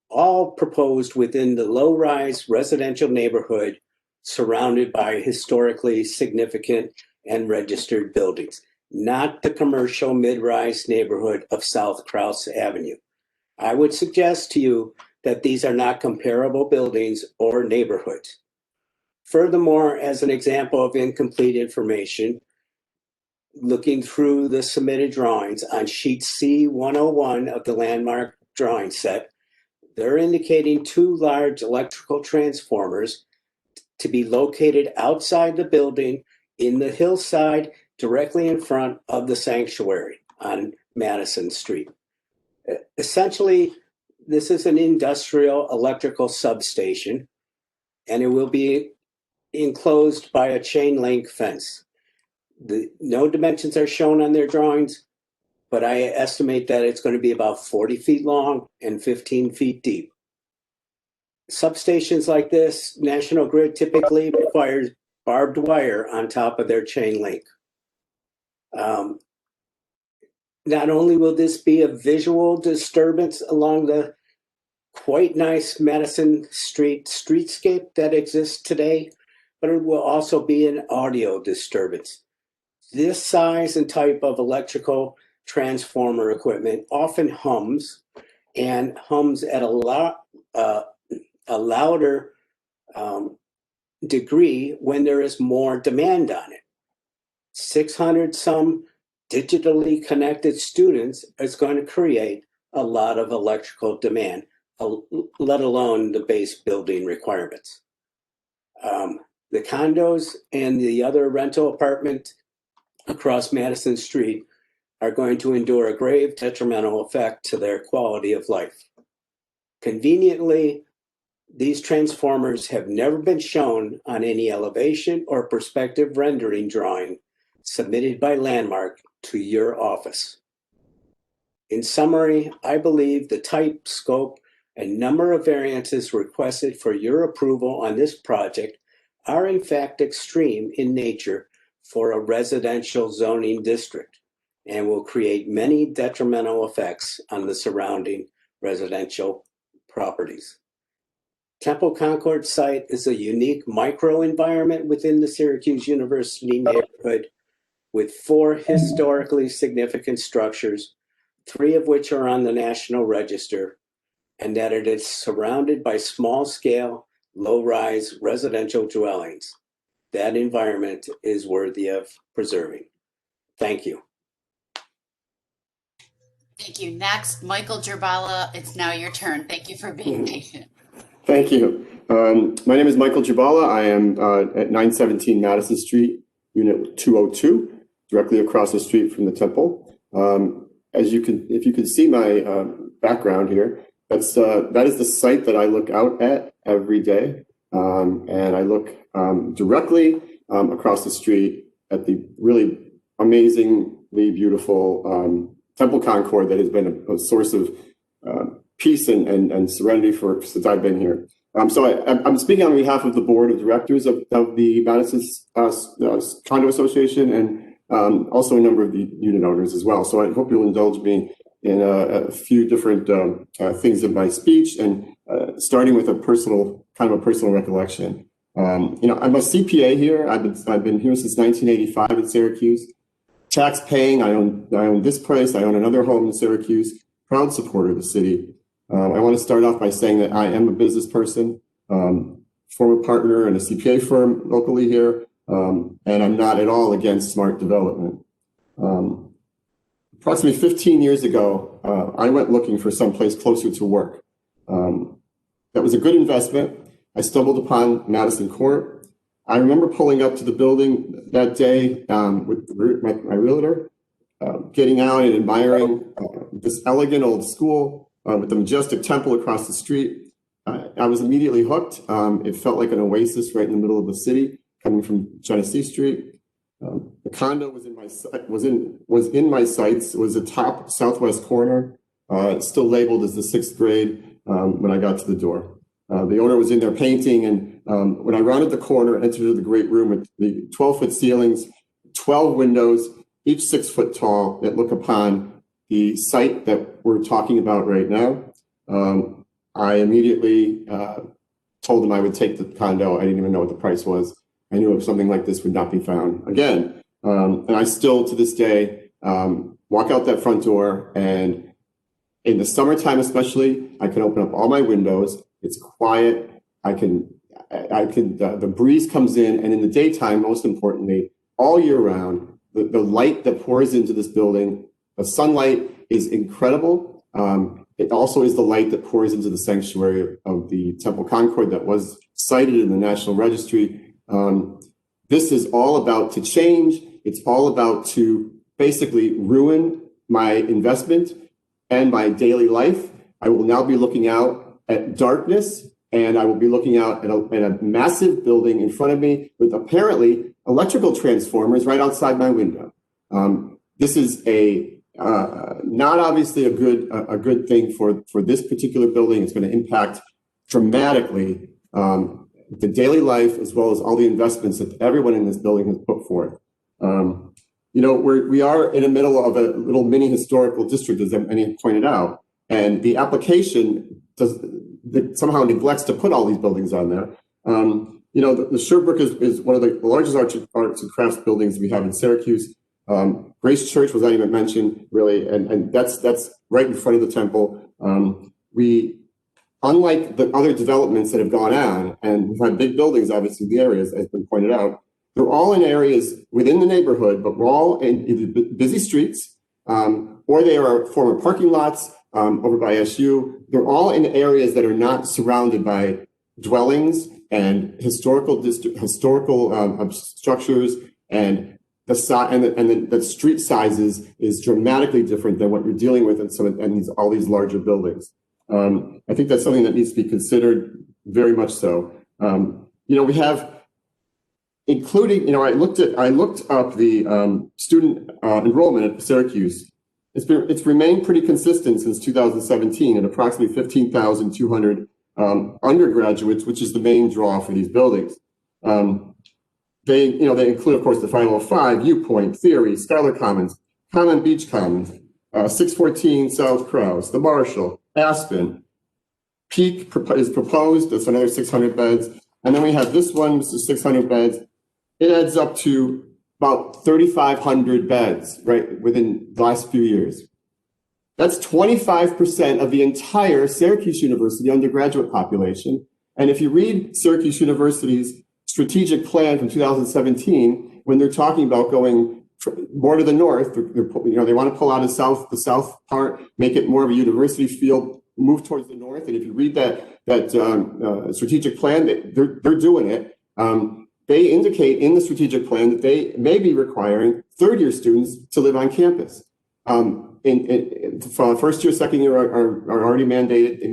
all proposed within the low-rise residential neighborhood surrounded by historically significant and registered buildings, not the commercial mid-rise neighborhood of South Krause Avenue. I would suggest to you that these are not comparable buildings or neighborhoods. Furthermore, as an example of incomplete information, looking through the submitted drawings on sheet C101 of the Landmark drawing set, they're indicating 2 large electrical transformers to be located outside the building in the hillside directly in front of the sanctuary on Madison Street. Essentially, this is an industrial electrical substation, and it will be enclosed by a chain link fence. No dimensions are shown on their drawings, but I estimate that it's going to be about 40 feet long and 15 feet deep. Substations like this, National Grid typically requires barbed wire on top of their chain link. Not only will this be a visual disturbance along the quite nice Madison Street streetscape that exists today, but it will also be an audio disturbance. This size and type of electrical transformer equipment often hums, and hums at a louder degree when there is more demand on it. 600 some digitally connected students is going to create a lot of electrical demand, let alone the base building requirements. The condos and the other rental apartments across Madison Street are going to endure a grave detrimental effect to their quality of life. Conveniently, These transformers have never been shown on any elevation or perspective rendering drawing submitted by Landmark to your office. In summary, I believe the type, scope, and number of variances requested for your approval on this project are in fact extreme in nature for a residential zoning district and will create many detrimental effects on the surrounding residential properties. Temple Concord site is a unique microenvironment within the Syracuse University neighborhood with 4 historically significant structures, 3 of which are on the National Register, and that it is surrounded by small-scale, low-rise residential dwellings. That environment is worthy of preserving. Thank you. Thank you. Next, Michael Gerbala, it's now your turn. Thank you for being patient. Thank you. My name is Michael Jabala. I am at 917 Madison Street, Unit 202, directly across the street from the Temple. If you can see my background here, that is the site that I look out at every day, and I look directly across the street at the really amazingly beautiful Temple Concord that has been a source of peace and serenity since I've been here. So I'm speaking on behalf of the board of directors of the Madison Condo Association and also a number of the unit owners as well. So I hope you'll indulge me in a few different things in my speech, and starting with a personal recollection. I'm a CPA here. I've been here since 1985 at Syracuse. Tax paying. I own this place. I own another home in Syracuse. Proud supporter of the city. I want to start off by saying that I am a business person, former partner in a CPA firm locally here, and I'm not at all against smart development. Approximately 15 years ago, I went looking for someplace closer to work. That was a good investment. I stumbled upon Madison Court. I remember pulling up to the building that day with my realtor, getting out and admiring this elegant old school with the majestic temple across the street. I was immediately hooked. It felt like an oasis right in the middle of the city, coming from Genesee Street. The condo was in my sights. It was the top southwest corner, still labeled as the 6th grade when I got to the door. The owner was in there painting, and when I rounded the corner and entered the great room with the 12-foot ceilings, 12 windows, each 6 foot tall, that look upon the site that we're talking about right now, I immediately told them I would take the condo. I didn't even know what the price was. I knew if something like this would not be found again. And I still, to this day, walk out that front door, and in the summertime especially, I can open up all my windows. It's quiet. The breeze comes in, and in the daytime, most importantly, all year round, the light that pours into this building, the sunlight is incredible. It also is the light that pours into the sanctuary of the Temple Concord that was cited in the National Registry. This is all about to change. It's all about to basically ruin my investment and my daily life. I will now be looking out at darkness, and I will be looking out at a massive building in front of me with apparently electrical transformers right outside my window. This is not obviously a good thing for this particular building. It's going to impact dramatically the daily life, as well as all the investments that everyone in this building has put forth. We are in the middle of a little mini historical district, as many pointed out, and the application somehow neglects to put all these buildings on there. The Sherbrooke is one of the largest arts and crafts buildings we have in Syracuse. Grace Church was not even mentioned, really, and that's right in front of the temple. Unlike the other developments that have gone on, and we've had big buildings, obviously, in the areas, as has been pointed out, they're all in areas within the neighborhood, but we're all in either busy streets, or they are former parking lots over by SU. They're all in areas that are not surrounded by dwellings and historical structures, and the street sizes is dramatically different than what you're dealing with in all these larger buildings. I think that's something that needs to be considered very much so. We have, including, I looked up the student enrollment at Syracuse. It's remained pretty consistent since 2017 at approximately 15,200 undergraduates, which is the main draw for these buildings. They include, of course, the 505, Viewpoint, Theory, Schuyler Commons, Common Beach Commons, 614 South Krause, the Marshall, Aspen. Peak is proposed, that's another 600 beds. And then we have this one, which is 600 beds. It adds up to about 3,500 beds, right, within the last few years. That's 25% of the entire Syracuse University undergraduate population. And if you read Syracuse University's strategic plan from 2017, when they're talking about going more to the north, they want to pull out of the south part, make it more of a university feel, move towards the north. And if you read that strategic plan, they're doing it. They indicate in the strategic plan that they may be requiring third-year students to live on campus. First year, second year are already mandated. There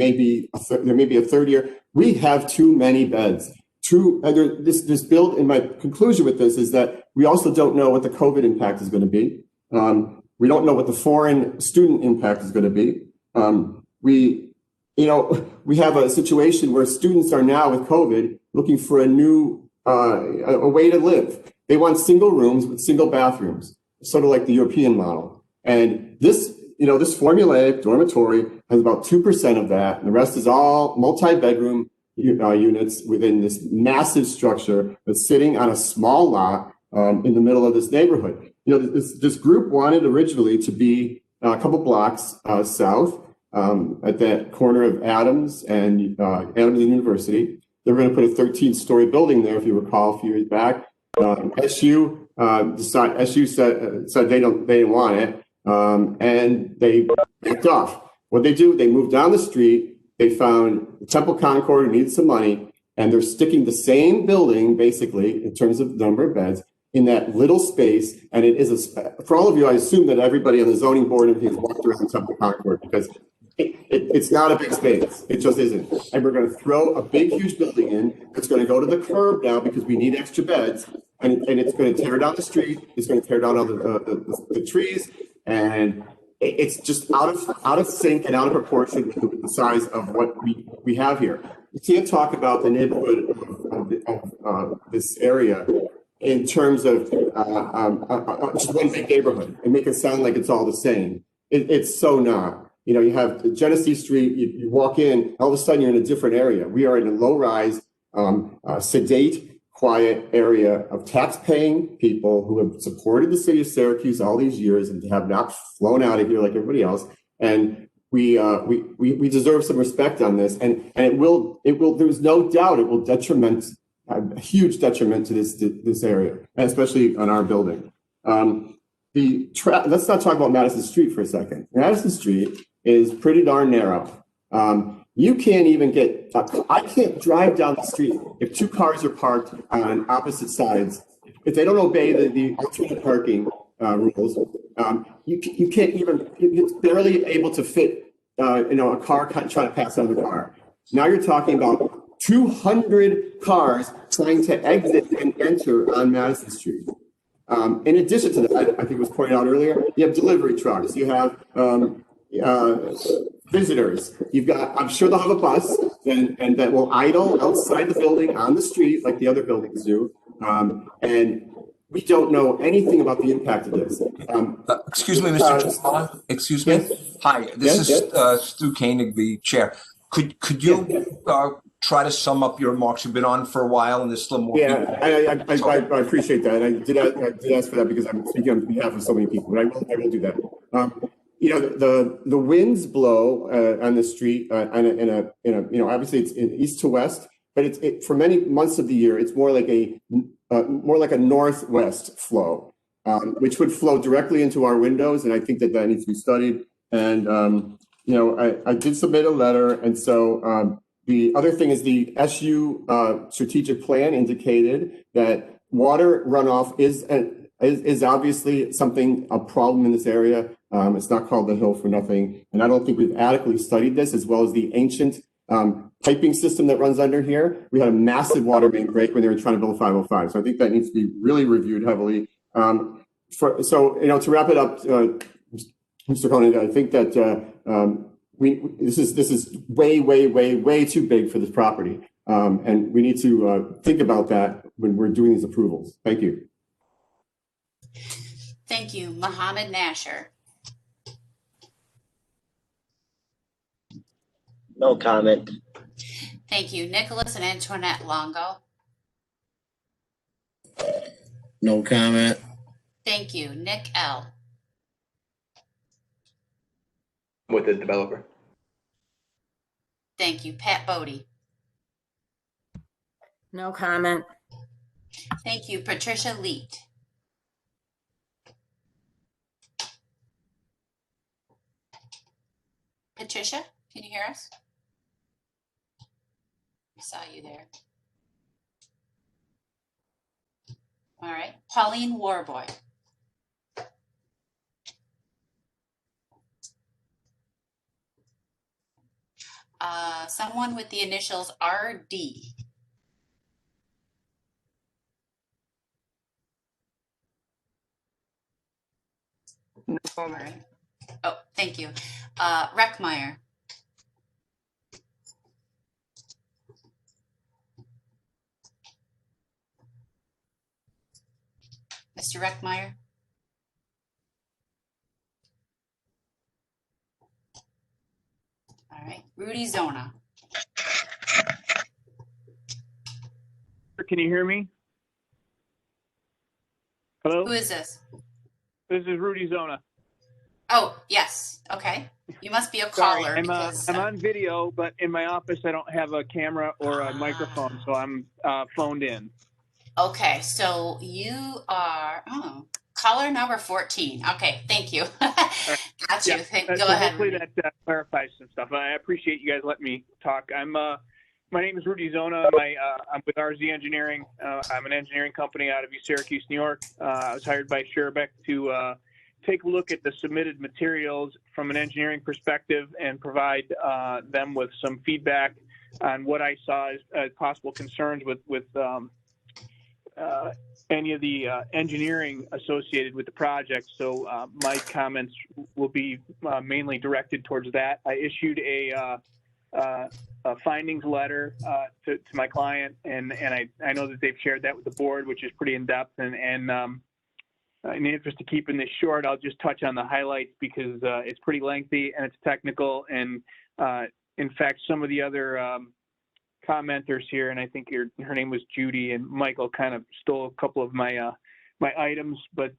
may be a third year. We have too many beds. This build, and my conclusion with this is that we also don't know what the COVID impact is going to be. We don't know what the foreign student impact is going to be. We have a situation where students are now with COVID looking for a new a way to live. They want single rooms with single bathrooms, sort of like the European model. And this formulaic dormitory has about 2% of that, and the rest is all multi-bedroom units within this massive structure that's sitting on a small lot in the middle of this neighborhood. This group wanted originally to be a couple blocks south at that corner of Adams and University. They were going to put a 13-story building there, if you recall, a few years back. SU said they didn't want it, and they backed off. What they do, they moved down the street. They found Temple Concord who needed some money, and they're sticking the same building, basically, in terms of number of beds, in that little space. And it is for all of you, I assume that everybody on the zoning board and everything has walked around Temple Concord, because it's not a big space. It just isn't. And we're going to throw a big, huge building in. It's going to go to the curb now because we need extra beds. And it's going to tear down the street. It's going to tear down all the trees. And it's just out of sync and out of proportion with the size of what we have here. You can't talk about the neighborhood of this area in terms of just one big neighborhood and make it sound like it's all the same. It's so not. You have Genesee Street, you walk in, all of a sudden you're in a different area. We are in a low-rise, sedate, quiet area of tax-paying people who have supported the city of Syracuse all these years and have not flown out of here like everybody else. And we deserve some respect on this. And it will, there's no doubt it will a huge detriment to this area, and especially on our building. Let's not talk about Madison Street for a second. Madison Street is pretty darn narrow. You can't even I can't drive down the street if two cars are parked on opposite sides. If they don't obey the alternate parking rules, you can't even, you're barely able to fit, a car trying to pass another car. Now you're talking about 200 cars trying to exit and enter on Madison Street. In addition to that, I think it was pointed out earlier, you have delivery trucks, you have visitors. You've got, I'm sure they'll have a bus and that will idle outside the building on the street like the other buildings do. And we don't know anything about the impact of this. Excuse me, Mr. Chapala. Excuse me. Yes. Hi, this is Stu Koenig, the chair. Could you try to sum up your remarks? You've been on for a while, and there's still more. Yeah, I appreciate that. I did ask for that because I'm speaking on behalf of so many people, but I will do that. The winds blow on the street obviously it's in east to west, but it's for many months of the year it's more like a northwest flow, which would flow directly into our windows, and I think that needs to be studied. And I did submit a letter, and so the other thing is the SU strategic plan indicated that water runoff is obviously a problem in this area. It's not called the hill for nothing. And I don't think we've adequately studied this, as well as the ancient piping system that runs under here. We had a massive water main break when they were trying to build 505. So I think that needs to be really reviewed heavily. To wrap it up, Mr. Conan, I think that this is way too big for this property, and we need to think about that when we're doing these approvals. Thank you. Thank you. Mohammed Nasher. No comment. Thank you. Nicholas and Antoinette Longo. No comment. Thank you. Nick L. With the developer. Thank you. Pat Bodie. No comment. Thank you. Patricia Leet. Patricia, can you hear us? I saw you there. All right. Pauline Warboy. Someone with the initials RD. No comment. All right. Oh, thank you. Reckmeyer. Mr. Reckmeyer. All right. Rudy Zona. Can you hear me? Hello? Who is this? This is Rudy Zona. Oh, yes. Okay. You must be a Sorry, caller. I'm on video, but in my office I don't have a camera or a microphone, so I'm phoned in. Okay, so you are caller number 14. Okay, thank you. Got you. Yeah. Go So ahead. hopefully Rudy. that clarifies some stuff. I appreciate you guys letting me talk. My name is Rudy Zona. I'm with RZ Engineering. I'm an engineering company out of Syracuse, New York. I was hired by Sherbeck to take a look at the submitted materials from an engineering perspective and provide them with some feedback on what I saw as possible concerns with any of the engineering associated with the project. So my comments will be mainly directed towards that. I issued a findings letter to my client, and I know that they've shared that with the board, which is pretty in-depth. And in the interest of keeping this short, I'll just touch on the highlights because it's pretty lengthy and it's technical. And in fact, some of the other commenters here, and I think her name was Judy, and Michael kind of stole a couple of my items, but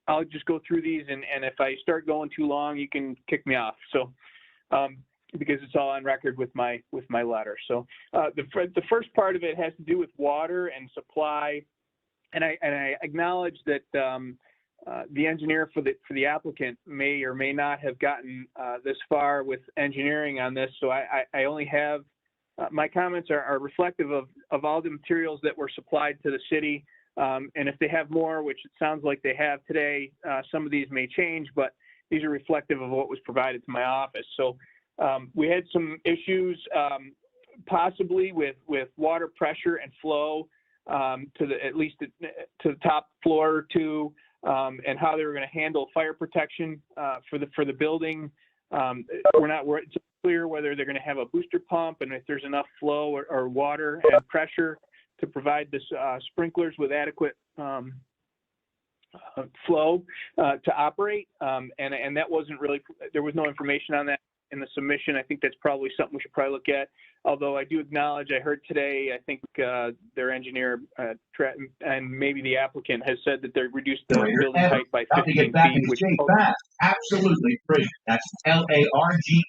I'll just go through these, and if I start going too long, you can kick me off. So because it's all on record with my letter. So the first part of it has to do with water and supply, and I acknowledge that the engineer for the applicant may or may not have gotten this far with engineering on this. So I only have my comments are reflective of all the materials that were supplied to the city. And if they have more, which it sounds like they have today, some of these may change, but these are reflective of what was provided to my office. So we had some issues possibly with water pressure and flow at least to the top floor or two, and how they were going to handle fire protection for the building. It's clear whether they're going to have a booster pump and if there's enough flow or water and pressure to provide the sprinklers with adequate flow to operate. And that wasn't really, there was no information on that in the submission. I think that's probably something we should probably look at. Although I do acknowledge, I heard today, I think their engineer and maybe the applicant has said that they've reduced the building height by 15 feet. Which absolutely free. That's LARGE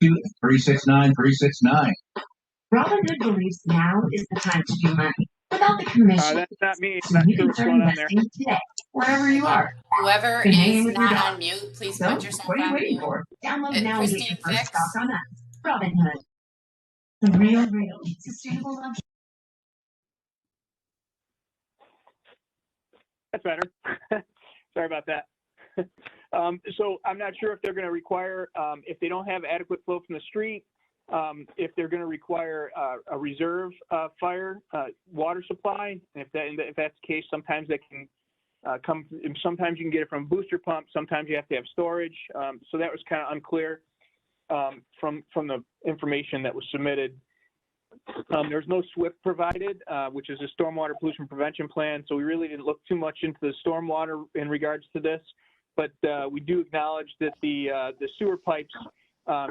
to 369-369. Robinhood believes now is the time to do money without the commission. That's not me. So Not you sure can what's start going on there. investing today, wherever you are. Whoever Been hanging is with your not dog. on mute, please So, put yourself what are you on waiting mute. for? Download now and get your Christine first Fix. stock on us. Robinhood. The real sustainable luxury. That's better. Sorry about that. So I'm not sure if they're going to require, if they don't have adequate flow from the street, if they're going to require a reserve fire water supply. And if that's the case, sometimes that can come. Sometimes you can get it from a booster pump. Sometimes you have to have storage. So that was kind of unclear from the information that was submitted. There's no SWIP provided, which is a stormwater pollution prevention plan. So we really didn't look too much into the stormwater in regards to this. But we do acknowledge that the sewer pipes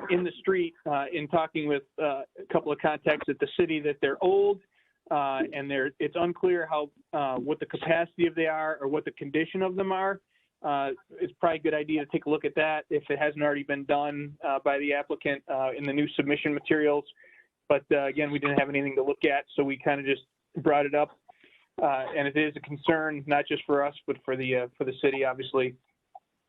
in the street, in talking with a couple of contacts at the city, that they're old and it's unclear how what the capacity of they are or what the condition of them are. It's probably a good idea to take a look at that if it hasn't already been done by the applicant in the new submission materials. But again, we didn't have anything to look at, so we kind of just brought it up. And it is a concern, not just for us, but for the city, obviously.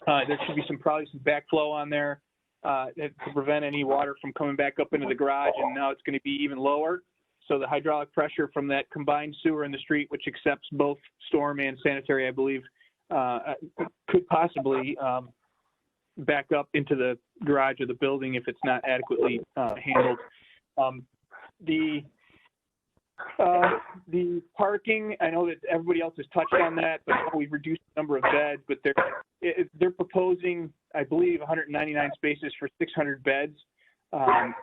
There should be probably some backflow on there to prevent any water from coming back up into the garage, and now it's going to be even lower. So the hydraulic pressure from that combined sewer in the street, which accepts both storm and sanitary, I believe, could possibly back up into the garage of the building if it's not adequately handled. The parking, I know that everybody else has touched on that, but we've reduced the number of beds, but they're proposing, I believe, 199 spaces for 600 beds. And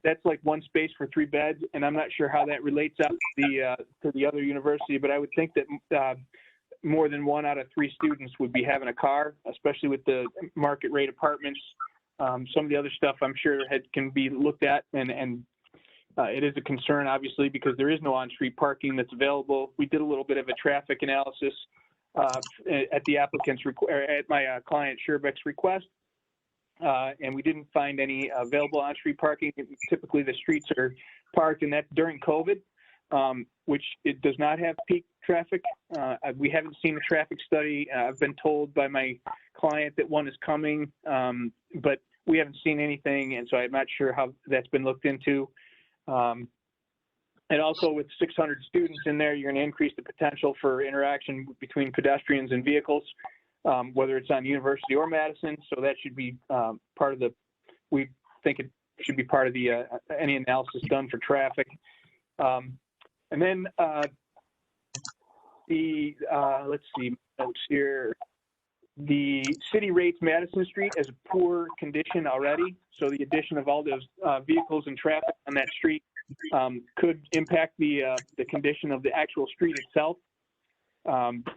that's like one space for 3 beds. And I'm not sure how that relates out to the other university, but I would think that more than 1 out of 3 students would be having a car, especially with the market rate apartments. Some of the other stuff I'm sure can be looked at, and it is a concern, obviously, because there is no on-street parking that's available. We did a little bit of a traffic analysis at the applicant's at my client Sherbeck's request, and we didn't find any available on-street parking. Typically, the streets are parked, and that's during COVID, which it does not have peak traffic. We haven't seen a traffic study. I've been told by my client that one is coming, but we haven't seen anything, and so I'm not sure how that's been looked into. And also with 600 students in there, you're going to increase the potential for interaction between pedestrians and vehicles, whether it's on University or Madison. So that should be part of we think it should be part of the any analysis done for traffic. And then let's see, notes here. The city rates Madison Street as a poor condition already, so the addition of all those vehicles and traffic on that street could impact the condition of the actual street itself. And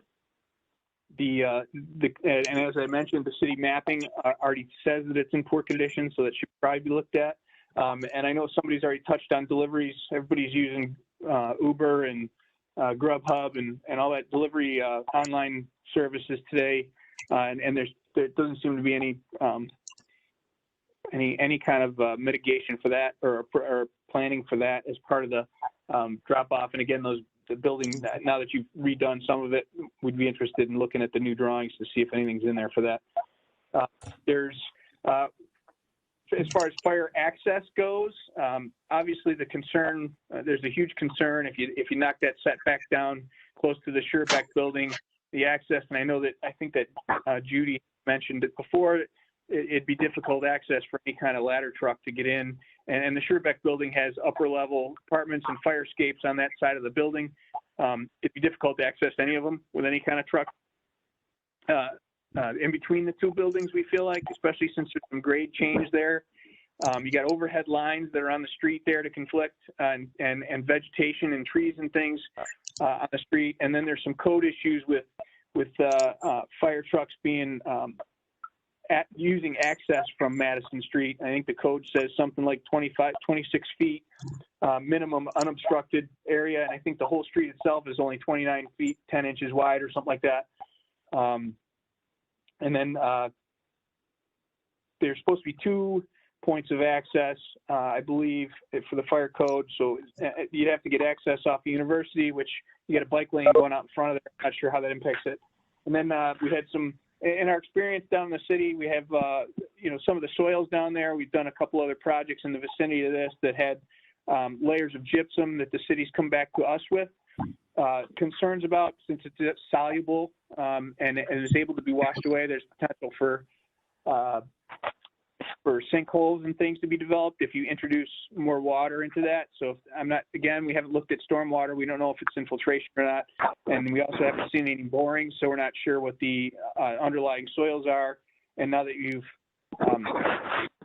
as I mentioned, the city mapping already says that it's in poor condition, so that should probably be looked at. And I know somebody's already touched on deliveries. Everybody's using Uber and Grubhub and all that delivery online services today. And there doesn't seem to be any kind of mitigation for that or planning for that as part of the drop off. And again, the building, now that you've redone some of it, we'd be interested in looking at the new drawings to see if anything's in there for that. There's as far as fire access goes, obviously the concern, there's a huge concern if you knock that setback down close to the Sherbeck building, the access, and I think that Judy mentioned it before, it'd be difficult access for any kind of ladder truck to get in. And the Sherbeck building has upper level apartments and fire escapes on that side of the building. It'd be difficult to access any of them with any kind of truck. In between the 2 buildings, we feel like, especially since there's some grade change there. You got overhead lines that are on the street there to conflict, and vegetation and trees and things on the street. And then there's some code issues with fire trucks being using access from Madison Street. I think the code says something like 26 feet minimum unobstructed area, and I think the whole street itself is only 29 feet 10 inches wide or something like that. And then there's supposed to be 2 points of access, I believe, for the fire code. So you'd have to get access off the university, which you got a bike lane going out in front of there. I'm not sure how that impacts it. And then we had in our experience down in the city, we have, some of the soils down there. We've done a couple other projects in the vicinity of this that had layers of gypsum that the city's come back to us with. Concerns about, since it's soluble and is able to be washed away, there's potential for for sinkholes and things to be developed if you introduce more water into that. So again, we haven't looked at stormwater. We don't know if it's infiltration or not. And we also haven't seen any borings, so we're not sure what the underlying soils are. And now that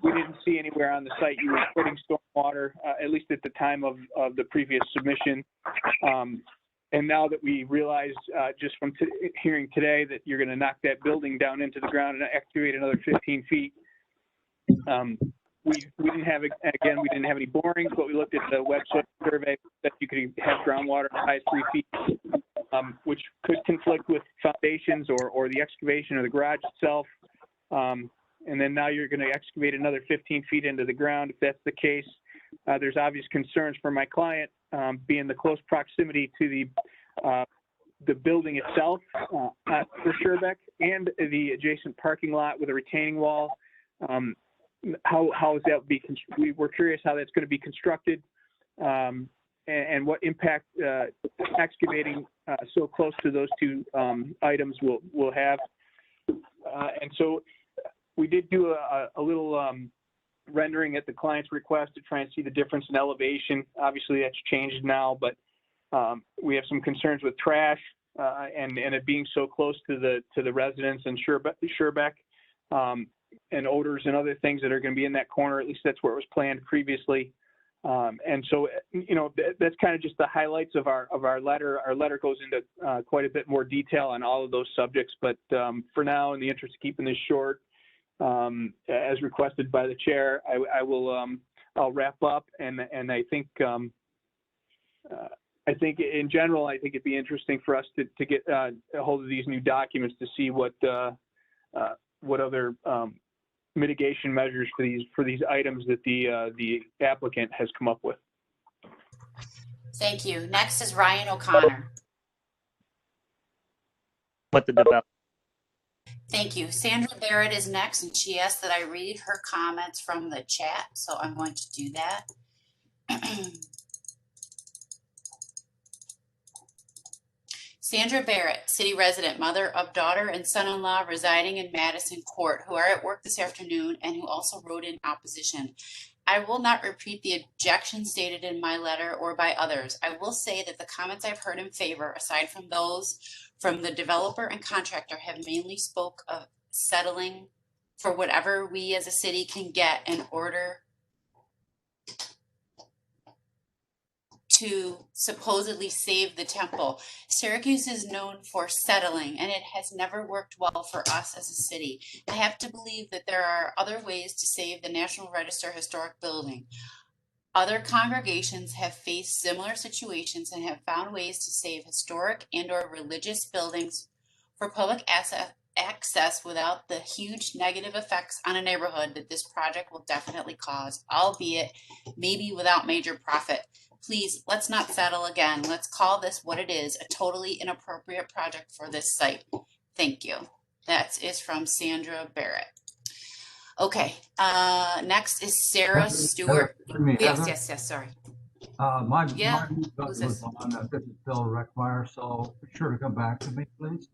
we didn't see anywhere on the site you were putting stormwater, at least at the time of the previous submission. And now that we realize just from hearing today that you're going to knock that building down into the ground and excavate another 15 feet, we didn't have any borings, but we looked at the web soil survey that you could have groundwater as high as 3 feet, which could conflict with foundations or the excavation of the garage itself. And then now you're going to excavate another 15 feet into the ground. If that's the case, there's obvious concerns for my client, being the close proximity to the building itself for Scherbeck and the adjacent parking lot with a retaining wall. How is that we're curious how that's going to be constructed, and what impact excavating so close to those two items will have. And so we did do a little rendering at the client's request to try and see the difference in elevation. Obviously that's changed now, but we have some concerns with trash and it being so close to the residents in Scherbeck, and odors and other things that are going to be in that corner. At least that's where it was planned previously. And so, that's kind of just the highlights of our letter. Our letter goes into quite a bit more detail on all of those subjects, but for now, in the interest of keeping this short, as requested by the chair, I'll wrap up, and I think in general, I think it'd be interesting for us to get a hold of these new documents to see what other mitigation measures for these items that the applicant has come up with. Thank you. Next is Ryan O'Connor. What the develop? Thank you. Sandra Barrett is next, and she asked that I read her comments from the chat, so I'm going to do that. Sandra Barrett, city resident, mother of daughter and son-in-law residing in Madison Court, who are at work this afternoon and who also wrote in opposition. I will not repeat the objections stated in my letter or by others. I will say that the comments I've heard in favor, aside from those from the developer and contractor, have mainly spoke of settling for whatever we as a city can get in order to supposedly save the temple. Syracuse is known for settling, and it has never worked well for us as a city. I have to believe that there are other ways to save the National Register historic building. Other congregations have faced similar situations and have found ways to save historic and/or religious buildings for public access without the huge negative effects on a neighborhood that this project will definitely cause, albeit maybe without major profit. Please, let's not settle again. Let's call this what it is, a totally inappropriate project for this site. Thank you. That is from Sandra Barrett. Okay, next is Sarah Stewart. Yes, sorry. My Who's this? was on this is Bill Reckmeyer, so be sure to come back to me, please.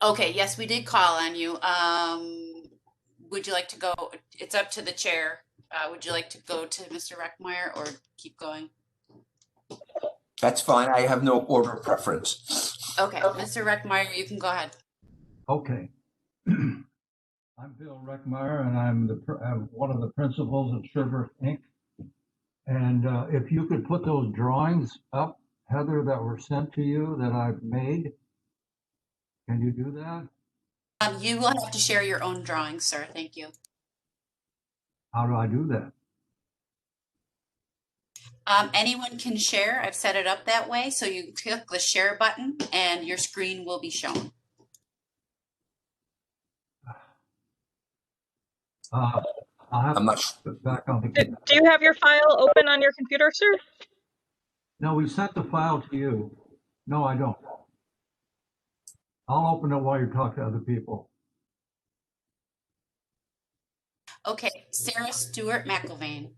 Okay, yes, we did call on you. Would you like to go? It's up to the chair. Would you like to go to Mr. Reckmeyer or keep going? That's fine. I have no order preference. Okay, Mr. Reckmeyer, you can go ahead. Okay. I'm Bill Reckmeyer, and I'm one of the principals of Scherbeck Inc. And if you could put those drawings up, Heather, that were sent to you that I've made, can you do that? You will have to share your own drawings, sir. Thank you. How do I do that? Anyone can share. I've set it up that way. So you click the share button and your screen will be shown. I'm not back on the. Do you have your file open on your computer, sir? No, we sent the file to you. No, I don't. I'll open it while you talk to other people. Okay, Sarah Stewart McIlvain.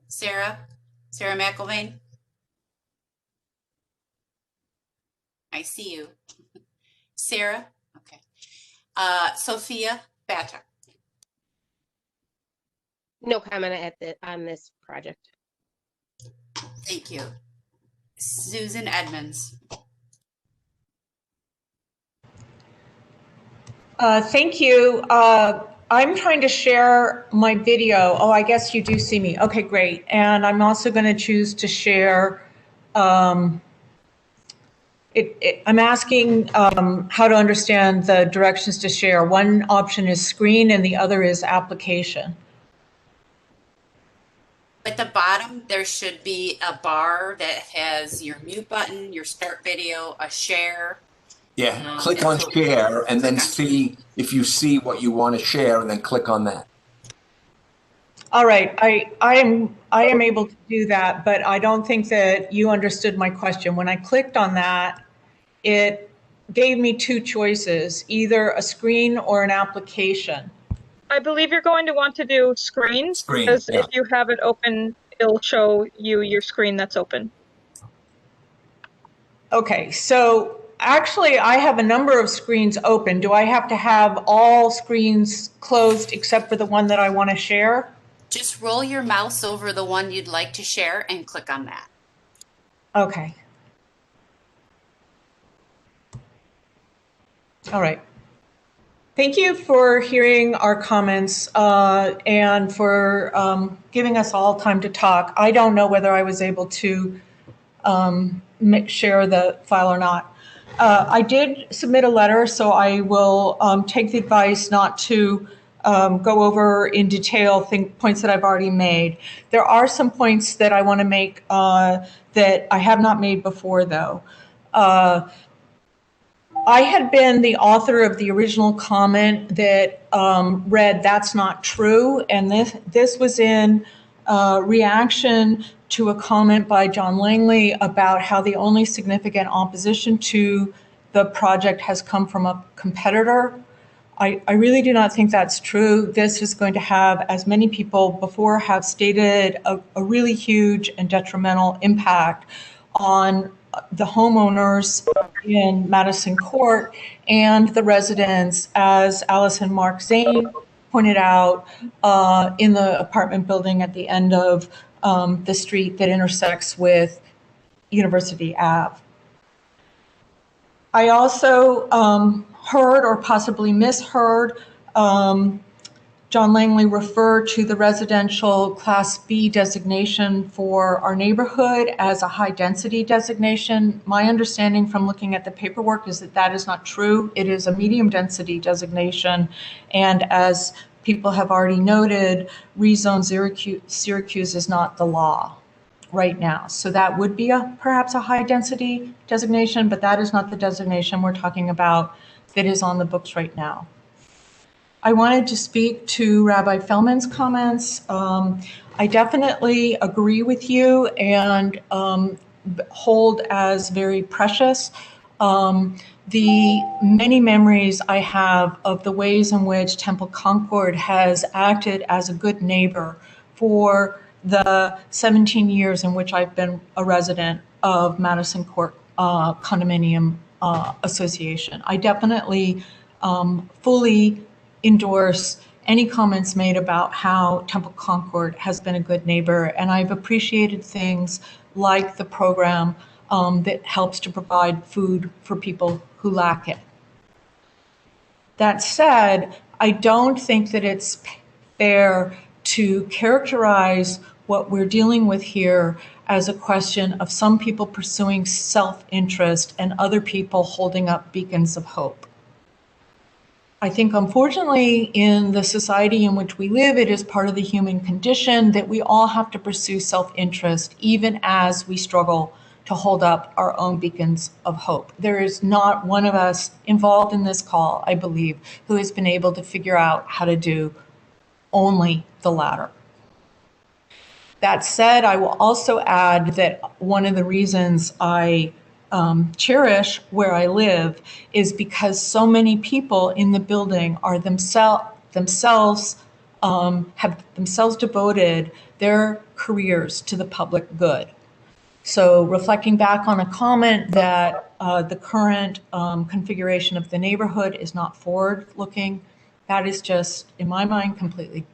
Sarah McIlvain. I see you. Sarah? Okay. Sophia Bata. No comment on this project. Thank you. Susan Edmonds. Thank you. I'm trying to share my video. Oh, I guess you do see me. Okay, great. And I'm also going to choose to share. I'm asking how to understand the directions to share. One option is screen and the other is application. At the bottom, there should be a bar that has your mute button, your start video, a share. Yeah, click on share and then see if you see what you want to share and then click on that. All right, I am able to do that, but I don't think that you understood my question. When I clicked on that, it gave me two choices, either a screen or an application. I believe you're going to want to do screen, because yeah. if you have it open, it'll show you your screen that's open. Okay, so actually I have a number of screens open. Do I have to have all screens closed except for the one that I want to share? Just roll your mouse over the one you'd like to share and click on that. Okay. All right. Thank you for hearing our comments and for giving us all time to talk. I don't know whether I was able to share the file or not. I did submit a letter, so I will take the advice not to go over in detail points that I've already made. There are some points that I want to make that I have not made before, though. I had been the author of the original comment that read, "That's not true," and this was in reaction to a comment by John Langley about how the only significant opposition to the project has come from a competitor. I really do not think that's true. This is going to have, as many people before have stated, a really huge and detrimental impact on the homeowners in Madison Court and the residents, as Alice and Mark Zane pointed out, in the apartment building at the end of the street that intersects with University Ave. I also heard or possibly misheard John Langley refer to the residential Class B designation for our neighborhood as a high density designation. My understanding from looking at the paperwork is that that is not true. It is a medium density designation. And as people have already noted, rezone Syracuse is not the law right now. So that would be perhaps a high density designation, but that is not the designation we're talking about that is on the books right now. I wanted to speak to Rabbi Feldman's comments. I definitely agree with you and hold as very precious the many memories I have of the ways in which Temple Concord has acted as a good neighbor for the 17 years in which I've been a resident of Madison Court Condominium Association. I definitely fully endorse any comments made about how Temple Concord has been a good neighbor, and I've appreciated things like the program that helps to provide food for people who lack it. That said, I don't think that it's fair to characterize what we're dealing with here as a question of some people pursuing self-interest and other people holding up beacons of hope. I think, unfortunately, in the society in which we live, it is part of the human condition that we all have to pursue self-interest, even as we struggle to hold up our own beacons of hope. There is not one of us involved in this call, I believe, who has been able to figure out how to do only the latter. That said, I will also add that one of the reasons I cherish where I live is because so many people in the building are themselves have themselves devoted their careers to the public good. So reflecting back on a comment that the current configuration of the neighborhood is not forward-looking, that is just, in my mind, completely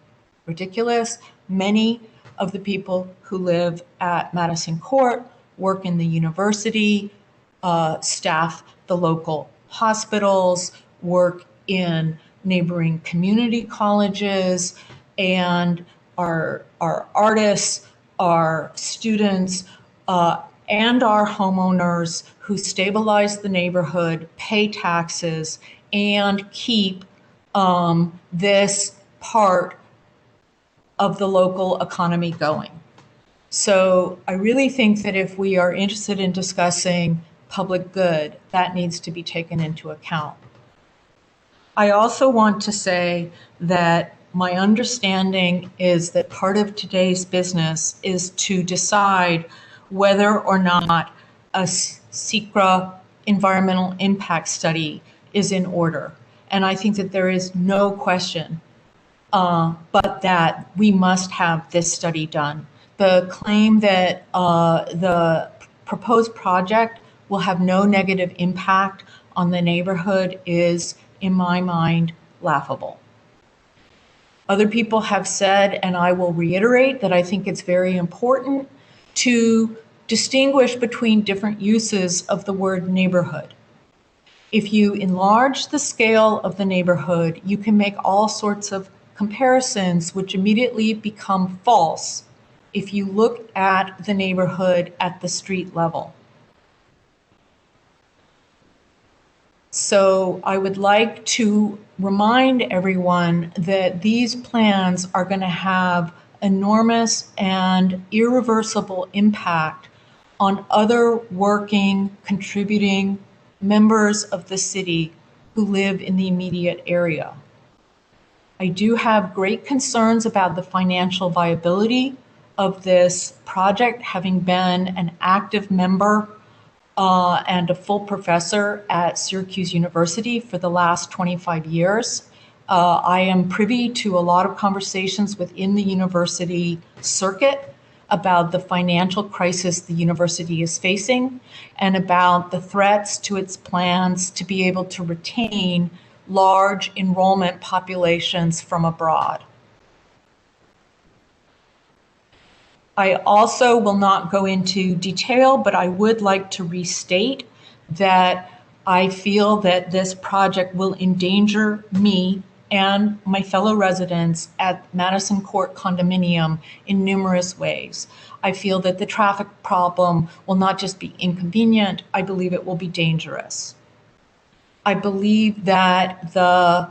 ridiculous. Many of the people who live at Madison Court work in the university, staff the local hospitals, work in neighboring community colleges, and our artists, our students, and our homeowners who stabilize the neighborhood, pay taxes, and keep this part of the local economy going. So I really think that if we are interested in discussing public good, that needs to be taken into account. I also want to say that my understanding is that part of today's business is to decide whether or not a SECRA environmental impact study is in order. And I think that there is no question but that we must have this study done. The claim that the proposed project will have no negative impact on the neighborhood is, in my mind, laughable. Other people have said, and I will reiterate, that I think it's very important to distinguish between different uses of the word neighborhood. If you enlarge the scale of the neighborhood, you can make all sorts of comparisons which immediately become false if you look at the neighborhood at the street level. So I would like to remind everyone that these plans are going to have enormous and irreversible impact on other working, contributing members of the city who live in the immediate area. I do have great concerns about the financial viability of this project, having been an active member and a full professor at Syracuse University for the last 25 years. I am privy to a lot of conversations within the university circuit about the financial crisis the university is facing and about the threats to its plans to be able to retain large enrollment populations from abroad. I also will not go into detail, but I would like to restate that I feel that this project will endanger me and my fellow residents at Madison Court Condominium in numerous ways. I feel that the traffic problem will not just be inconvenient, I believe it will be dangerous. I believe that the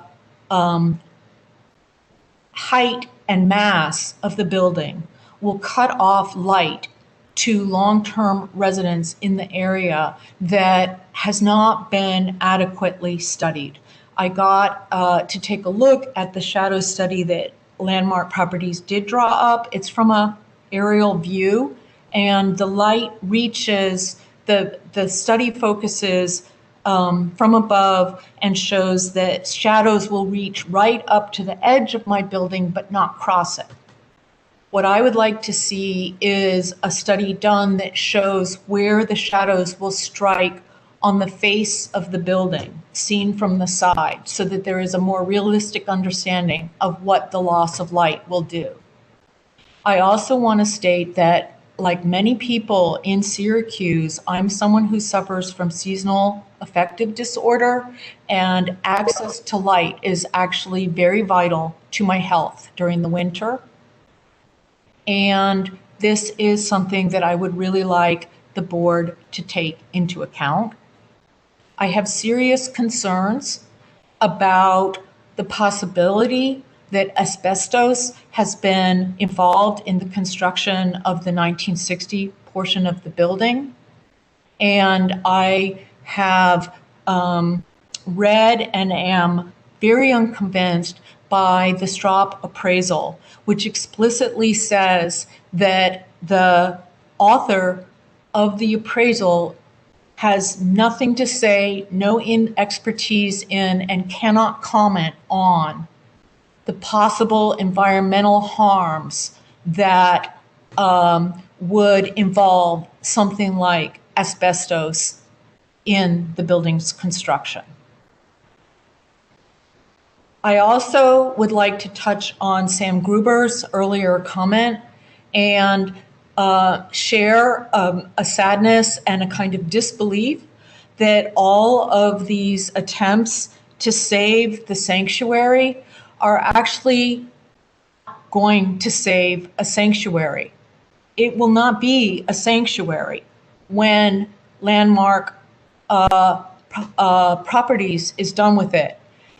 height and mass of the building will cut off light to long-term residents in the area that has not been adequately studied. I got to take a look at the shadow study that Landmark Properties did draw up. It's from an aerial view, and the light reaches, the study focuses from above and shows that shadows will reach right up to the edge of my building but not cross it. What I would like to see is a study done that shows where the shadows will strike on the face of the building, seen from the side, so that there is a more realistic understanding of what the loss of light will do. I also want to state that, like many people in Syracuse, I'm someone who suffers from seasonal affective disorder, and access to light is actually very vital to my health during the winter. And this is something that I would really like the board to take into account. I have serious concerns about the possibility that asbestos has been involved in the construction of the 1960 portion of the building. And I have read and am very unconvinced by the Strop appraisal, which explicitly says that the author of the appraisal has nothing to say, no expertise in, and cannot comment on the possible environmental harms that would involve something like asbestos in the building's construction. I also would like to touch on Sam Gruber's earlier comment and share a sadness and a kind of disbelief that all of these attempts to save the sanctuary are actually going to save a sanctuary. It will not be a sanctuary when Landmark Properties is done with it.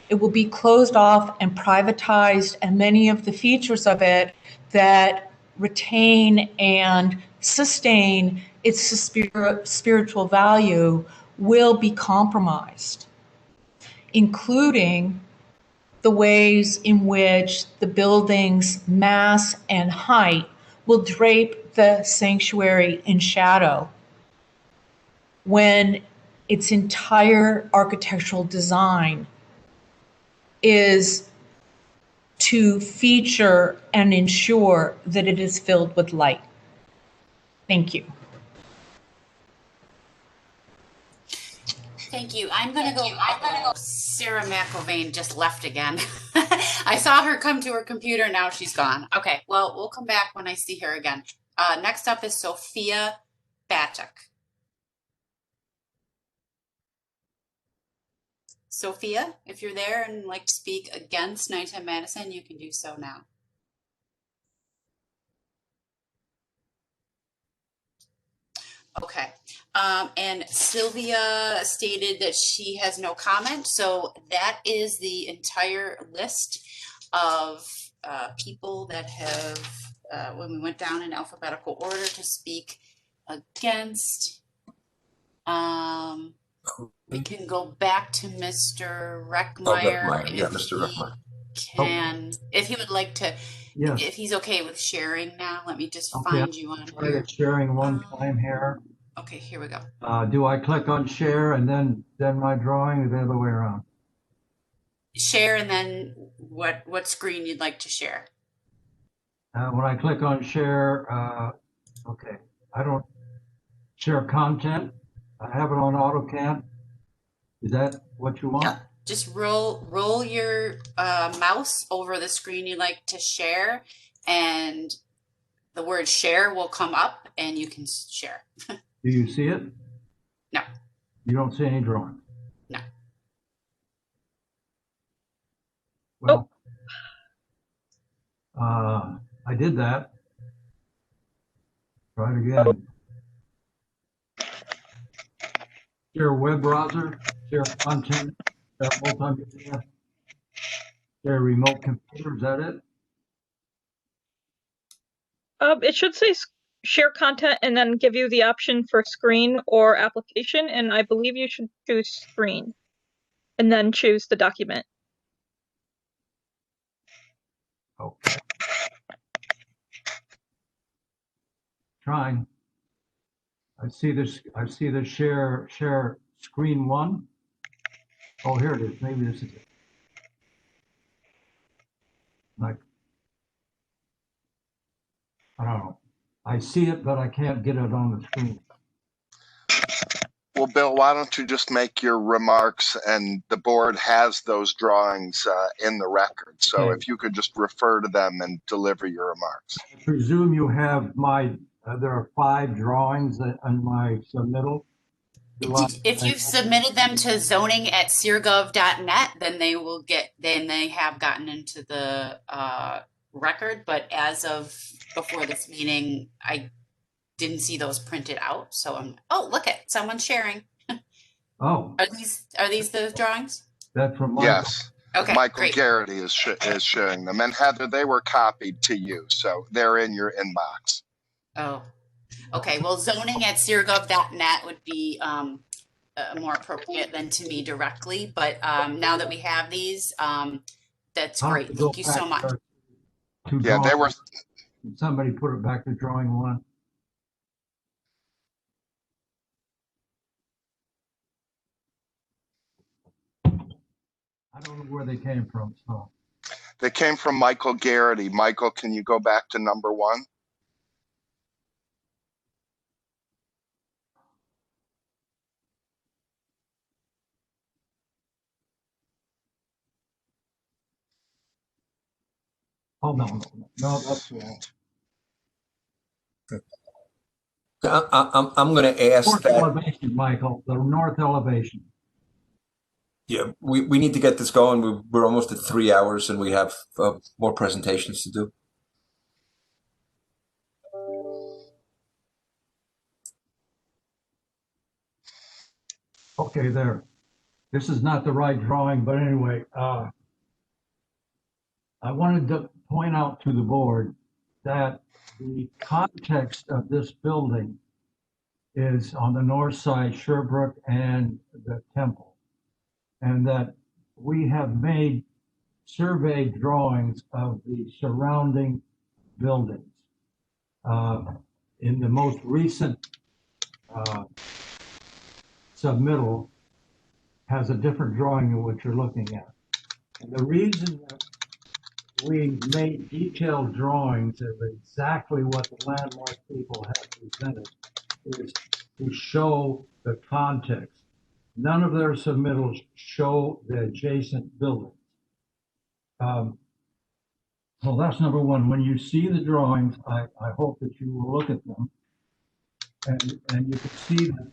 It will be closed off and privatized, and many of the features of it that retain and sustain its spiritual value will be compromised, including the ways in which the building's mass and height will drape the sanctuary in shadow when its entire architectural design is to feature and ensure that it is filled with light. Thank you. Thank you. I'm gonna go. Sarah McIlvain just left again. I saw her come to her computer. Now she's gone. Okay. Well, we'll come back when I see her again. Next up is Sophia Batuk. Sophia, if you're there and like to speak against 910 Madison, you can do so now. Okay. And Sylvia stated that she has no comment. So that is the entire list of people that have, when we went down in alphabetical order to speak against. We can go back to Mr. Reckmeyer. Yeah, Mr. Reckmeyer. If he would like to, Yes. if he's okay with sharing now, let me just Okay, find you on try here. it sharing one time here. Okay, here we go. Do I click on share and then my drawing, or the other way around? Share, and then what screen you'd like to share. When I click on share, okay, I don't share content. I have it on AutoCAD. Is that what you want? Yeah. Just roll your mouse over the screen you'd like to share, and the word share will come up and you can share. Do you see it? No. You don't see any drawing? No. Well, I did that. Try it again. Share web browser, share content, share multimedia, share remote computer. Is that it? It should say share content and then give you the option for screen or application, and I believe you should choose screen and then choose the document. Okay. Trying. I see this. I see the share screen one. Oh, here it is. Maybe this is it. Like, I don't know. I see it, but I can't get it on the screen. Well, Bill, why don't you just make your remarks, and the board has those drawings in the record. So Okay. if you could just refer to them and deliver your remarks. I presume you have my, there are 5 drawings on my submittal. If you've submitted them to zoning@syrgov.net, then they have gotten into the record. But as of before this meeting, I didn't see those printed out. So oh, look at someone's sharing. Oh. Are these the drawings? That's from Michael. Yes. Okay, Michael great. Garrity is sharing them. And Heather, they were copied to you. So they're in your inbox. Oh, okay. Well, zoning@syrgov.net would be more appropriate than to me directly. But now that we have these, that's great. Thank you so much. Yeah, they were. Somebody put it back to drawing 1. I don't know where they came from, so. They came from Michael Garrity. Michael, can you go back to number 1? Oh, no, that's wrong. I'm going to ask North that. elevation, Michael, the north elevation. Yeah, we need to get this going. We're almost at 3 hours, and we have more presentations to do. Okay, there. This is not the right drawing, but anyway, I wanted to point out to the board that the context of this building is on the north side, Sherbrooke and the temple. And that we have made survey drawings of the surrounding buildings. In the most recent submittal has a different drawing than what you're looking at. And the reason that we made detailed drawings of exactly what the landmark people have presented is to show the context. None of their submittals show the adjacent buildings. So that's number one. When you see the drawings, I hope that you will look at them. And you can see that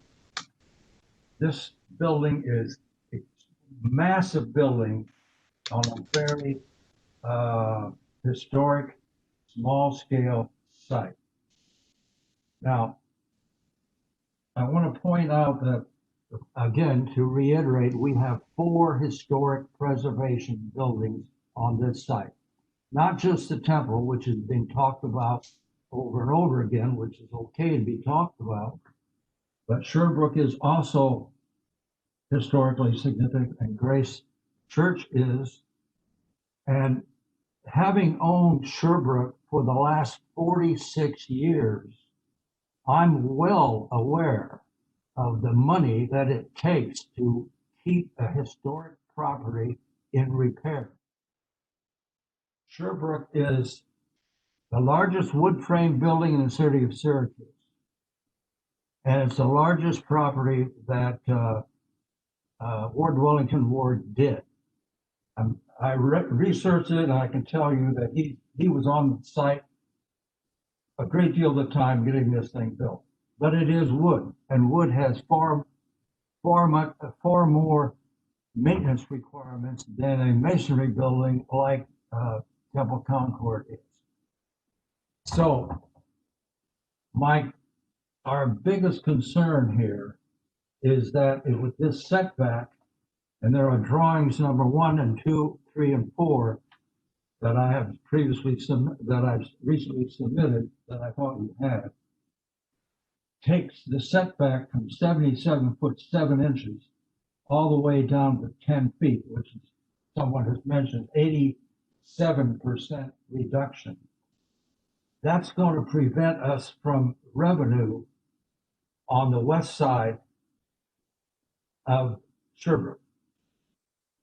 this building is a massive building on a very historic, small-scale site. Now, I want to point out that, again, to reiterate, we have 4 historic preservation buildings on this site. Not just the temple, which has been talked about over and over again, which is okay to be talked about, but Sherbrooke is also historically significant, and Grace Church is. And having owned Sherbrooke for the last 46 years, I'm well aware of the money that it takes to keep a historic property in repair. Sherbrooke is the largest wood frame building in the city of Syracuse. And it's the largest property that Ward Wellington Ward did. I researched it, and I can tell you that he was on the site a great deal of the time getting this thing built. But it is wood, and wood has far more maintenance requirements than a masonry building like Temple Concord is. So, Mike, our biggest concern here is that with this setback, and there are drawings number 1 and 2, 3, and 4 that I have recently submitted that I thought you had, takes the setback from 77 foot 7 inches all the way down to 10 feet, which is, someone has mentioned, 87% reduction. That's going to prevent us from revenue on the west side of Sherbrooke.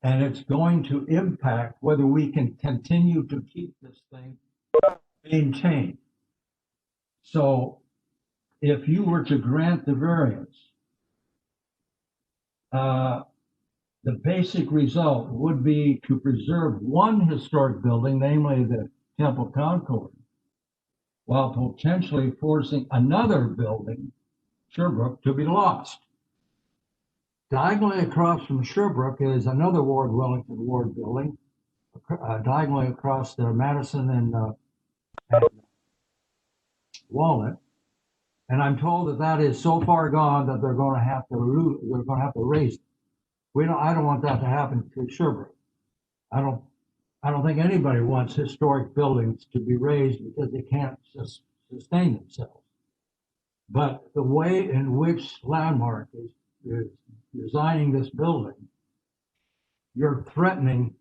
And it's going to impact whether we can continue to keep this thing maintained. So if you were to grant the variance, the basic result would be to preserve one historic building, namely the Temple Concord, while potentially forcing another building, Sherbrooke, to be lost. Diagonally across from Sherbrooke is another Ward Wellington Ward building, diagonally across the Madison and Walnut. And I'm told that that is so far gone that they're going to have to raise it. I don't want that to happen to Sherbrooke. I don't think anybody wants historic buildings to be raised because they can't sustain themselves. But the way in which Landmark is designing this building, you're threatening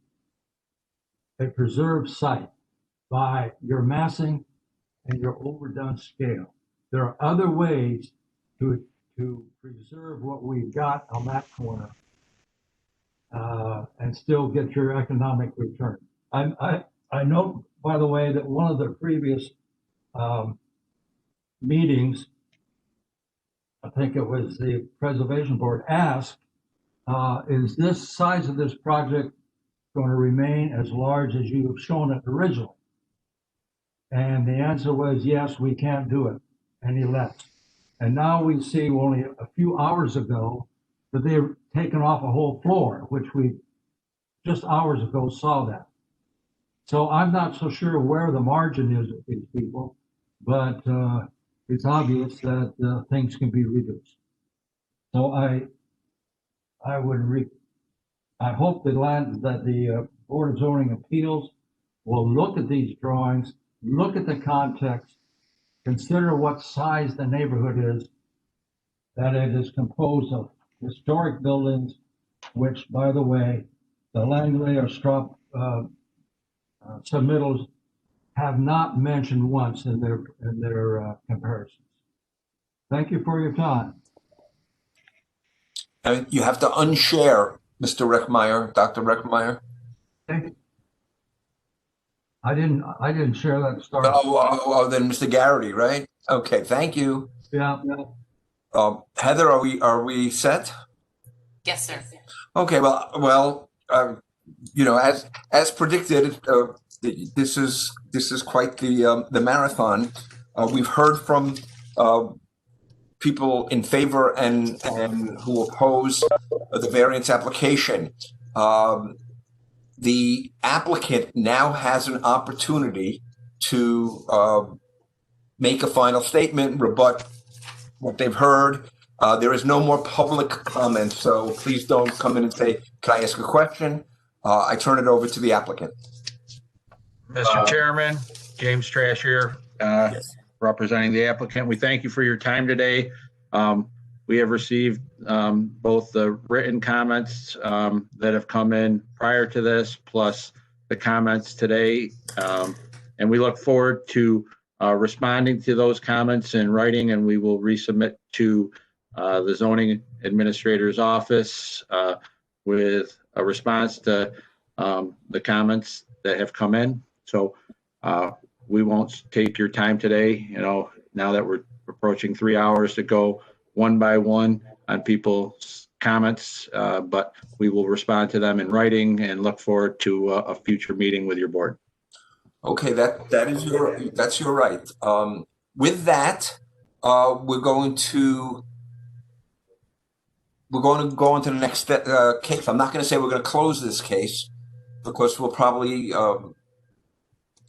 a preserved site by your massing and your overdone scale. There are other ways to preserve what we've got on that corner and still get your economic return. I note, by the way, that one of the previous meetings, I think it was the Preservation Board, asked, is this size of this project going to remain as large as you have shown it originally? And the answer was, yes, we can't do it any less. And now we see only a few hours ago that they've taken off a whole floor, which we just hours ago saw that. So I'm not so sure where the margin is with these people, but it's obvious that things can be reduced. So I hope that the Board of Zoning Appeals will look at these drawings, look at the context, consider what size the neighborhood is, that it is composed of historic buildings, which, by the way, the Langley or Straub submittals have not mentioned once in their comparisons. Thank you for your time. And you have to unshare, Mr. Reckmeyer, Dr. Reckmeyer. I didn't share that start. Oh, then Mr. Garrity, right? Okay, thank you. Yeah. Heather, are we set? Yes, sir. Okay, well, as predicted, this is quite the marathon. We've heard from people in favor and who oppose the variance application. The applicant now has an opportunity to make a final statement, rebut what they've heard. There is no more public comment, so please don't come in and say, "Can I ask a question?" I turn it over to the applicant. Mr. Chairman, James Trash here, representing the applicant. We thank you for your time today. We have received both the written comments that have come in prior to this, plus the comments today. And we look forward to responding to those comments in writing, and we will resubmit to the zoning administrator's office with a response to the comments that have come in. So we won't take your time today, now that we're approaching 3 hours to go one by one on people's comments, but we will respond to them in writing and look forward to a future meeting with your board. Okay, that's your right. With that, we're going to go on to the next case. I'm not going to say we're going to close this case because we'll probably.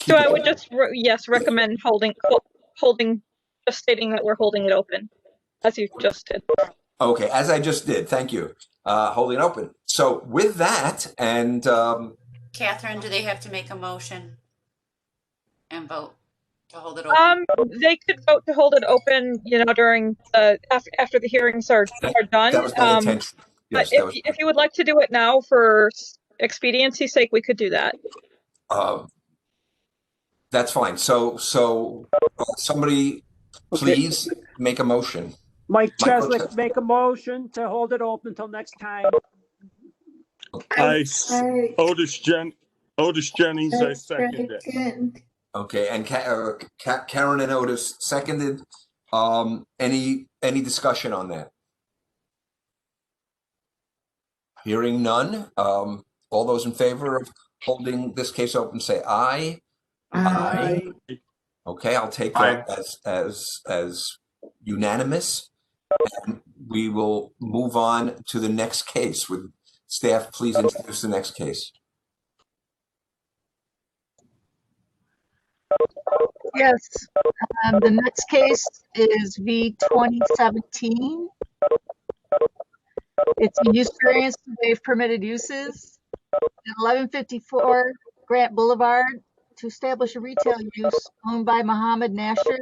So I would just recommend holding, just stating that we're holding it open, as you just did. Okay, as I just did. Thank you. Holding open. So with that, and Catherine, do they have to make a motion and vote to hold it open? They could vote to hold it open, during after the hearings are done. That was my intention. Yes, but if you would like to do it now for expediency's sake, we could do that. That's fine. So somebody please make a motion. Mike Cheswick, make a motion to hold it open until next time. Otis Jennings, I second it. Okay, and Karen and Otis seconded. Any discussion on that? Hearing none. All those in favor of holding this case open, say aye. Aye. Okay, I'll take that as unanimous. And we will move on to the next case. Would staff please introduce the next case? Yes, the next case is V 2017. It's a use variance to waive permitted uses at 1154 Grant Boulevard to establish a retail use owned by Mohammed Nasher,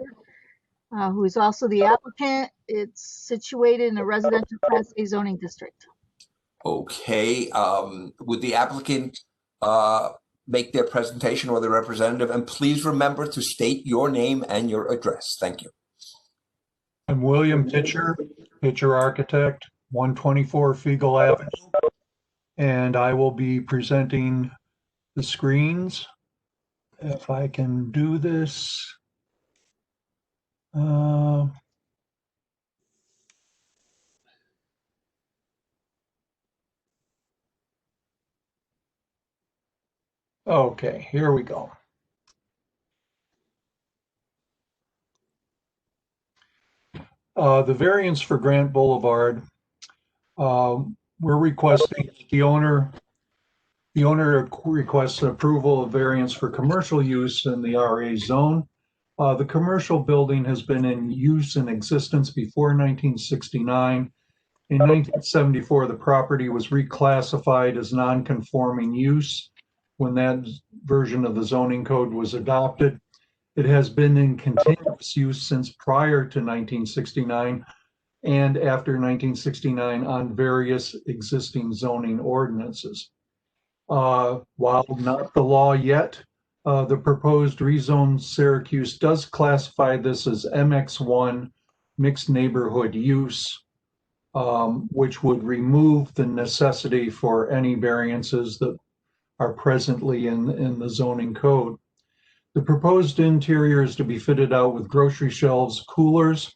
who is also the applicant. It's situated in a residential Class A zoning district. Okay, would the applicant make their presentation or the representative? And please remember to state your name and your address. Thank you. I'm William Pitcher, Pitcher Architect, 124 Fiegel Avenue, and I will be presenting the screens. If I can do this. Okay, here we go. The variance for Grant Boulevard, we're requesting the owner requests approval of variance for commercial use in the RA zone. The commercial building has been in use and existence before 1969. In 1974, the property was reclassified as non-conforming use when that version of the zoning code was adopted. It has been in continuous use since prior to 1969 and after 1969 on various existing zoning ordinances. While not the law yet, the proposed rezone Syracuse does classify this as MX1 mixed neighborhood use, which would remove the necessity for any variances that are presently in the zoning code. The proposed interior is to be fitted out with grocery shelves, coolers.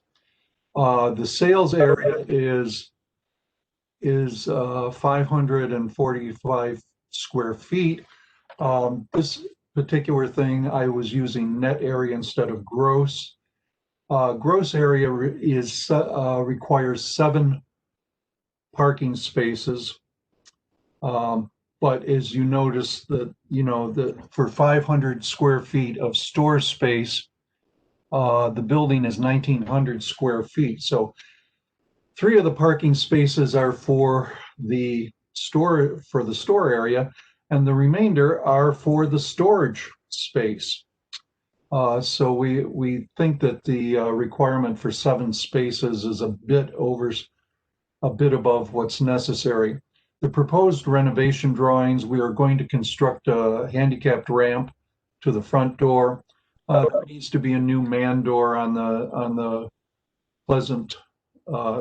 The sales area is 545 square feet. This particular thing, I was using net area instead of gross. Gross area requires 7 parking spaces. But as you notice that, for 500 square feet of store space, the building is 1,900 square feet. So 3 of the parking spaces are for the store area, and the remainder are for the storage space. So we think that the requirement for 7 spaces is a bit above what's necessary. The proposed renovation drawings, we are going to construct a handicapped ramp to the front door. There needs to be a new man door on the Pleasant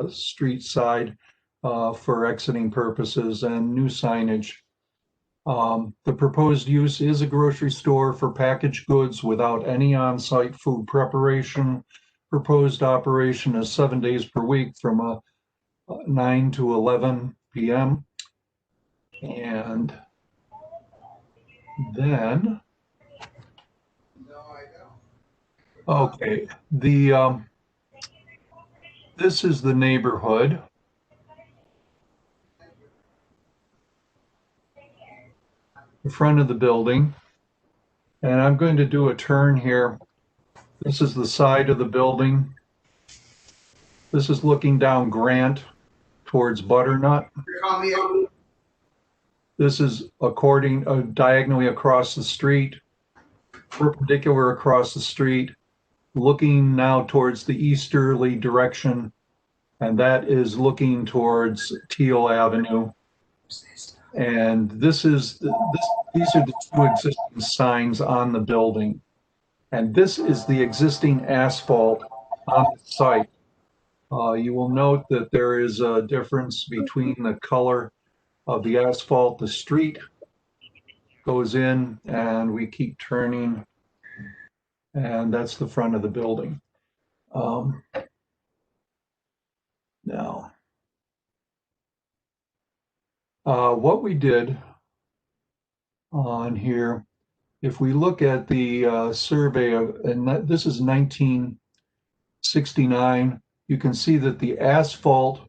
Street side for exiting purposes, and new signage. The proposed use is a grocery store for packaged goods without any on-site food preparation. Proposed operation is 7 days per week from 9 to 11 p.m. And then, okay, this is the neighborhood. The front of the building. And I'm going to do a turn here. This is the side of the building. This is looking down Grant towards Butternut. This is diagonally across the street, perpendicular across the street, looking now towards the easterly direction, and that is looking towards Teal Avenue. And these are the 2 existing signs on the building. And this is the existing asphalt on the site. You will note that there is a difference between the color of the asphalt. The street goes in, and we keep turning, and that's the front of the building. Now, what we did on here, if we look at the survey and this is 1969, you can see that the asphalt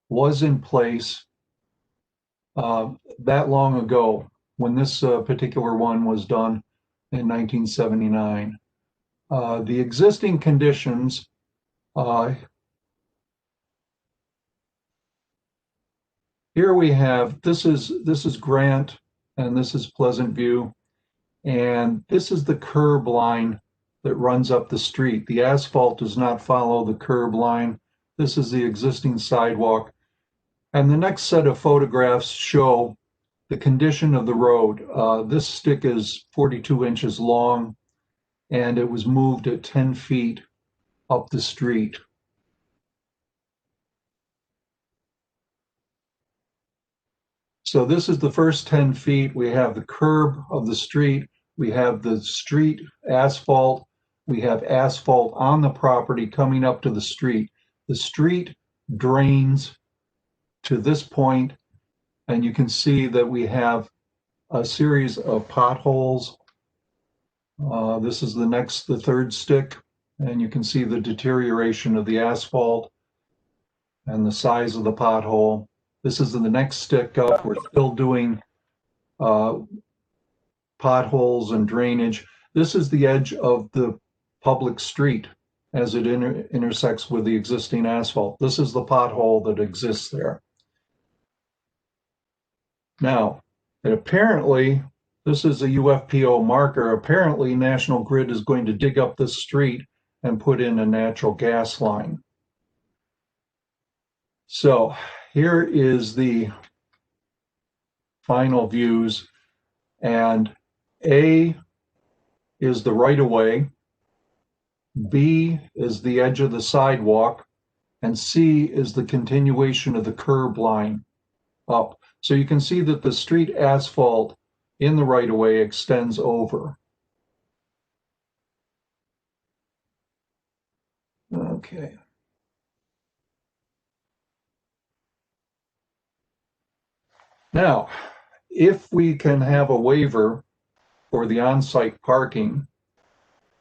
was in place that long ago when this particular one was done in 1979. The existing conditions, here we have, this is Grant and this is Pleasant View, and this is the curb line that runs up the street. The asphalt does not follow the curb line. This is the existing sidewalk. And the next set of photographs show the condition of the road. This stick is 42 inches long, and it was moved at 10 feet up the street. So this is the first 10 feet. We have the curb of the street. We have the street asphalt. We have asphalt on the property coming up to the street. The street drains to this point, and you can see that we have a series of potholes. This is the third stick And you can see the deterioration of the asphalt and the size of the pothole. This is the next stick up. We're still doing potholes and drainage. This is the edge of the public street as it intersects with the existing asphalt. This is the pothole that exists there. Now, apparently, this is a UFPO marker. Apparently, National Grid is going to dig up this street and put in a natural gas line. So here is the final views, and A is the right-of-way, B is the edge of the sidewalk, and C is the continuation of the curb line up. So you can see that the street asphalt in the right-of-way extends over. Okay. Now, if we can have a waiver for the on-site parking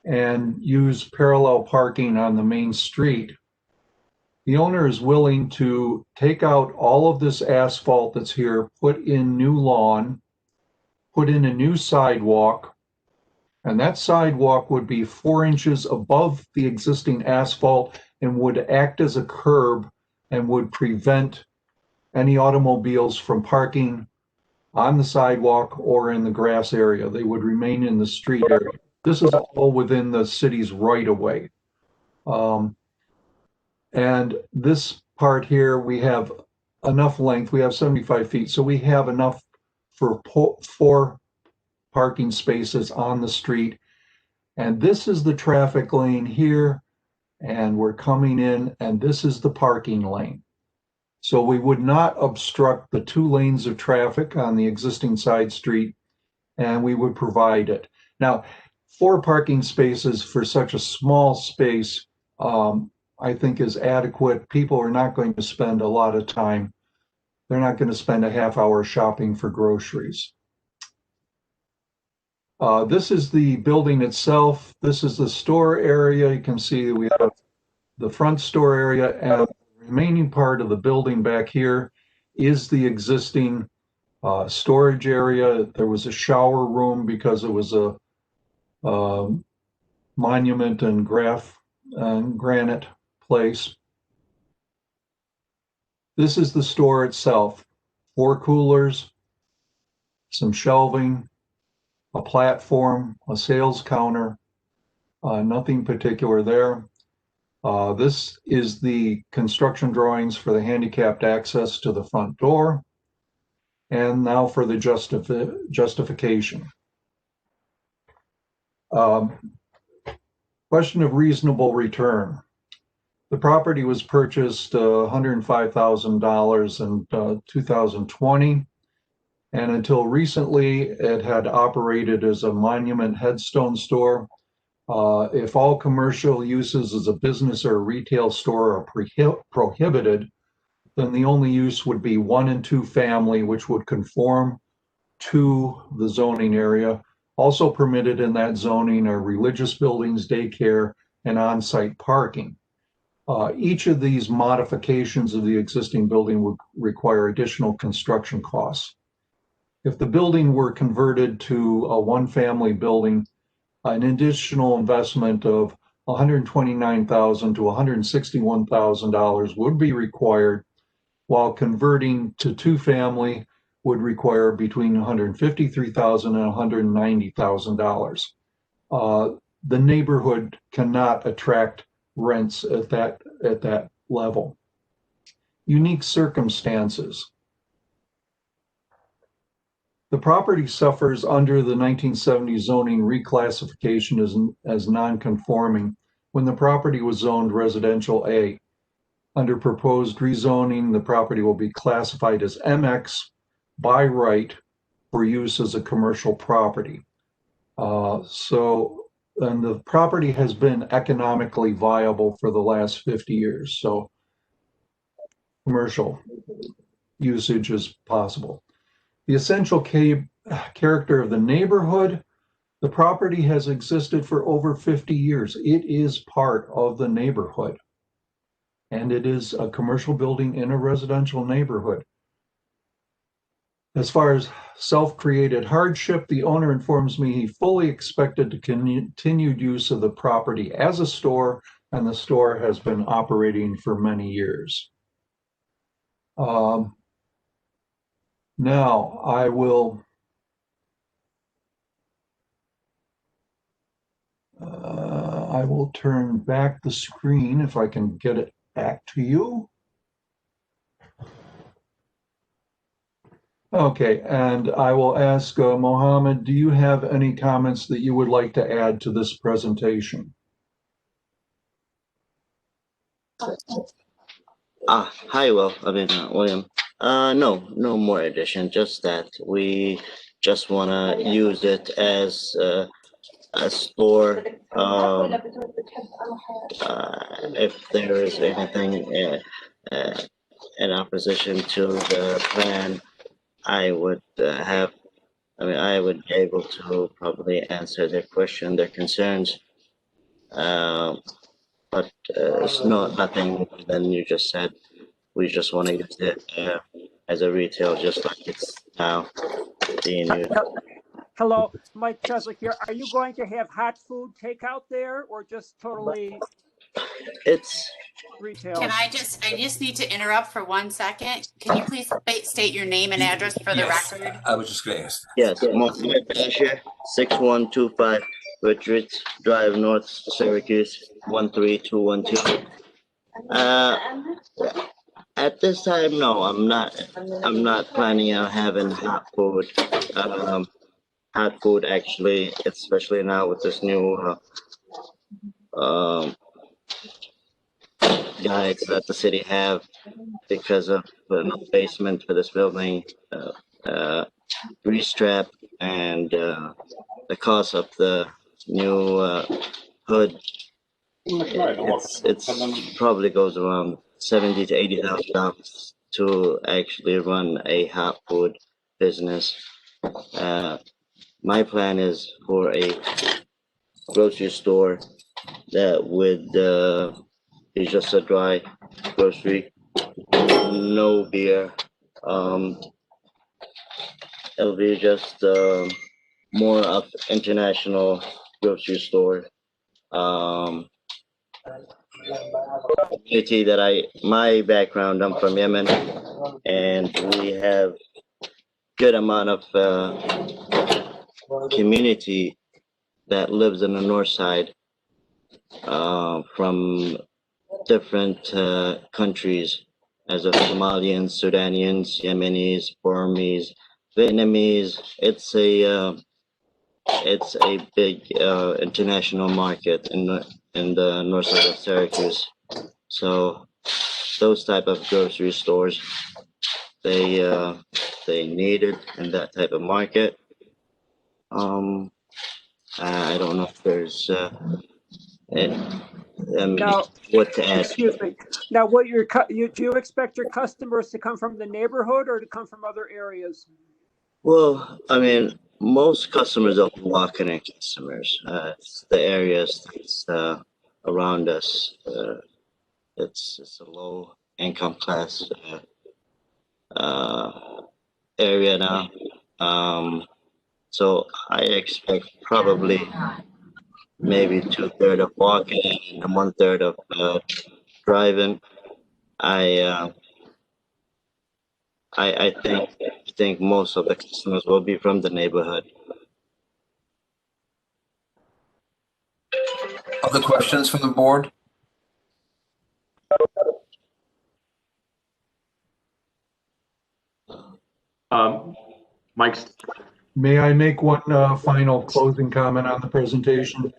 and use parallel parking on the main street, the owner is willing to take out all of this asphalt that's here, put in new lawn, put in a new sidewalk, and that sidewalk would be 4 inches above the existing asphalt and would act as a curb and would prevent any automobiles from parking on the sidewalk or in the grass area. They would remain in the street area. This is all within the city's right-of-way. And this part here, we have enough length. We have 75 feet, so we have enough for 4 parking spaces on the street. And this is the traffic lane here, and we're coming in, and this is the parking lane. So we would not obstruct the 2 lanes of traffic on the existing side street, and we would provide it. Now, 4 parking spaces for such a small space, I think is adequate. People are not going to spend a lot of time. They're not going to spend a half hour shopping for groceries. This is the building itself. This is the store area. You can see we have the front store area, and the remaining part of the building back here is the existing storage area. There was a shower room because it was a monument and granite place. This is the store itself. 4 coolers, some shelving, a platform, a sales counter, nothing particular there. This is the construction drawings for the handicapped access to the front door. And now for the justification. Question of reasonable return. The property was purchased $105,000 in 2020, and until recently it had operated as a monument headstone store. If all commercial uses as a business or a retail store are prohibited, then the only use would be 1 and 2 family, which would conform to the zoning area. Also permitted in that zoning are religious buildings, daycare, and on-site parking. Each of these modifications of the existing building would require additional construction costs. If the building were converted to a 1-family building, an additional investment of $129,000 to $161,000 would be required, while converting to 2-family would require between $153,000 and $190,000. The neighborhood cannot attract rents at that level. Unique circumstances. The property suffers under the 1970 zoning reclassification as non-conforming when the property was zoned residential A. Under proposed rezoning, the property will be classified as MX by right for use as a commercial property. And the property has been economically viable for the last 50 years, so commercial usage is possible. The essential character of the neighborhood, The property has existed for over 50 years. It is part of the neighborhood. And it is a commercial building in a residential neighborhood. As far as self-created hardship, the owner informs me he fully expected to continued use of the property as a store, and the store has been operating for many years. Now I will turn back the screen if I can get it back to you. Okay, and I will ask Mohammed, do you have any comments that you would like to add to this presentation? Hi, William. No more addition, just that we just want to use it as a store. If there is anything in opposition to the plan, I would I would be able to probably answer their question, their concerns. But it's nothing more than you just said. We just want to use it as a retail, just like it's now being used. Hello, Mike Cheswick here. Are you going to have hot food takeout there, or just totally? It's retail. I just need to interrupt for 1 second. Can you please state your name and address for the record? I was just going to ask. Yes, Mohammed Bashir, 6125 Richards Drive, North Syracuse, 13212. At this time, no, I'm not planning on having hot food. Hot food, actually, especially now with this new guides that the city have because of the basement for this building, grease trap, and the cost of the new hood. It's probably goes around $70,000 to $80,000 to actually run a hot food business. My plan is for a grocery store that would be just a dry grocery, no beer. It'll be just more of international grocery store. Community that my background, I'm from Yemen, and we have good amount of community that lives in the north side from different countries, as of Somalians, Sudanians, Yemenis, Burmese, Vietnamese. It's a big international market in the north side of Syracuse. So those type of grocery stores, they need it in that type of market. I don't know if there's now, what to add. Excuse me. Now, do you expect your customers to come from the neighborhood or to come from other areas? Well, most customers are walk-in customers. It's the areas that's around us. It's a low income class area now. So I expect probably maybe 2/3 of walking and 1/3 of driving. I think most of the customers will be from the neighborhood. Other questions from the board? Mike's. May I make one final closing comment on the presentation?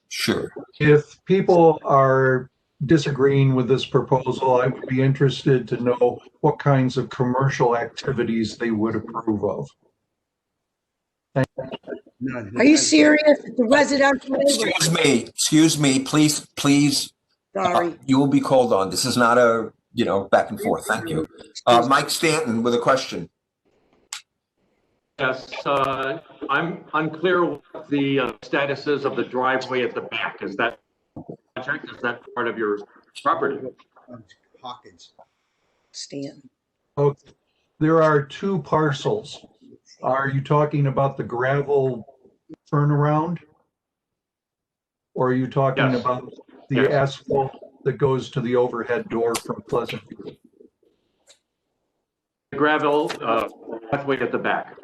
Sure. If people are disagreeing with this proposal, I would be interested to know what kinds of commercial activities they would approve of. Are you serious? The residential neighborhood. Excuse me, please. Sorry. You will be called on. This is not a, back and forth. Thank you. Mike Stanton with a question. Yes, I'm unclear what the status is of the driveway at the back. Is that project? Is that part of your property? Hawkins. Stan. Oh, there are two parcels. Are you talking about the gravel turnaround? Or are you talking Yes. about the Yes. asphalt that goes to the overhead door from Pleasant View? The gravel pathway at the back.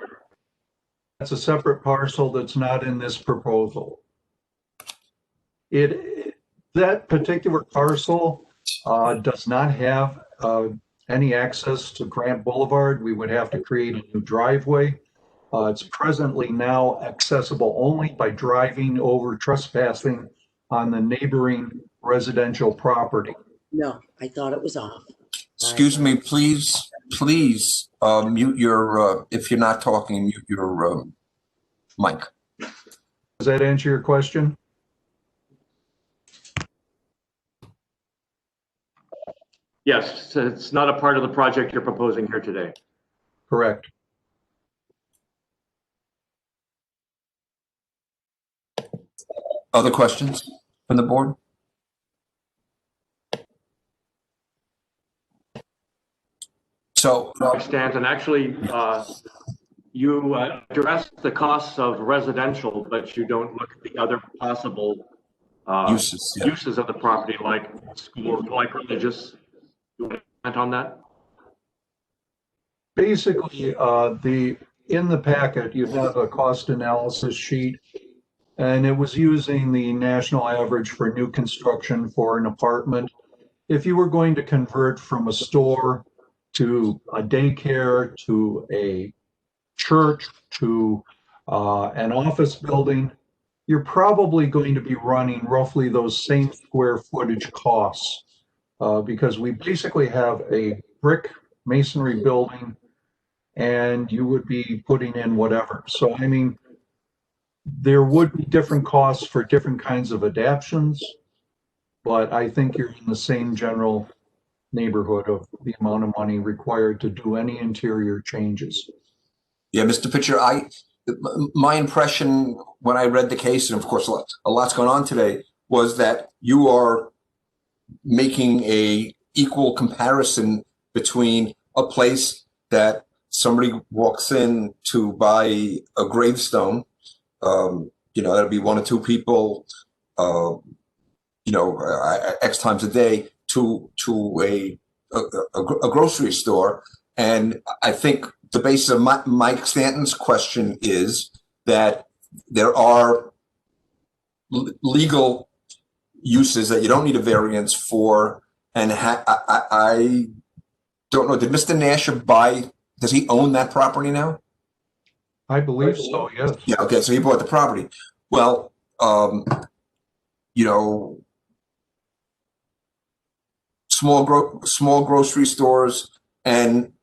That's a separate parcel that's not in this proposal. That particular parcel does not have any access to Grant Boulevard. We would have to create a new driveway. It's presently now accessible only by driving over trespassing on the neighboring residential property. No, I thought it was off. Excuse me, please mute your, if you're not talking, mute your mic. Does that answer your question? Yes, it's not a part of the project you're proposing here today. Correct. Other questions from the board? So, Stands, and actually, you address the costs of residential, but you don't look at the other possible uses of the property, like school, like religious. You want to comment on that? Basically, in the packet, you have a cost analysis sheet, and it was using the national average for new construction for an apartment. If you were going to convert from a store to a daycare, to a church, to an office building, you're probably going to be running roughly those same square footage costs because we basically have a brick masonry building and you would be putting in whatever. So, I mean, there would be different costs for different kinds of adaptions, but I think you're in the same general neighborhood of the amount of money required to do any interior changes. Yeah, Mr. Pitcher, my impression when I read the case, and of course a lot's going on today, was that you are making a equal comparison between a place that somebody walks in to buy a gravestone, that'll be one or two people, X times a day, to a grocery store. And I think the basis of Mike Stanton's question is that there are legal uses that you don't need a variance for. And I don't know, did Mr. Nash does he own that property now? I believe so, yes. Yeah, okay, so he bought the property. Well, small grocery stores and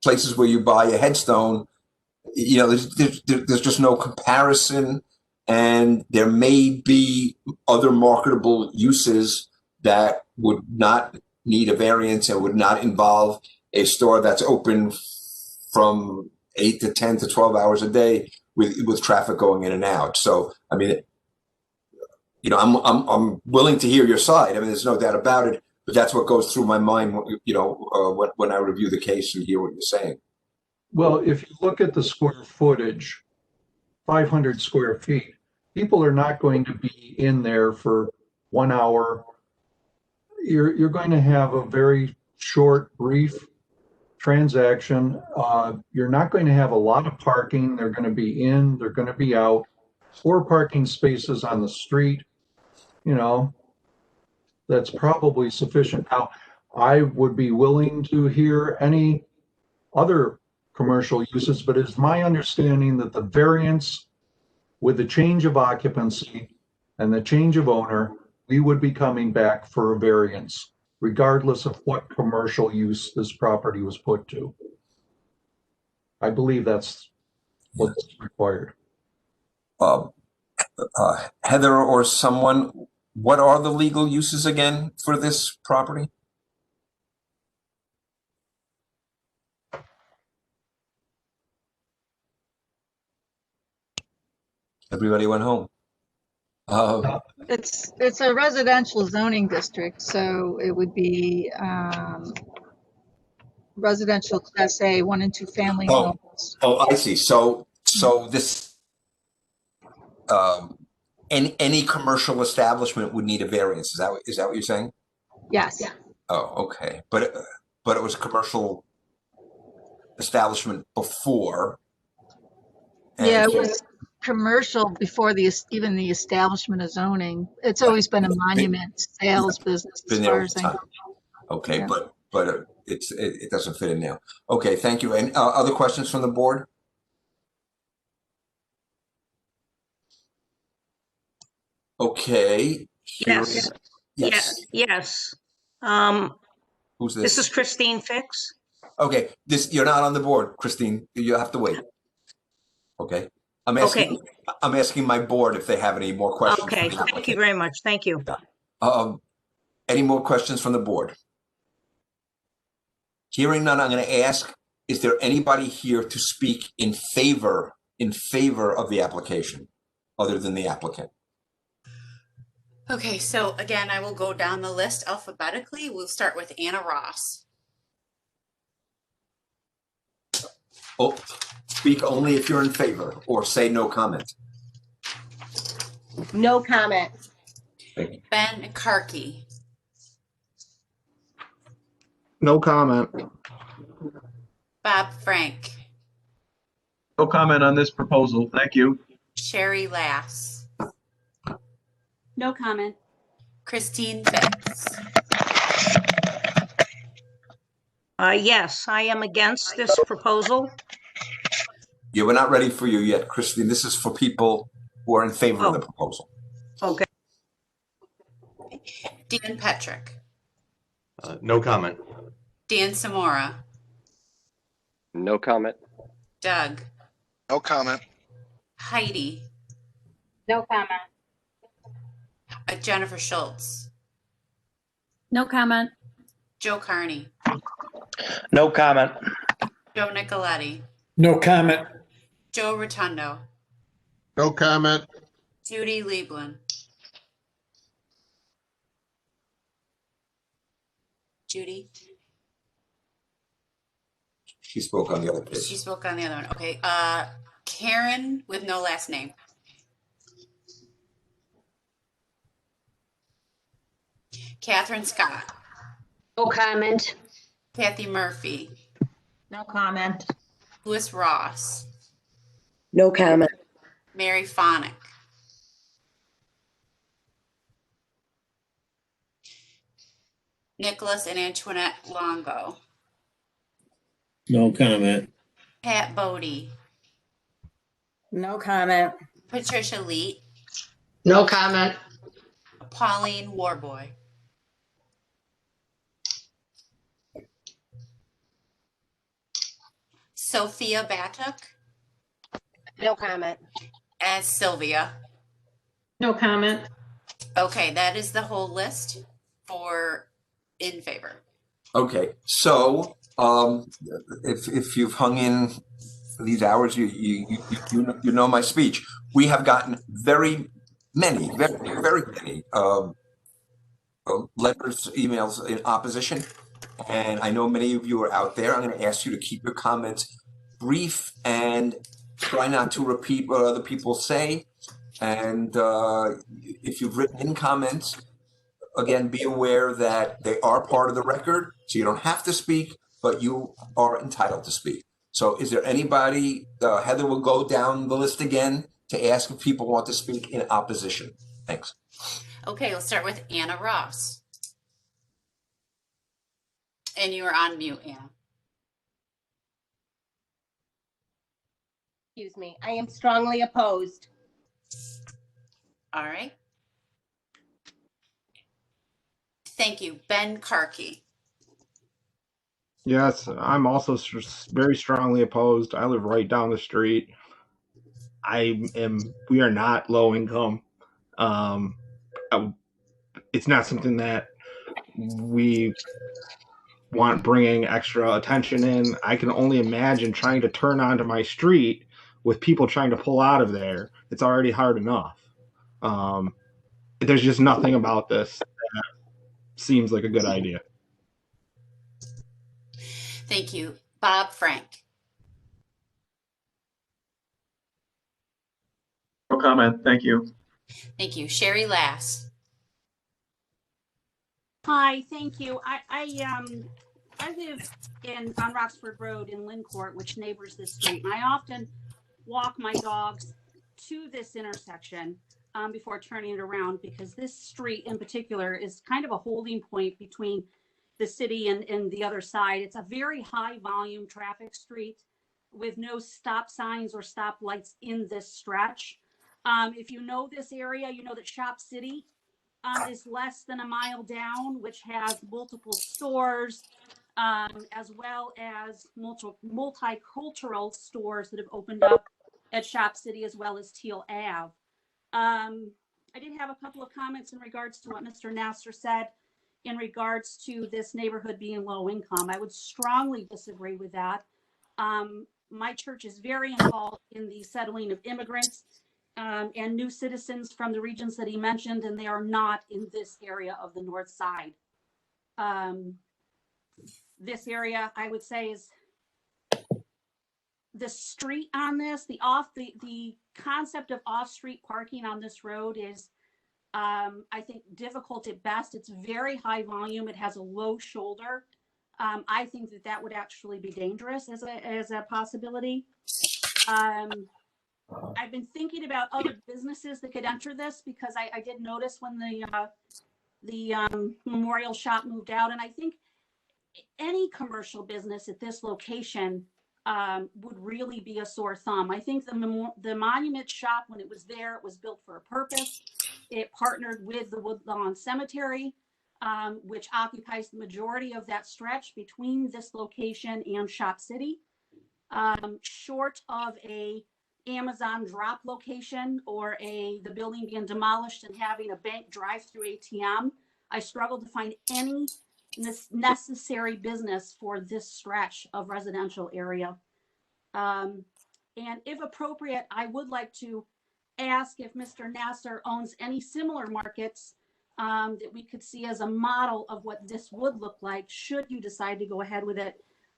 places where you buy a headstone, there's just no comparison, and there may be other marketable uses that would not need a variance and would not involve a store that's open from 8 to 10 to 12 hours a day with traffic going in and out. So, I mean, I'm willing to hear your side. I mean, there's no doubt about it, but that's what goes through my mind, when I review the case and hear what you're saying. Well, if you look at the square footage, 500 square feet, people are not going to be in there for 1 hour. You're going to have a very short, brief transaction. You're not going to have a lot of parking. They're going to be in, they're going to be out. 4 parking spaces on the street, that's probably sufficient. Now, I would be willing to hear any other commercial uses, but it's my understanding that the variance with the change of occupancy and the change of owner, we would be coming back for a variance, regardless of what commercial use this property was put to. I believe that's what's required. Heather or someone, what are the legal uses again for this property? Everybody went home. It's a residential zoning district, so it would be residential class A, 1 and 2 family homes. Oh, I see. So this, any commercial establishment would need a variance. Is that what you're saying? Yes. Oh, okay. But it was a commercial establishment before. Yeah, it was commercial before even the establishment of zoning. It's always been a monument sales business Been as there far all as the I time. know. Okay, Yeah. but it doesn't fit in now. Okay, thank you. And other questions from the board? Okay. Yes. Yes. Yes. Who's This this? is Christine Fix. Okay, you're not on the board, Christine. You have to wait. Okay. I'm asking my board if they have any more questions. Okay, thank you very much. Thank you. Any more questions from the board? Hearing none, I'm going to ask, is there anybody here to speak in favor of the application other than the applicant? Okay, so again, I will go down the list alphabetically. We'll start with Anna Ross. Oh, speak only if you're in favor, or say no comment. No comment. Ben Karki. No comment. Bob Frank. No comment on this proposal. Thank you. Sherry Lass. No comment. Christine Fitz. Yes, I am against this proposal. Yeah, we're not ready for you yet, Christine. This is for people who are in favor of the proposal. Okay. Dan Petrick. No comment. Dan Samora. No comment. Doug. No comment. Heidi. No comment. Jennifer Schultz. No comment. Joe Carney. No comment. Joe Nicoletti. No comment. Joe Rotundo. No comment. Judy Lieblin. Judy. She spoke on the other page. She spoke on the other one. Okay. Karen with no last name. Catherine Scott. No comment. Kathy Murphy. No comment. Louis Ross. No comment. Mary Phonic. Nicholas and Antoinette Longo. No comment. Pat Bodie. No comment. Patricia Leet. No comment. Pauline Warboy. Sophia Batuk. No comment. As Sylvia. No comment. Okay, that is the whole list for in favor. Okay, so if you've hung in for these hours, you know my speech. We have gotten very many letters, emails in opposition, and I know many of you are out there. I'm going to ask you to keep your comments brief and try not to repeat what other people say. And if you've written in comments, again, be aware that they are part of the record, so you don't have to speak, but you are entitled to speak. So is there anybody, Heather will go down the list again to ask if people want to speak in opposition. Thanks. Okay, we'll start with Anna Ross. And you are on mute, Anna. Excuse me. I am strongly opposed. All right. Thank you. Ben Karki. Yes, I'm also very strongly opposed. I live right down the street. We are not low income. It's not something that we want bringing extra attention in. I can only imagine trying to turn onto my street with people trying to pull out of there, it's already hard enough. There's just nothing about this that seems like a good idea. Thank you. Bob Frank. No comment. Thank you. Thank you. Sherry Lass. Hi, thank you. I live on Roxford Road in Lyncourt, which neighbors this street, and I often walk my dogs to this intersection before turning it around, because this street in particular is kind of a holding point between the city and the other side. It's a very high volume traffic street with no stop signs or stop lights in this stretch. If you know this area, you know that Shop City is less than a mile down, which has multiple stores, as well as multicultural stores that have opened up at Shop City, as well as Teal Ave. I did have a couple of comments in regards to what Mr. Nasser said in regards to this neighborhood being low income. I would strongly disagree with that. My church is very involved in the settling of immigrants and new citizens from the regions that he mentioned, and they are not in this area of the north side. This area, I would say, is the street on this, the concept of off-street parking on this road is, I think, difficult at best. It's very high volume. It has a low shoulder. I think that would actually be dangerous as a possibility. I've been thinking about other businesses that could enter this, because I did notice when the memorial shop moved out, and I think any commercial business at this location would really be a sore thumb. I think the monument shop, when it was there, it was built for a purpose. It partnered with the Woodlawn Cemetery, which occupies the majority of that stretch between this location and Shop City. Short of a Amazon drop location or the building being demolished and having a bank drive-through ATM, I struggled to find any necessary business for this stretch of residential area. And if appropriate, I would like to ask if Mr. Nasser owns any similar markets that we could see as a model of what this would look like should you decide to go ahead with it.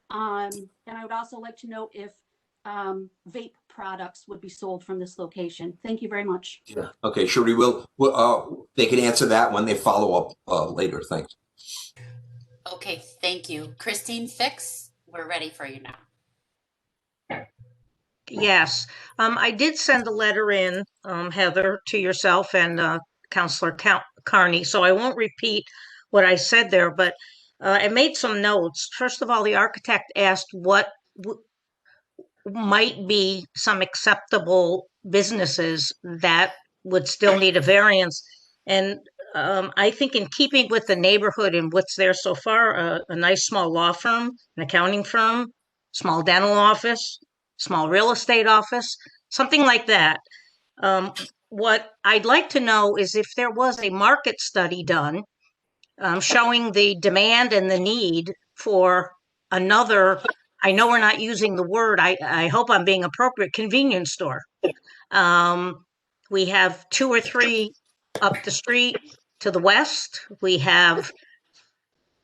And I would also like to know if vape products would be sold from this location. Thank you very much. Yeah. Okay, sure. They can answer that when they follow up later. Thanks. Okay, thank you. Christine Fix, we're ready for you now. Yes, I did send a letter in, Heather, to yourself and Councilor Carney, so I won't repeat what I said there, but I made some notes. First of all, the architect asked what might be some acceptable businesses that would still need a variance. And I think, in keeping with the neighborhood and what's there so far, a nice small law firm, an accounting firm, small dental office, small real estate office, something like that. What I'd like to know is if there was a market study done showing the demand and the need for another, I know we're not using the word, I hope I'm being appropriate, convenience store. We have 2 or 3 up the street to the west. We have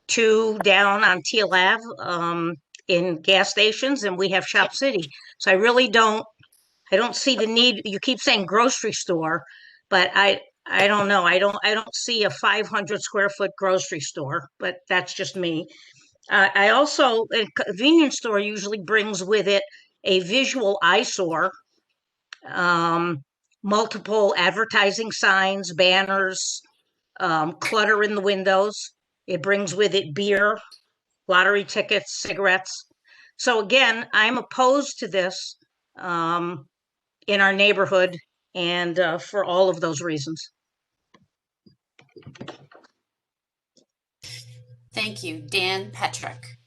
2 down on Teal Ave in gas stations, and we have Shop City. So I really don't see the need. You keep saying grocery store, but I don't know. I don't see a 500 square foot grocery store, but that's just me. I also, a convenience store usually brings with it a visual eyesore, multiple advertising signs, banners, clutter in the windows. It brings with it beer, lottery tickets, cigarettes. So again, I'm opposed to this in our neighborhood, and for all of those reasons. Thank you. Dan Petrick.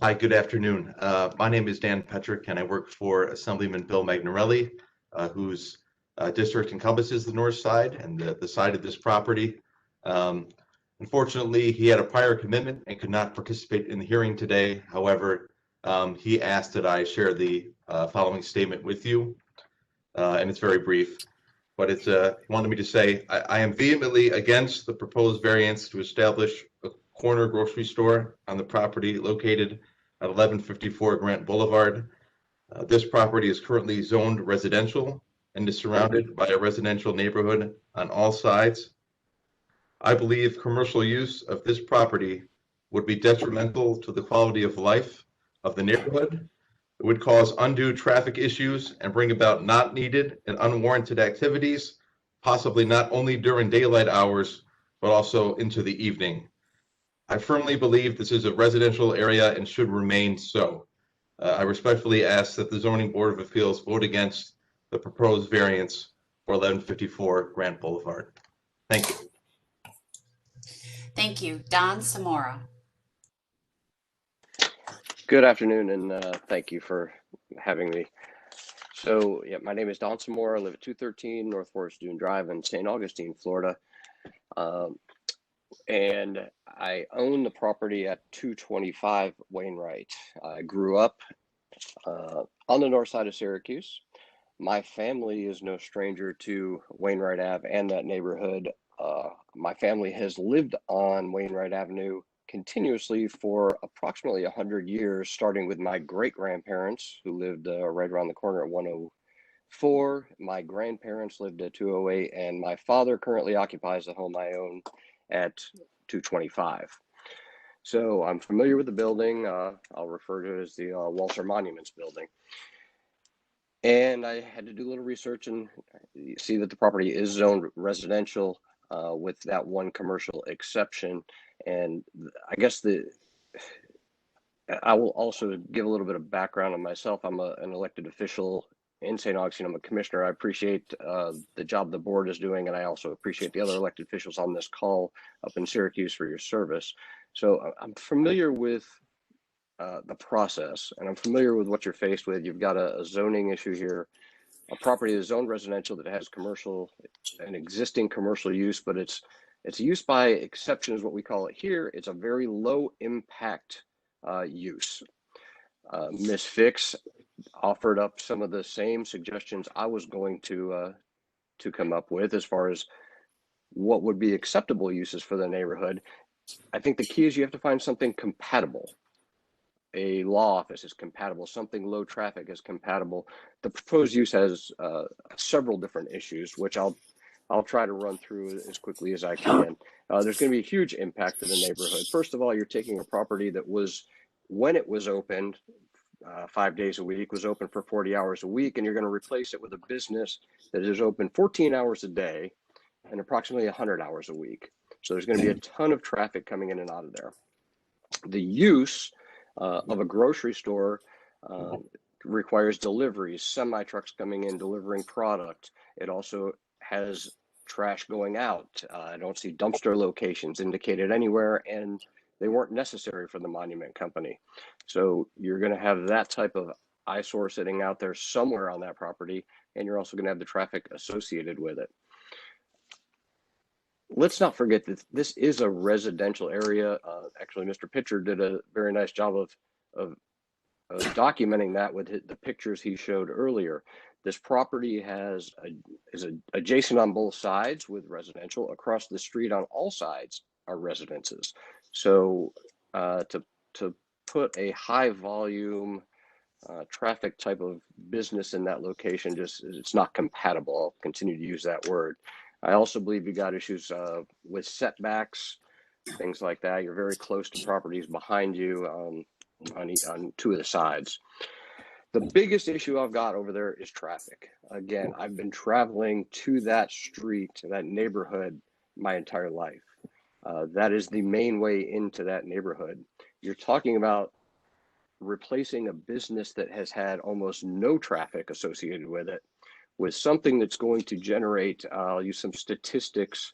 Hi, good afternoon. My name is Dan Petrick, and I work for Assemblyman Bill Magnarelli, whose district encompasses the north side and the side of this property. Unfortunately, he had a prior commitment and could not participate in the hearing today. However, he asked that I share the following statement with you, and it's very brief. But it's wanted me to say I am vehemently against the proposed variance to establish a corner grocery store on the property located at 1154 Grant Boulevard. This property is currently zoned residential and is surrounded by a residential neighborhood on all sides. I believe commercial use of this property would be detrimental to the quality of life of the neighborhood. It would cause undue traffic issues and bring about not needed and unwarranted activities, possibly not only during daylight hours, but also into the evening. I firmly believe this is a residential area and should remain so. I respectfully ask that the Zoning Board of Appeals vote against the proposed variance for 1154 Grant Boulevard. Thank you. Thank you. Don Samora. Good afternoon, and thank you for having me. So, yeah, my name is Don Samora. I live at 213 North Forest Dune Drive in St. Augustine, Florida. And I own the property at 225 Wainwright. I grew up on the north side of Syracuse. My family is no stranger to Wainwright Ave and that neighborhood. My family has lived on Wainwright Avenue continuously for approximately 100 years, starting with my great-grandparents who lived right around the corner at 104. My grandparents lived at 208, and my father currently occupies the home I own at 225. So I'm familiar with the building. I'll refer to it as the Walser Monuments building. And I had to do a little research and see that the property is zoned residential with that one commercial exception. And I guess I will also give a little bit of background on myself. I'm an elected official in St. Augustine. I'm a commissioner. I appreciate the job the board is doing, and I also appreciate the other elected officials on this call up in Syracuse for your service. So I'm familiar with the process, and I'm familiar with what you're faced with. You've got a zoning issue here, a property that's zoned residential that has an existing commercial use, but it's use by exception is what we call it here. It's a very low impact use. Ms. Fix offered up some of the same suggestions I was going to come up with as far as what would be acceptable uses for the neighborhood. I think the key is you have to find something compatible. A law office is compatible, something low traffic is compatible. The proposed use has several different issues, which I'll try to run through as quickly as I can. There's going to be a huge impact to the neighborhood. First of all, you're taking a property that was, when it was opened, 5 days a week, was open for 40 hours a week, and you're going to replace it with a business that is open 14 hours a day and approximately 100 hours a week. So there's going to be a ton of traffic coming in and out of there. The use of a grocery store requires deliveries, semi-trucks coming in, delivering product. It also has trash going out. I don't see dumpster locations indicated anywhere, and they weren't necessary for the monument company. So you're going to have that type of eyesore sitting out there somewhere on that property, and you're also going to have the traffic associated with it. Let's not forget that this is a residential area. Actually, Mr. Pitcher did a very nice job of documenting that with the pictures he showed earlier. This property is adjacent on both sides with residential. Across the street on all sides are residences. So to put a high volume traffic type of business in that location, it's not compatible. I'll continue to use that word. I also believe you got issues with setbacks, things like that. You're very close to properties behind you on two of the sides. The biggest issue I've got over there is traffic. Again, I've been traveling to that street, to that neighborhood my entire life. That is the main way into that neighborhood. You're talking about replacing a business that has had almost no traffic associated with it with something that's going to generate, I'll use some statistics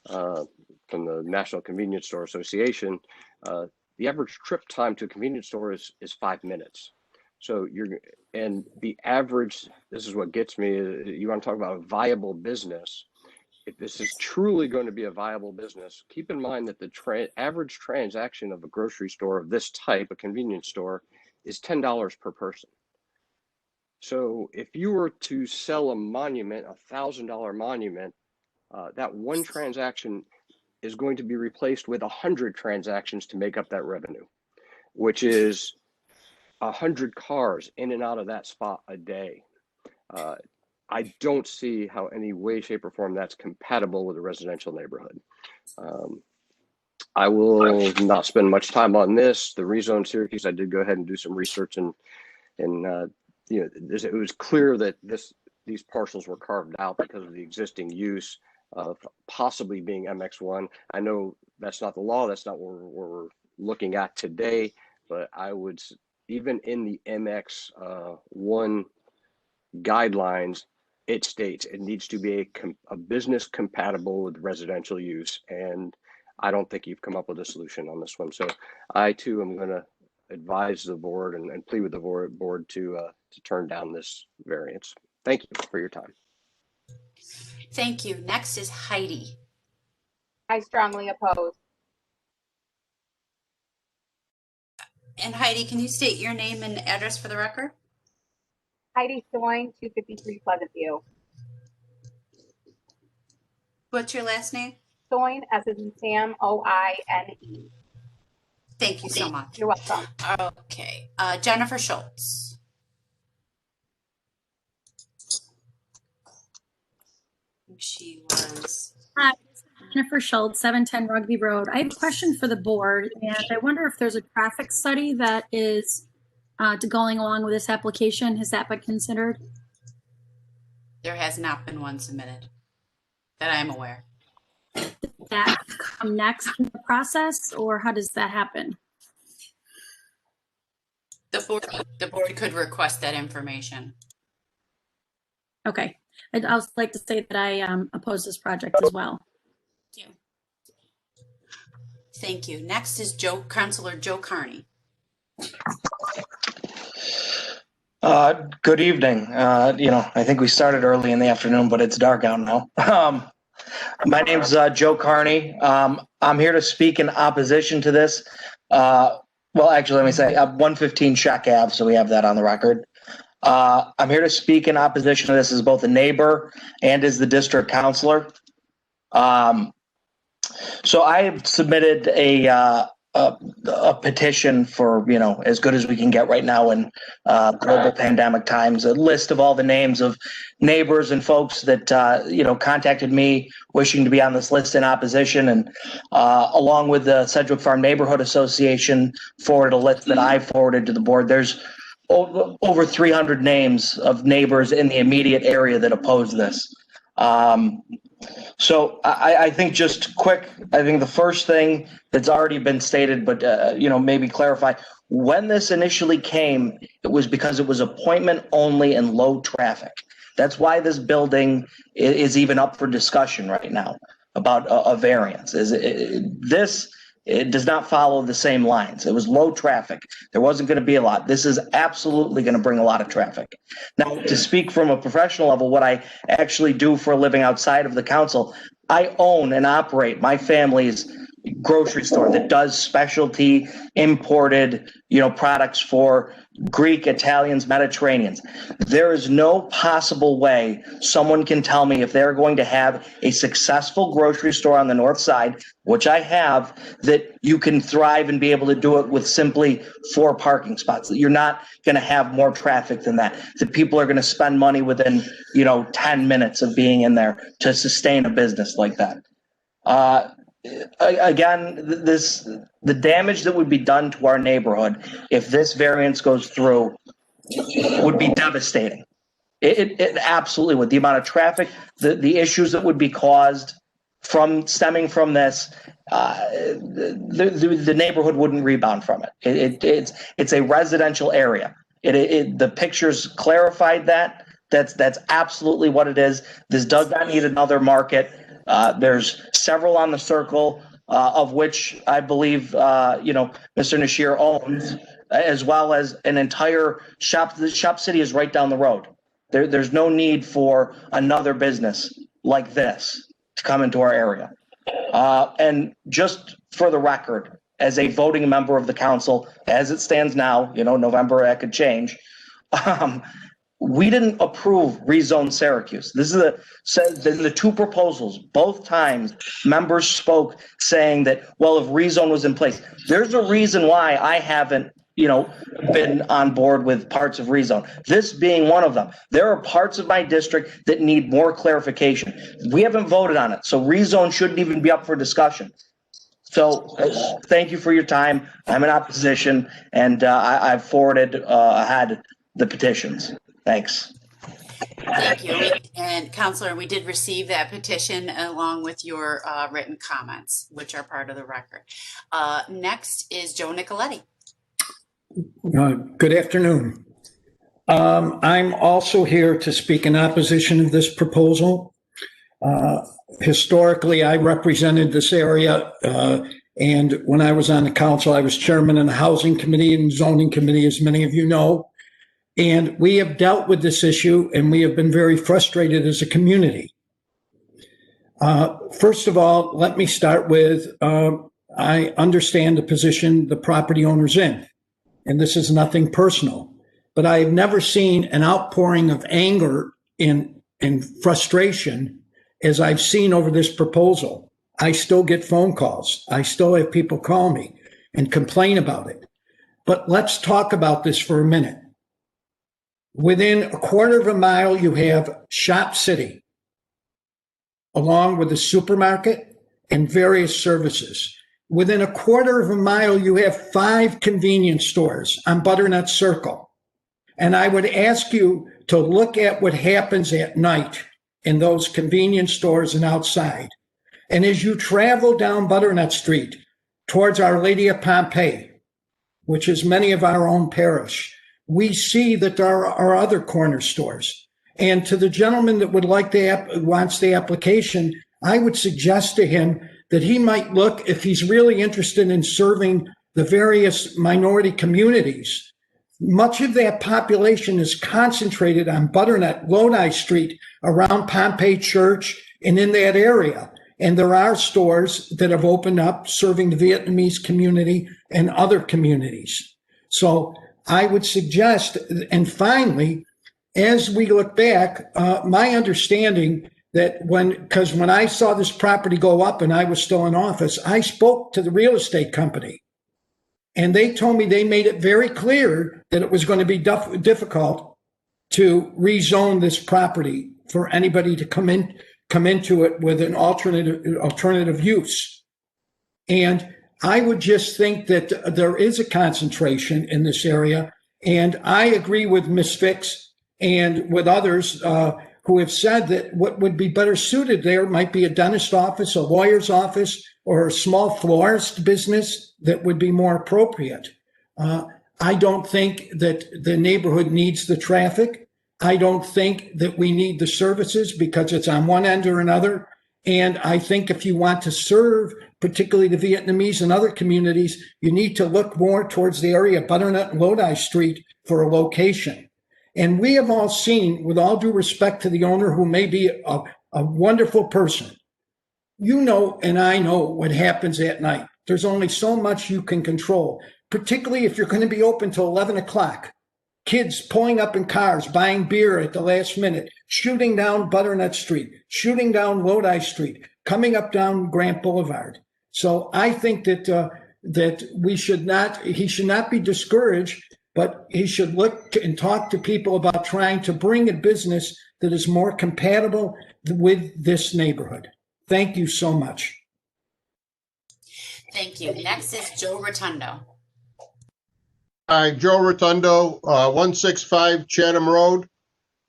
from the National Convenience Store Association. The average trip time to a convenience store is 5 minutes. So the average, this is what gets me, you want to talk about a viable business. If this is truly going to be a viable business, keep in mind that the average transaction of a grocery store of this type, a convenience store, is $10 per person. So if you were to sell a monument, $1,000 monument, that one transaction is going to be replaced with 100 transactions to make up that revenue, which is 100 cars in and out of that spot a day. I don't see how any way, shape, or form that's compatible with a residential neighborhood. I will not spend much time on this. The rezone Syracuse, I did go ahead and do some research, and you know, it was clear that these parcels were carved out because of the existing use of possibly being MX1. I know that's not the law. That's not what we're looking at today. But I would, even in the MX1 guidelines, it states it needs to be a business compatible with residential use. And I don't think you've come up with a solution on this one. So I too am going to advise the board and plead with the board to turn down this variance. Thank you for your time. Thank you. Next is Heidi. I strongly oppose. And Heidi, can you state your name and address for the record? Heidi Soin, 253 Pleasant View. What's your last name? Soin, as in Sam, O-I-N-E. Thank you so much. You're welcome. Okay. Jennifer Schultz. She was. Hi, Jennifer Schultz, 710 Rugby Road. I have a question for the board, and I wonder if there's a traffic study that is going along with this application. Has that been considered? There has not been one submitted that I'm aware. Does that come next in the process, or how does that happen? The board could request that information. Okay. I'd also like to say that I oppose this project as well. Thank you. Thank you. Next is Councilor Joe Carney. Good evening. You know, I think we started early in the afternoon, but it's dark out now. My name's Joe Carney. I'm here to speak in opposition to this. Well, actually, let me say 115 Shack Ave, so we have that on the record. I'm here to speak in opposition to this as both a neighbor and as the district councilor. So I have submitted a petition for, you know, as good as we can get right now in global pandemic times, a list of all the names of neighbors and folks that, you know, contacted me wishing to be on this list in opposition. And along with the Sedgwick Farm Neighborhood Association forwarded a list that I forwarded to the board. There's over 300 names of neighbors in the immediate area that oppose this. So I think just quick, I think the first thing that's already been stated, but, you know, maybe clarify, when this initially came, it was because it was appointment only and low traffic. That's why this building is even up for discussion right now about a variance. It does not follow the same lines. It was low traffic. There wasn't going to be a lot. This is absolutely going to bring a lot of traffic. Now, to speak from a professional level, what I actually do for a living outside of the council, I own and operate my family's grocery store that does specialty imported, you know, products for Greek, Italians, Mediterraneans. There is no possible way someone can tell me if they're going to have a successful grocery store on the north side, which I have, that you can thrive and be able to do it with simply 4 parking spots. You're not going to have more traffic than that. That people are going to spend money within, you know, 10 minutes of being in there to sustain a business like that. Again, the damage that would be done to our neighborhood if this variance goes through would be devastating. It absolutely would. The amount of traffic, the issues that would be caused stemming from this, the neighborhood wouldn't rebound from it. It's a residential area. The pictures clarified that. That's absolutely what it is. This does not need another market. There's several on the circle, of which I believe, you know, Mr. Nashir owns, as well as an entire shop. The Shop City is right down the road. There's no need for another business like this to come into our area. And just for the record, as a voting member of the council, as it stands now, you know, November, that could change. we didn't approve rezone Syracuse. This is said in the two proposals, both times members spoke saying that, well, if rezone was in place, there's a reason why I haven't, been on board with parts of rezone. This being one of them. There are parts of my district that need more clarification. We haven't voted on it, so rezone shouldn't even be up for discussion. So thank you for your time. I'm in opposition, and I've forwarded ahead the petitions. Thanks. Thank you. And Counselor, we did receive that petition along with your written comments, which are part of the record. Next is Joe Nicoletti. Good afternoon. I'm also here to speak in opposition of this proposal. Historically, I represented this area, and when I was on the council, I was chairman of the Housing Committee and Zoning Committee, as many of you know. And we have dealt with this issue, and we have been very frustrated as a community. First of all, let me start with, I understand the position the property owner's in, and this is nothing personal, but I have never seen an outpouring of anger and frustration as I've seen over this proposal. I still get phone calls. I still have people call me and complain about it. But let's talk about this for a minute. Within a quarter of a mile, you have Shop City, along with a supermarket and various services. Within a quarter of a mile, you have 5 convenience stores on Butternut Circle. And I would ask you to look at what happens at night in those convenience stores and outside. And as you travel down Butternut Street towards Our Lady of Pompeii, which is many of our own parish, we see that there are other corner stores. And to the gentleman that would like wants the application, I would suggest to him that he might look, if he's really interested in serving the various minority communities. Much of that population is concentrated on Butternut, Lodi Street, around Pompeii Church, and in that area. And there are stores that have opened up serving the Vietnamese community and other communities. So I would suggest, and finally, as we look back, my understanding that because when I saw this property go up and I was still in office, I spoke to the real estate company. And they told me they made it very clear that it was going to be difficult to rezone this property for anybody to come into it with an alternative use. And I would just think that there is a concentration in this area. And I agree with Ms. Fix and with others who have said that what would be better suited there might be a dentist office, a lawyer's office, or a small florist business that would be more appropriate. I don't think that the neighborhood needs the traffic. I don't think that we need the services because it's on one end or another. And I think if you want to serve, particularly the Vietnamese and other communities, you need to look more towards the area of Butternut and Lodi Street for a location. And we have all seen, with all due respect to the owner, who may be a wonderful person, you know, and I know what happens at night. There's only so much you can control, particularly if you're going to be open till 11 o'clock. Kids pulling up in cars, buying beer at the last minute, shooting down Butternut Street, shooting down Lodi Street, coming up down Grant Boulevard. So I think that he should not be discouraged, but he should look and talk to people about trying to bring a business that is more compatible with this neighborhood. Thank you so much. Thank you. Next is Joe Rotundo. Hi, Joe Rotundo, 165 Chatham Road,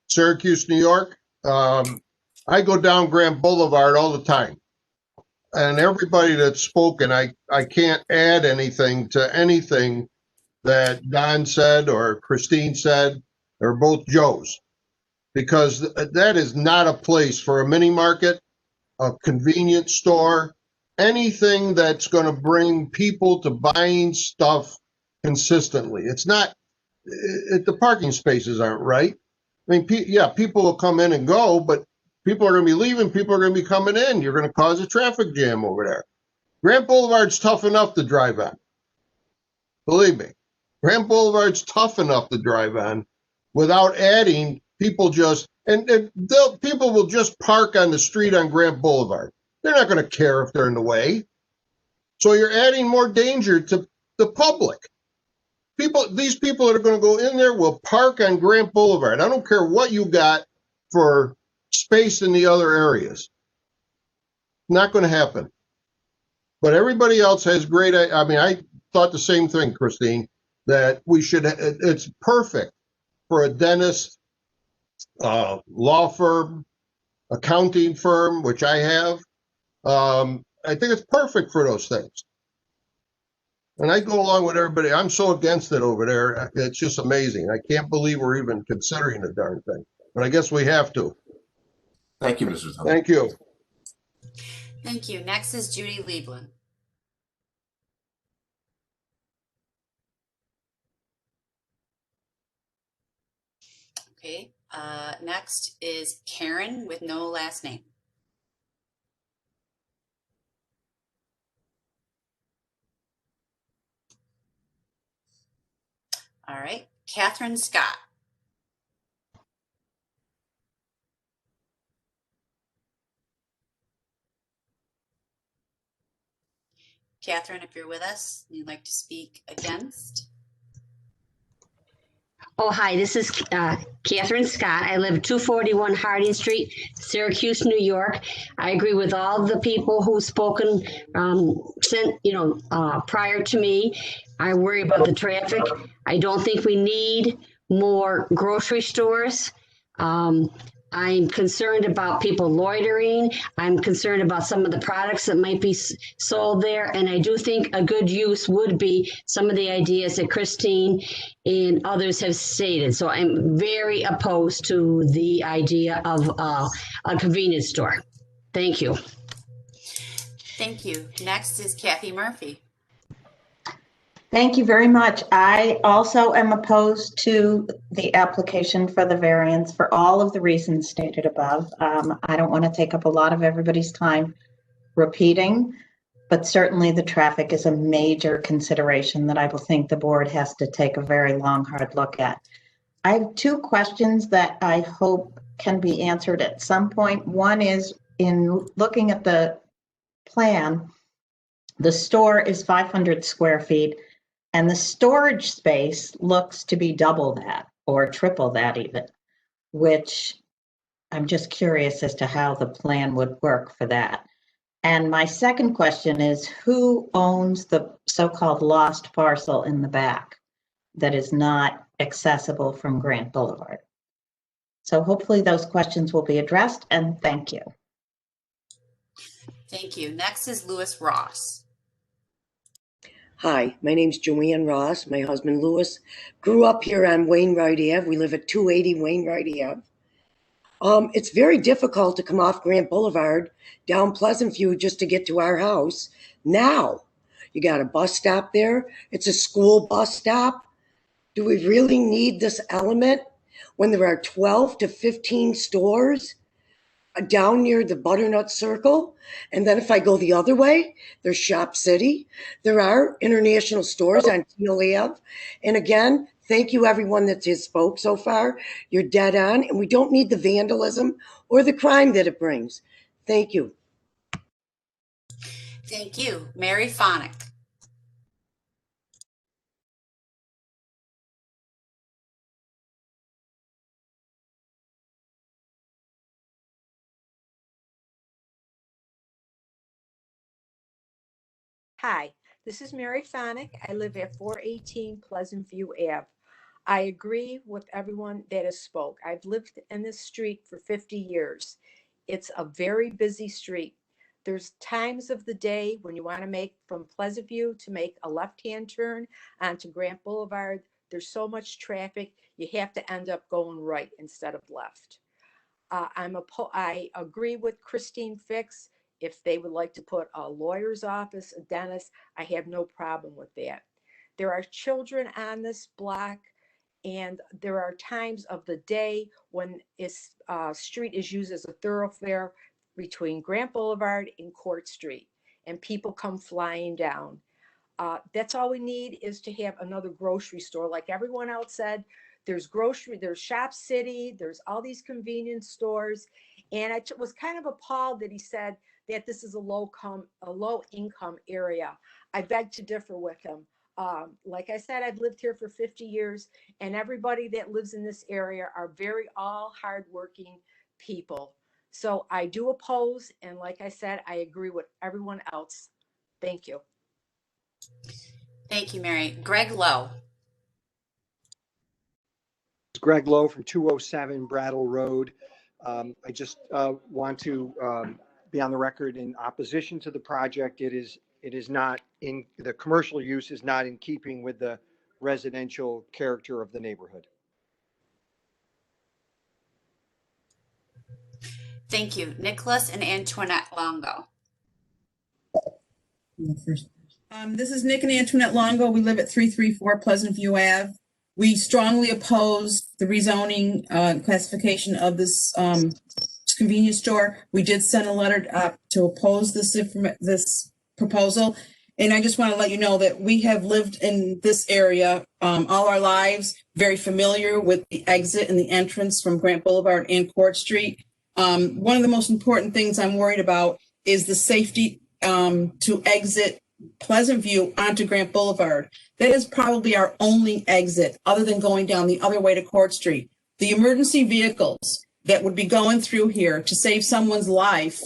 Syracuse, New York. I go down Grant Boulevard all the time. And everybody that's spoken, I can't add anything to anything that Don said or Christine said, or both Joes, because that is not a place for a mini market, a convenience store, anything that's going to bring people to buying stuff consistently. It's not, the parking spaces aren't right. I mean, yeah, people will come in and go, but people are going to be leaving, people are going to be coming in. You're going to cause a traffic jam over there. Grant Boulevard's tough enough to drive on. Believe me. Grant Boulevard's tough enough to drive on without adding People just, people will just park on the street on Grant Boulevard. They're not going to care if they're in the way. So you're adding more danger to the public. These people that are going to go in there will park on Grant Boulevard. I don't care what you got for space in the other areas. Not going to happen. But everybody else has great, I mean, I thought the same thing, Christine, that we should, it's perfect for a dentist, law firm, accounting firm, which I have. I think it's perfect for those things. And I go along with everybody. I'm so against it over there. It's just amazing. I can't believe we're even considering the darn thing. But I guess we have to. Thank you, Mr. Thompson. Thank you. Thank you. Next is Judy Liebland. Okay. Next is Karen with no last name. All right. Catherine Scott. Catherine, if you're with us, you'd like to speak against. Oh, hi, this is Catherine Scott. I live 241 Harding Street, Syracuse, New York. I agree with all the people who've spoken prior to me. I worry about the traffic. I don't think we need more grocery stores. I'm concerned about people loitering. I'm concerned about some of the products that might be sold there. And I do think a good use would be some of the ideas that Christine and others have stated. So I'm very opposed to the idea of a convenience store. Thank you. Thank you. Next is Kathy Murphy. Thank you very much. I also am opposed to the application for the variance for all of the reasons stated above. I don't want to take up a lot of everybody's time repeating, but certainly the traffic is a major consideration that I will think the board has to take a very long, hard look at. I have two questions that I hope can be answered at some point. One is, in looking at the plan, the store is 500 square feet. And the storage space looks to be double that or triple that even, which I'm just curious as to how the plan would work for that. And my second question is, who owns the so-called lost parcel in the back that is not accessible from Grant Boulevard? So hopefully those questions will be addressed, and thank you. Thank you. Next is Lewis Ross. Hi, my name's Joanne Ross. My husband Louis grew up here on Wainwright Ave. We live at 280 Wainwright Ave. It's very difficult to come off Grant Boulevard down Pleasant View just to get to our house. Now, you got a bus stop there. It's a school bus stop. Do we really need this element when there are 12 to 15 stores down near the Butternut Circle? And then if I go the other way, there's Shop City. There are international stores on Teal Ave. And again, thank you everyone that has spoke so far. You're dead on, and we don't need the vandalism or the crime that it brings. Thank you. Thank you. Mary Phonic. Hi, this is Mary Phonic. I live at 418 Pleasant View Ave. I agree with everyone that has spoke. I've lived in this street for 50 years. It's a very busy street. There's times of the day when you want to make from Pleasant View to make a left-hand turn onto Grant Boulevard. There's so much traffic, you have to end up going right instead of left. I agree with Christine Fix. If they would like to put a lawyer's office, a dentist, I have no problem with that. There are children on this block, and there are times of the day when this street is used as a thoroughfare between Grant Boulevard and Court Street, and people come flying down. That's all we need, is to have another grocery store. Like everyone else said, there's grocery, there's Shop City, there's all these convenience stores. And I was kind of appalled that he said that this is a low income area. I beg to differ with him. Like I said, I've lived here for 50 years, and everybody that lives in this area are all hardworking people. So I do oppose, and like I said, I agree with everyone else. Thank you. Thank you, Mary. Greg Lowe. Greg Lowe from 207 Brattle Road. I just want to be on the record in opposition to the project. It is not in the commercial use is not in keeping with the residential character of the neighborhood. Thank you. Nicholas and Antoinette Longo. This is Nick and Antoinette Longo. We live at 334 Pleasant View Ave. We strongly oppose the rezoning classification of this convenience store. We did send a letter to oppose this proposal. And I just want to let you know that we have lived in this area all our lives, very familiar with the exit and the entrance from Grant Boulevard and Court Street. One of the most important things I'm worried about is the safety to exit Pleasant View onto Grant Boulevard. That is probably our only exit other than going down the other way to Court Street. The emergency vehicles that would be going through here to save someone's life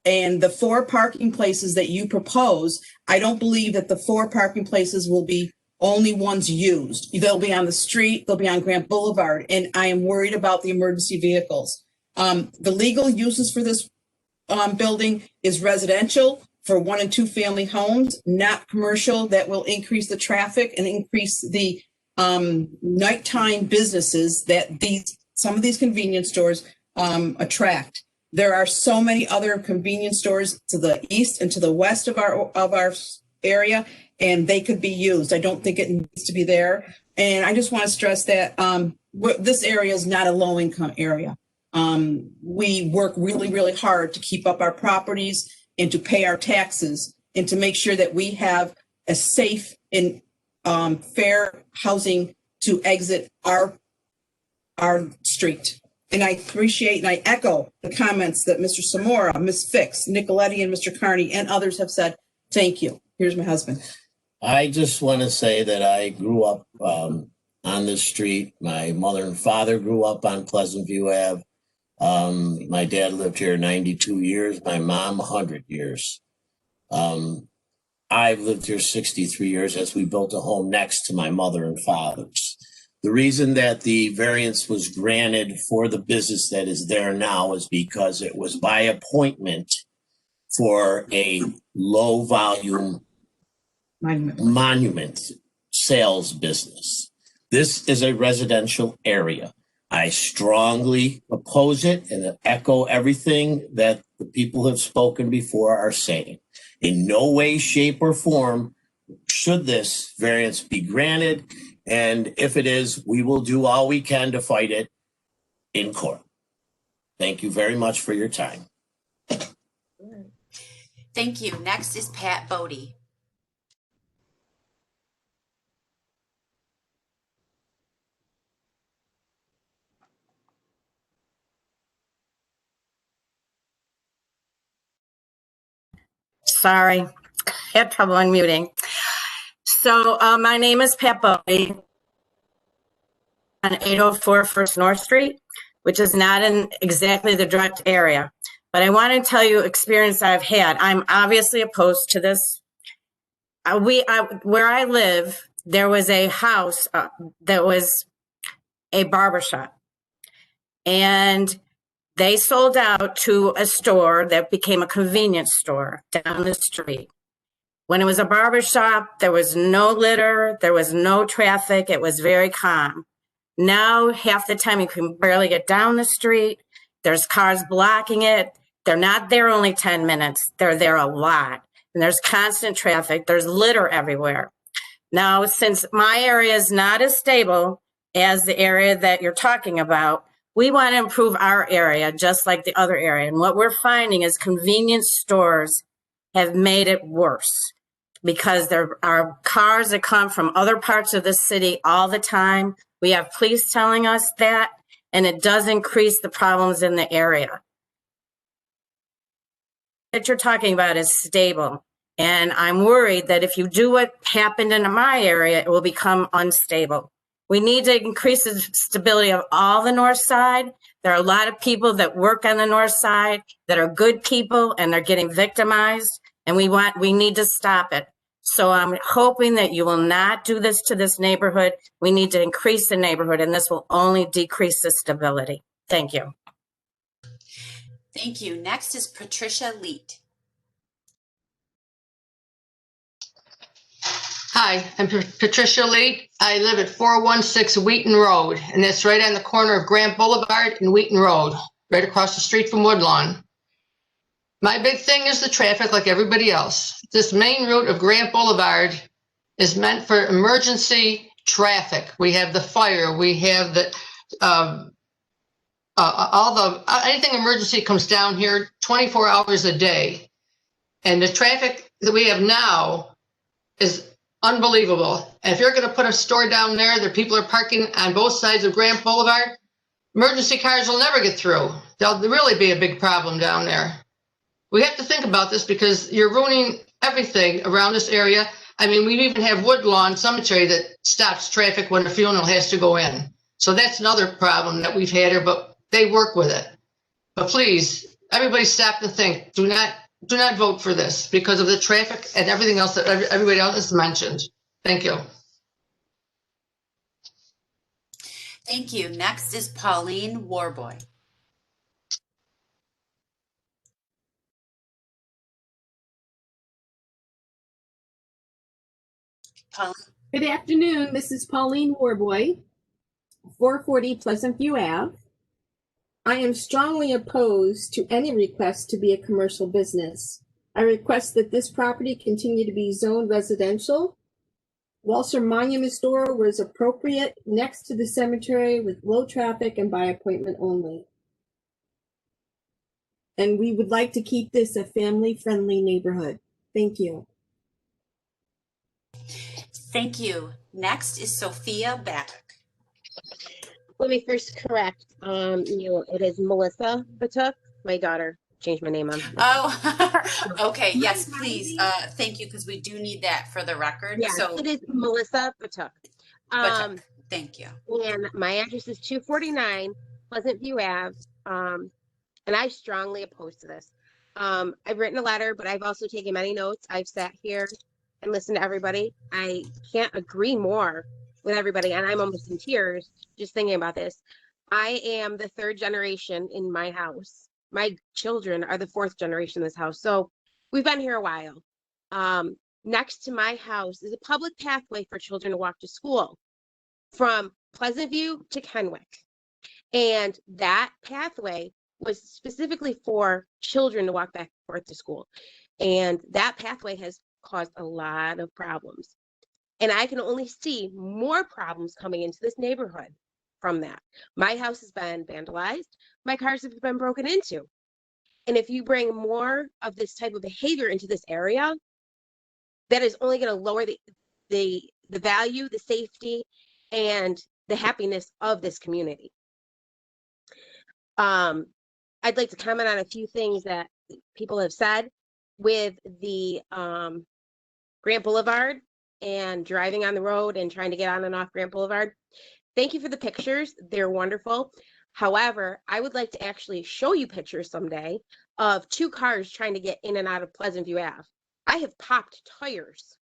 and the 4 parking places that you propose, I don't believe that the 4 parking places will be only ones used. They'll be on the street, they'll be on Grant Boulevard, and I am worried about the emergency vehicles. The legal uses for this building is residential for 1 and 2 family homes, not commercial. That will increase the traffic and increase the nighttime businesses that some of these convenience stores attract. There are so many other convenience stores to the east and to the west of our area, and they could be used. I don't think it needs to be there. And I just want to stress that this area is not a low-income area. We work really, really hard to keep up our properties and to pay our taxes and to make sure that we have a safe and fair housing to exit our street. And I appreciate and I echo the comments that Mr. Samora, Ms. Fix, Nicoletti, and Mr. Carney and others have said. Thank you. Here's my husband. I just want to say that I grew up on this street. My mother and father grew up on Pleasant View Ave. My dad lived here 92 years, my mom 100 years. I've lived here 63 years as we built a home next to my mother and father's. The reason that the variance was granted for the business that is there now is because it was by appointment for a low volume monument sales business. This is a residential area. I strongly oppose it and echo everything that the people who have spoken before are saying. In no way, shape, or form should this variance be granted. And if it is, we will do all we can to fight it in court. Thank you very much for your time. Thank you. Next is Pat Bodie. Sorry, had trouble unmuting. So my name is Pat Bodie on 804 First North Street, which is not in exactly the direct area. But I want to tell you experience I've had. I'm obviously opposed to this. Where I live, there was a house that was a barbershop. And they sold out to a store that became a convenience store down the street. When it was a barbershop, there was no litter, there was no traffic, it was very calm. Now, half the time you can barely get down the street, there's cars blocking it, they're not there only 10 minutes, they're there a lot. And there's constant traffic, there's litter everywhere. Now, since my area is not as stable as the area that you're talking about, we want to improve our area just like the other area. And what we're finding is convenience stores have made it worse. because there are cars that come from other parts of the city all the time. We have police telling us that, and it does increase the problems in the area. That you're talking about is stable. And I'm worried that if you do what happened in my area, it will become unstable. We need to increase the stability of all the north side. There are a lot of people that work on the north side that are good people and they're getting victimized, and we need to stop it. So I'm hoping that you will not do this to this neighborhood. We need to increase the neighborhood, and this will only decrease the stability. Thank you. Thank you. Next is Patricia Leet. Hi, I'm Patricia Leet. I live at 416 Wheaton Road, and that's right on the corner of Grant Boulevard and Wheaton Road, right across the street from Woodlawn. My big thing is the traffic, like everybody else. This main route of Grant Boulevard is meant for emergency traffic. We have the fire, we have the anything emergency comes down here 24 hours a day, and the traffic that we have now is unbelievable. And if you're going to put a store down there, the people are parking on both sides of Grant Boulevard, emergency cars will never get through. There'll really be a big problem down there. We have to think about this because you're ruining everything around this area. I mean, we even have Woodlawn Cemetery that stops traffic when a funeral has to go in. So that's another problem that we've had here, but they work with it. But please, everybody stop and think. Do not vote for this because of the traffic and everything else that everybody else has mentioned. Thank you. Thank you. Next is Pauline Warboy. Pauline. Good afternoon. This is Pauline Warboy, 440 Pleasant View Ave. I am strongly opposed to any request to be a commercial business. I request that this property continue to be zoned residential. Walser Monument Store was appropriate next to the cemetery with low traffic and by appointment only. And we would like to keep this a family-friendly neighborhood. Thank you. Thank you. Next is Sophia Baddock. Let me first correct. It is Melissa Batuk. My daughter changed my name on. Oh, okay. Yes, please. Thank you, because we do need that for the record. Yeah, so it is Melissa Batuk. Thank you. And my address is 249 Pleasant View Ave. And I strongly oppose to this. I've written a letter, but I've also taken many notes. I've sat here and listened to everybody. I can't agree more with everybody, and I'm almost in tears just thinking about this. I am the third generation in my house. My children are the fourth generation in this house. So we've been here a while. Next to my house is a public pathway for children to walk to school from Pleasant View to Kenwick. And that pathway was specifically for children to walk back and forth to school. And that pathway has caused a lot of problems. And I can only see more problems coming into this neighborhood from that. My house has been vandalized. My cars have been broken into. And if you bring more of this type of behavior into this area, that is only going to lower the value, the safety, and the happiness of this community. I'd like to comment on a few things that people have said with the Grant Boulevard and driving on the road and trying to get on and off Grant Boulevard. Thank you for the pictures. They're wonderful. However, I would like to actually show you pictures someday of two cars trying to get in and out of Pleasant View Ave. I have popped tires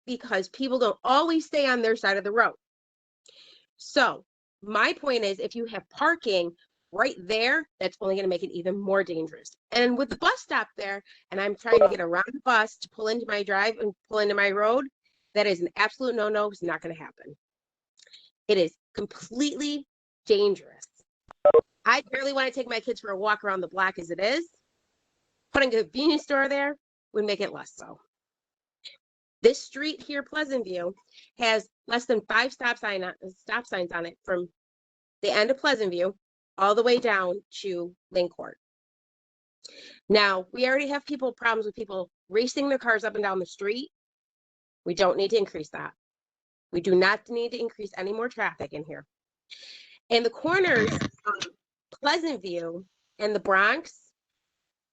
because people don't always stay on their side of the road. So my point is, if you have parking right there, that's only going to make it even more dangerous. And with the bus stop there, and I'm trying to get around the bus to pull into my drive and pull into my road, that is an absolute no-no. It's not going to happen. It is completely dangerous. I barely want to take my kids for a walk around the block as it is. Putting a convenience store there would make it less so. This street here, Pleasant View, has less than 5 stop signs on it from the end of Pleasant View all the way down to Link Court. Now, we already have problems with people racing their cars up and down the street. We don't need to increase that. We do not need to increase any more traffic in here. And the corners, Pleasant View and the Bronx,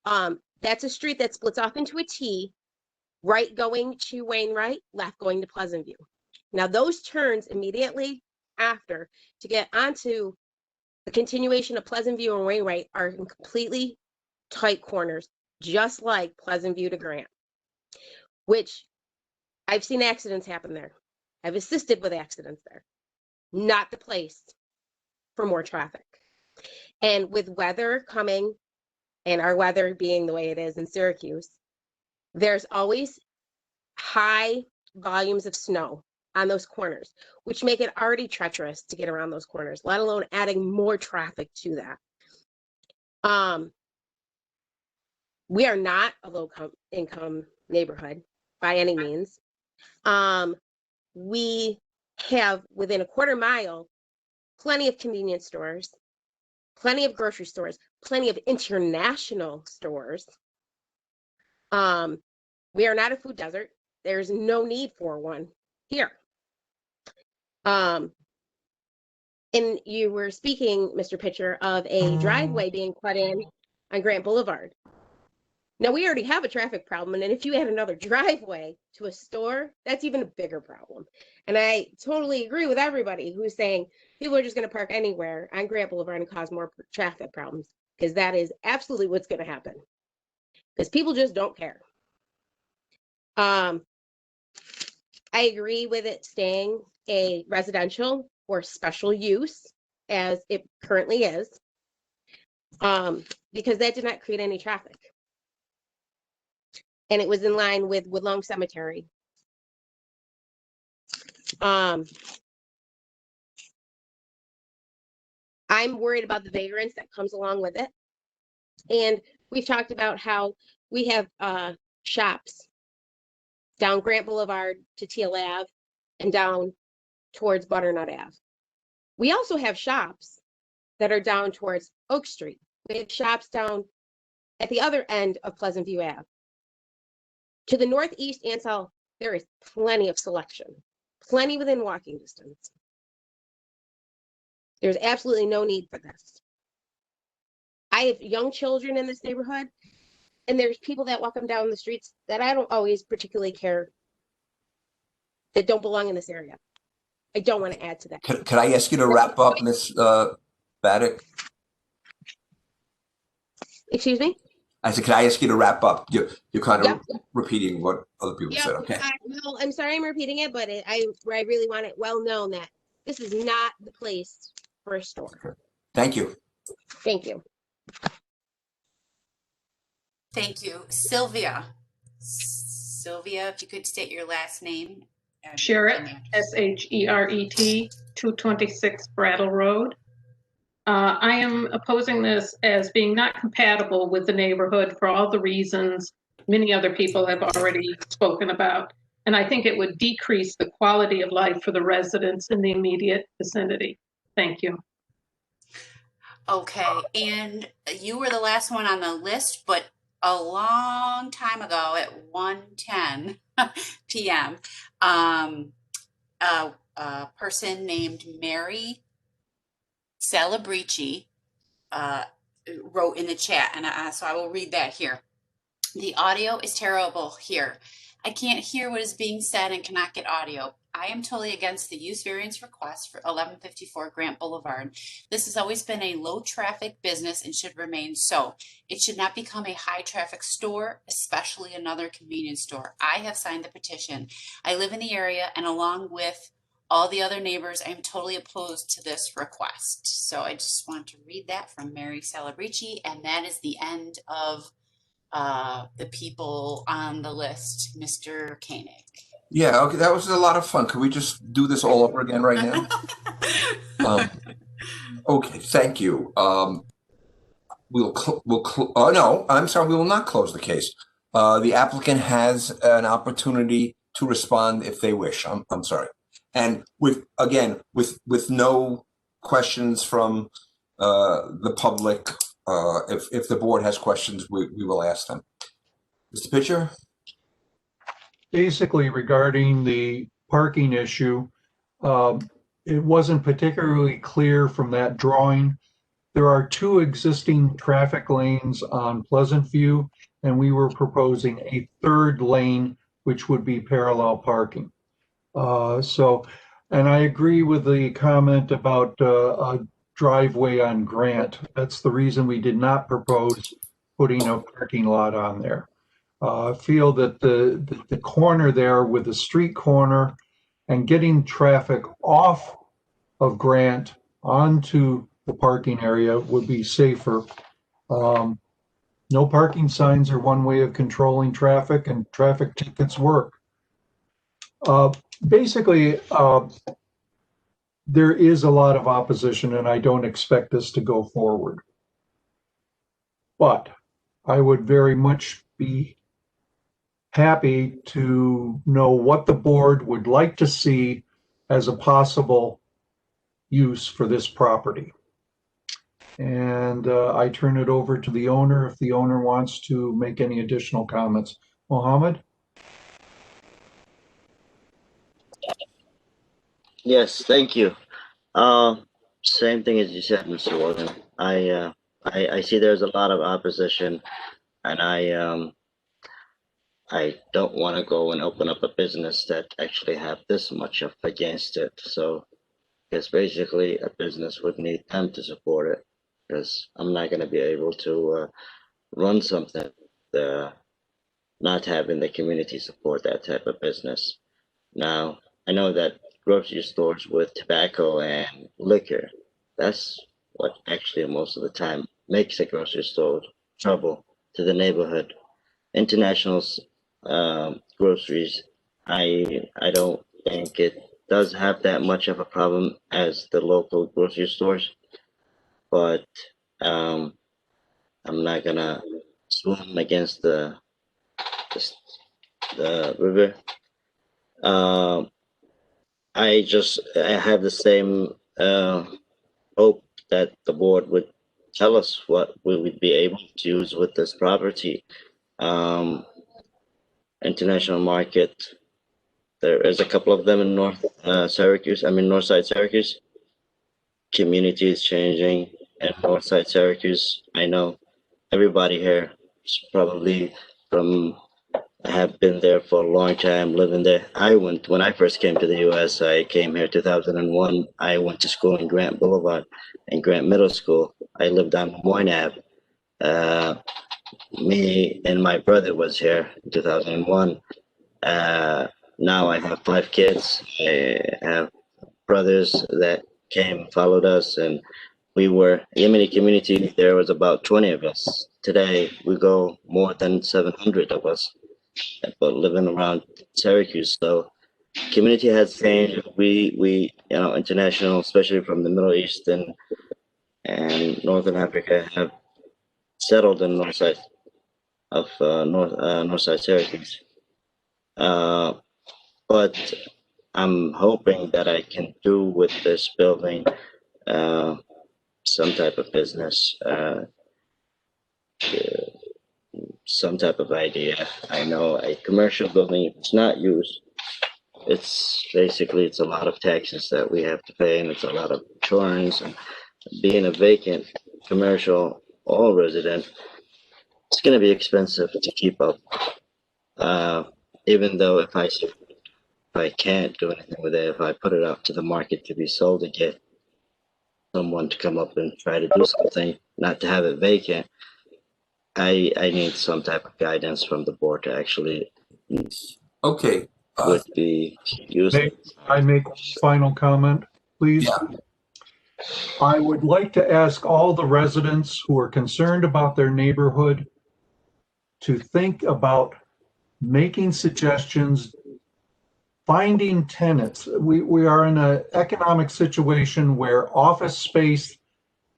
that's a street that splits off into a T, right going to Wainwright, left going to Pleasant View. Now those turns immediately after to get onto the continuation of Pleasant View and Wainwright are in completely tight corners, just like Pleasant View to Grant, which I've seen accidents happen there. I've assisted with accidents there. Not the place for more traffic. And with weather coming, and our weather being the way it is in Syracuse, there's always high volumes of snow on those corners, which make it already treacherous to get around those corners, let alone adding more traffic to that. We are not a low income neighborhood by any means. We have within a quarter mile, plenty of convenience stores, plenty of grocery stores, plenty of international stores. We are not a food desert. There's no need for one here. And you were speaking, Mr. Pitcher, of a driveway being put in on Grant Boulevard. Now, we already have a traffic problem, and if you add another driveway to a store, that's even a bigger problem. And I totally agree with everybody who's saying people are just going to park anywhere on Grant Boulevard and cause more traffic problems, because that is absolutely what's going to happen, because people just don't care. I agree with it staying a residential or special use as it currently is, because that did not create any traffic. And it was in line with Woodlawn Cemetery. I'm worried about the vagrants that comes along with it. And we've talked about how we have shops down Grant Boulevard to Teal Ave and down towards Butternut Ave. We also have shops that are down towards Oak Street. We have shops down at the other end of Pleasant View Ave. To the northeast and south, there is plenty of selection, plenty within walking distance. There's absolutely no need for this. I have young children in this neighborhood, and there's people that walk them down the streets that I don't always particularly care, that don't belong in this area. I don't want to add to that. Can I ask you to wrap up, Ms. Baddick? Excuse me? I said, can I ask you to wrap up? You're kind of repeating what other people said, okay? Well, I'm sorry I'm repeating it, but I really want it well known that this is not the place for a store. Okay. Thank you. Thank you. Thank you. Sylvia. Sylvia, if you could state your last name. Sherritt, S-H-E-R-E-T, 226 Brattle Road. I am opposing this as being not compatible with the neighborhood for all the reasons many other people have already spoken about. And I think it would decrease the quality of life for the residents in the immediate vicinity. Thank you. Okay, and you were the last one on the list, but a long time ago at 1:10 p.m., a person named Mary Celebrici wrote in the chat, and so I will read that here. The audio is terrible here. I can't hear what is being said and cannot get audio. I am totally against the use variance request for 1154 Grant Boulevard. This has always been a low traffic business and should remain so. It should not become a high traffic store, especially another convenience store. I have signed the petition. I live in the area, and along with all the other neighbors, I am totally opposed to this request. So I just want to read that from Mary Celebrici, and that is the end of the people on the list. Mr. Koenig. Yeah, okay, that was a lot of fun. Could we just do this all over again right now? Okay, thank you. Oh no, I'm sorry, we will not close the case. The applicant has an opportunity to respond if they wish. I'm sorry. And with no questions from the public, if the board has questions, we will ask them. Mr. Pitcher? basically regarding the parking issue, it wasn't particularly clear from that drawing. There are two existing traffic lanes on Pleasant View, and we were proposing a third lane, which would be parallel parking. And I agree with the comment about a driveway on Grant. That's the reason we did not propose putting a parking lot on there. I feel that the corner there with the street corner and getting traffic off of Grant onto the parking area would be safer. No parking signs are one way of controlling traffic, and traffic tickets work. Basically, there is a lot of opposition, and I don't expect this to go forward. But I would very much be happy to know what the board would like to see as a possible use for this property. And I turn it over to the owner if the owner wants to make any additional comments. Mohammed? Yes, thank you. Same thing as you said, Mr. Logan. I see there's a lot of opposition, and I don't want to go and open up a business that actually have this much up against it. So, because basically a business would need them to support it, because I'm not going to be able to run something not having the community support that type of business. Now, I know that grocery stores with tobacco and liquor, that's what actually most of the time makes a grocery store trouble to the neighborhood. International groceries, I don't think it does have that much of a problem as the local grocery stores, but I'm not gonna swim against the river. I have the same hope that the board would tell us what we would be able to use with this property. International market, there is a couple of them in North Side Syracuse. Community is changing in North Side Syracuse. I know everybody here is probably I have been there for a long time, living there. When I first came to the U.S., I came here 2001. I went to school in Grant Boulevard and Grant Middle School. I lived on Moyne Ave. Me and my brother was here in 2001. Now I have 5 kids. I have brothers that came and followed us, and we were Yemeni community. There was about 20 of us. Today we go more than 700 of us, but living around Syracuse. So community has changed. We international, especially from the Middle East and Northern Africa, have settled in north side of north side Syracuse. But I'm hoping that I can do with this building some type of business, some type of idea. I know a commercial building, if it's not used, it's a lot of taxes that we have to pay, and it's a lot of insurance. And being a vacant commercial or resident, it's going to be expensive to keep up. Even though if I can't do anything with it, if I put it out to the market to be sold to get someone to come up and try to do something, not to have it vacant, I need some type of guidance from the board to actually would be used. I make one final comment, please? Yeah. I would like to ask all the residents who are concerned about their neighborhood to think about making suggestions, finding tenants. We are in an economic situation where office space,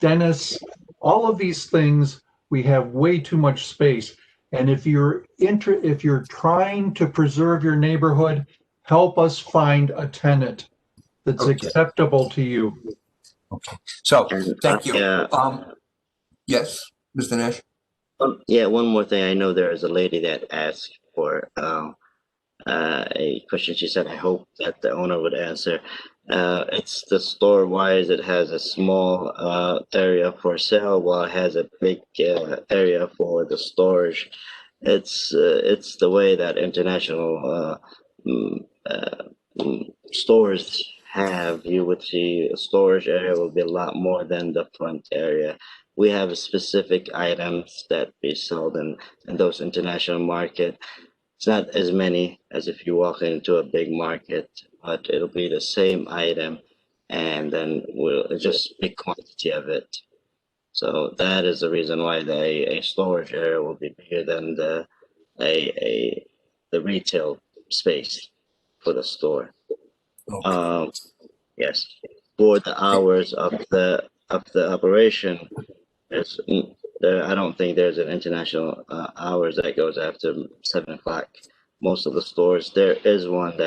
dentists, all of these things, we have way too much space. And if you're trying to preserve your neighborhood, help us find a tenant that's acceptable to you. Okay. So thank you. Yes, Mr. Nash. Yeah, one more thing. I know there is a lady that asked for a question she said I hope that the owner would answer. It's the store wise. It has a small area for sale while it has a big area for the storage. It's the way that international stores have. You would see a storage area will be a lot more than the front area. We have specific items that we sold in those international market. It's not as many as if you walk into a big market, but it'll be the same item, and then it's just big quantity of it. So that is the reason why a storage area will be bigger than the retail space for the store. Yes, for the hours of the operation, I don't think there's an international hours that goes after 7 o'clock. Most of the stores, there is one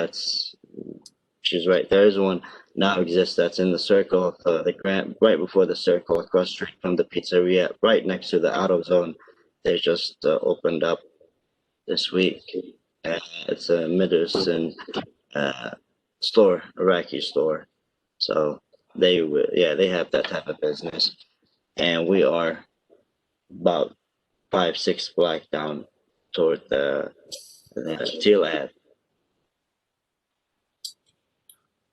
she's right. There is one now exists that's in the circle, the Grant, right before the circle, across the street from the pizzeria, right next to the auto zone. They just opened up this week. It's a Middleton store, Iraqi store. So they have that type of business, and we are about 5-6 blocks down toward the Teal Ave.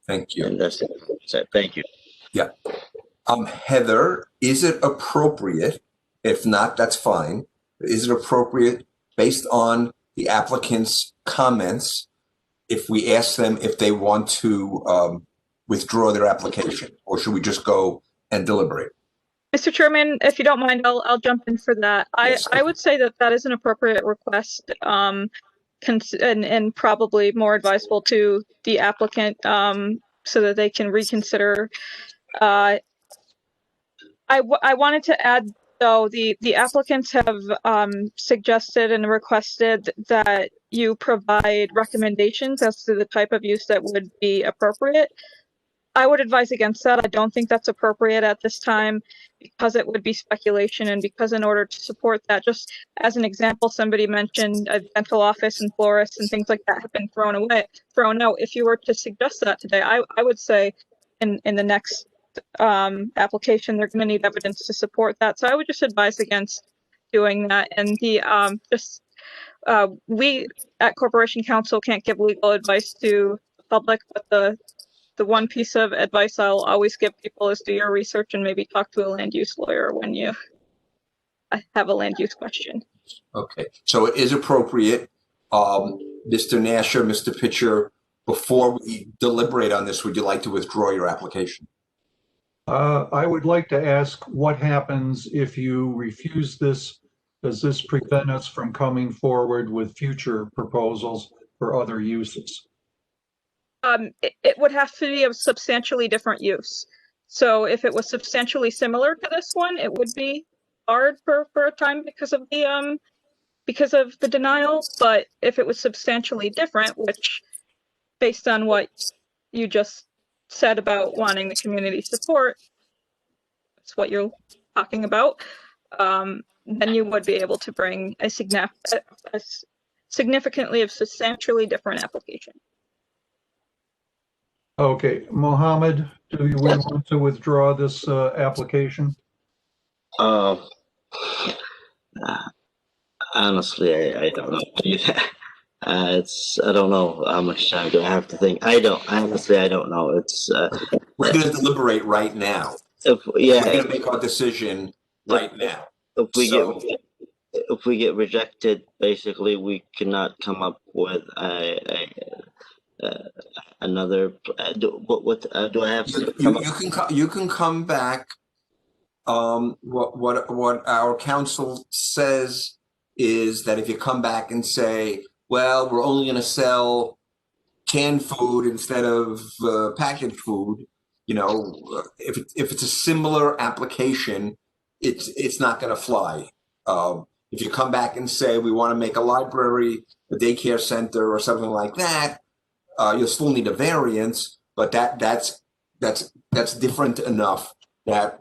Thank you. And that's it. Thank you. Yeah. Heather, is it appropriate? If not, that's fine. Is it appropriate based on the applicant's comments if we ask them if they want to withdraw their application, or should we just go and deliberate? Mr. Chairman, if you don't mind, I'll jump in for that. Yes. I would say that is an appropriate request, and probably more advisable to the applicant, so that they can reconsider. I wanted to add, though, the applicants have suggested and requested that you provide recommendations as to the type of use that would be appropriate. I would advise against that. I don't think that's appropriate at this time because it would be speculation, and because in order to support that, just as an example, somebody mentioned a dental office and florists and things like that have been thrown out. If you were to suggest that today, I would say in the next application, they're going to need evidence to support that. So I would just advise against doing that. And we at Corporation Counsel can't give legal advice to the public, but the one piece of advice I'll always give people is do your research and maybe talk to a land use lawyer when you have a land use question. Okay, so it is appropriate. Mr. Nasher, Mr. Pitcher, before we deliberate on this, would you like to withdraw your application? I would like to ask what happens if you refuse this. Does this prevent us from coming forward with future proposals for other uses? It would have to be a substantially different use. So if it was substantially similar to this one, it would be hard for a time because of the denial. But if it was substantially different, which based on what you just said about wanting the community support, that's what you're talking about, then you would be able to bring a significantly of substantially different application. Okay, Mohammed, do we want to withdraw this application? Honestly, I don't know. I don't know how much time do I have to think. I don't know. We're going to deliberate right now. We're going to make our decision right now. If we get rejected, basically we cannot come up with another. What do I have to? You can come back. What our counsel says is that if you come back and say, well, we're only going to sell canned food instead of packaged food, if it's a similar application, it's not going to fly. If you come back and say we want to make a library, a daycare center, or something like that, you'll still need a variance, but that's different enough that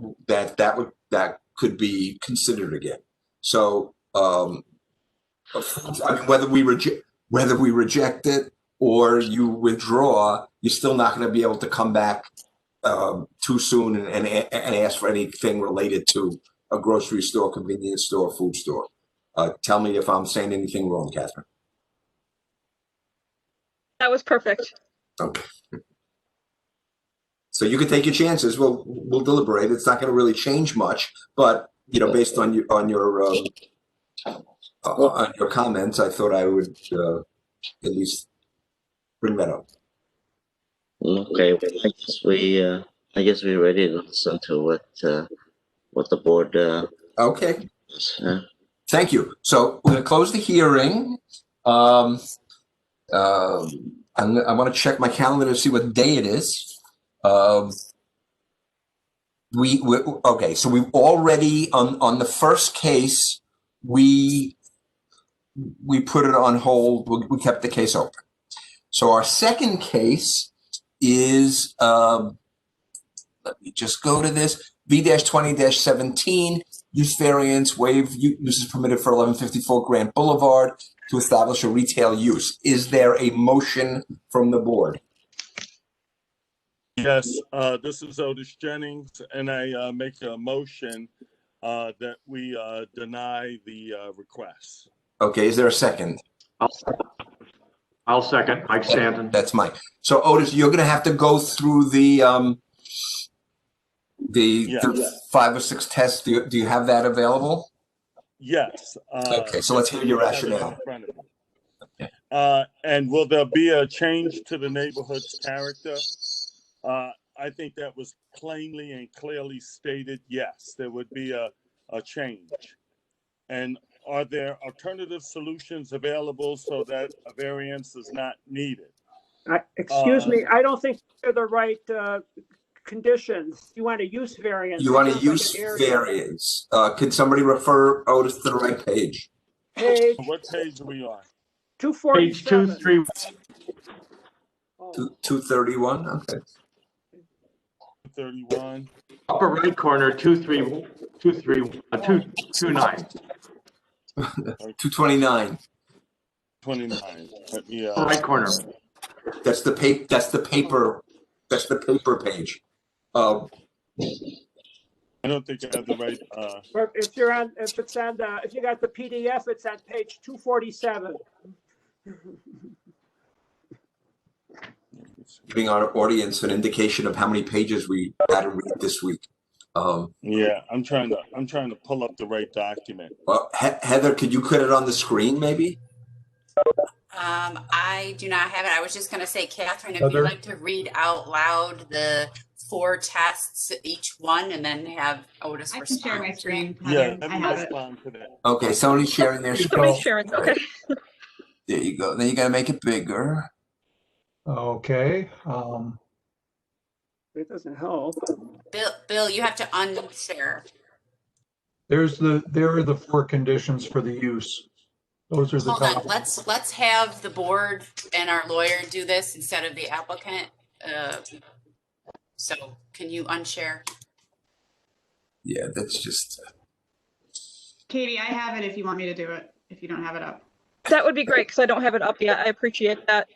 could be considered again. So, I mean, whether we whether we reject it or you withdraw, you're still not going to be able to come back too soon and ask for anything related to a grocery store, convenience store, food store. Tell me if I'm saying anything wrong, Catherine. That was perfect. Okay. So you can take your chances. We'll deliberate. It's not going to really change much, but based on your comments, I thought I would at least bring that up. Okay, I guess we're ready to listen to what the board. Okay. Thank you. So we're going to close the hearing. I want to check my calendar to see what day it is. Okay. So we've already on the first case we put it on hold. We kept the case open. So our second case is let me just go to this B-20-17 use variance waive use is permitted for 1154 Grant Boulevard to establish a retail use. Is there a motion from the board? Yes, this is Otis Jennings, and I make a motion that we deny the request. Okay, is there a second? I'll second. Mike Stanton. That's Mike. So Otis, you're going to have to go through the 5 or 6 tests. Do you have that available? Yes. Okay, so let's hear your rationale. Okay. And will there be a change to the neighborhood's character? I think that was plainly and clearly stated. Yes, there would be a change. And are there alternative solutions available so that a variance is not needed? Excuse me, I don't think they're the right conditions. You want a use variance. You want a use variance. Could somebody refer Otis to the right page? Page. What page are we on? 247. Page 231. Okay. 231. Upper right corner, 229. 229. 29. Right corner. That's the paper. That's the paper. That's the paper page. I don't think I have the right. If you got the PDF, it's on page 247. Giving our audience an indication of how many pages we had to read this week. Yeah, I'm trying to pull up the right document. Well, Heather, could you put it on the screen, maybe? I do not have it. I was just going to say, Catherine, if Heather? you'd like to read out loud the 4 tests, each one, and then have Otis respond. I can share my screen. Yeah, let me respond to that. Okay, somebody's sharing their screen. Somebody's sharing. Okay. There you go. Then you got to make it bigger. Okay. It doesn't help. Bill, you have to unshare. There are the 4 conditions for the use. Those are the Hold top. on. Let's have the board and our lawyer do this instead of the applicant. So can you unshare? Yeah, that's just. Katie, I have it if you want me to do it, if you don't have it up. That would be great because I don't have it up yet. I appreciate that.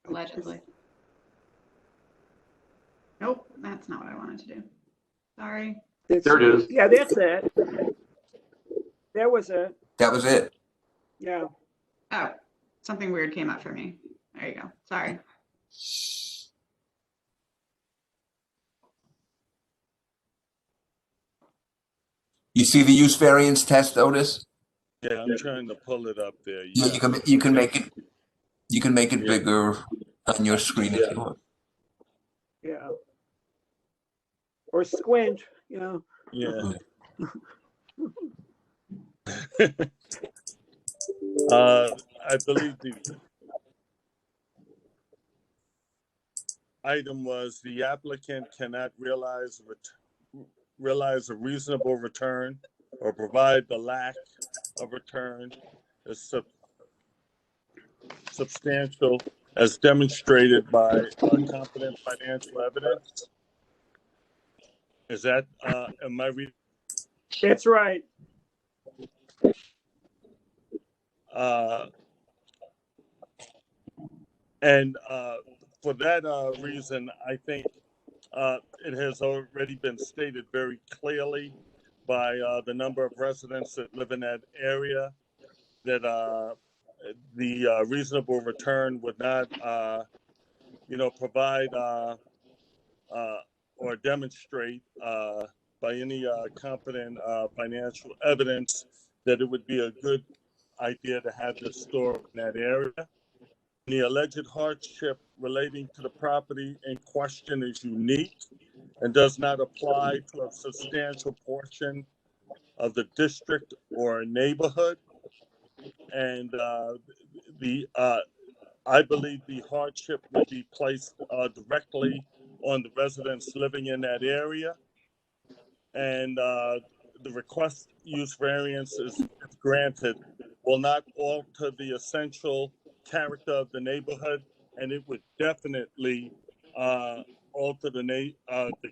Allegedly. Nope, that's not what I wanted to do. Sorry. There it is. Yeah, that's it. There was it. That was it. Yeah. Oh, something weird came up for me. There you go. Sorry. You see the use variance test, Otis? Yeah, I'm trying to pull it up there. Yeah, you can make it bigger on your screen if you want. Yeah. Or squint, you know. Yeah. I believe the item was the applicant cannot realize a reasonable return or provide the lack of return is substantial as demonstrated by competent financial evidence. Is that, am I reading? That's right. And for that reason, I think it has already been stated very clearly by the number of residents that live in that area that the reasonable return would not, provide or demonstrate by any competent financial evidence that it would be a good idea to have this store in that area. The alleged hardship relating to the property in question is unique and does not apply to a substantial portion of the district or neighborhood. And I believe the hardship would be placed directly on the residents living in that area. And the request use variance is granted will not alter the essential character of the neighborhood, and it would definitely alter the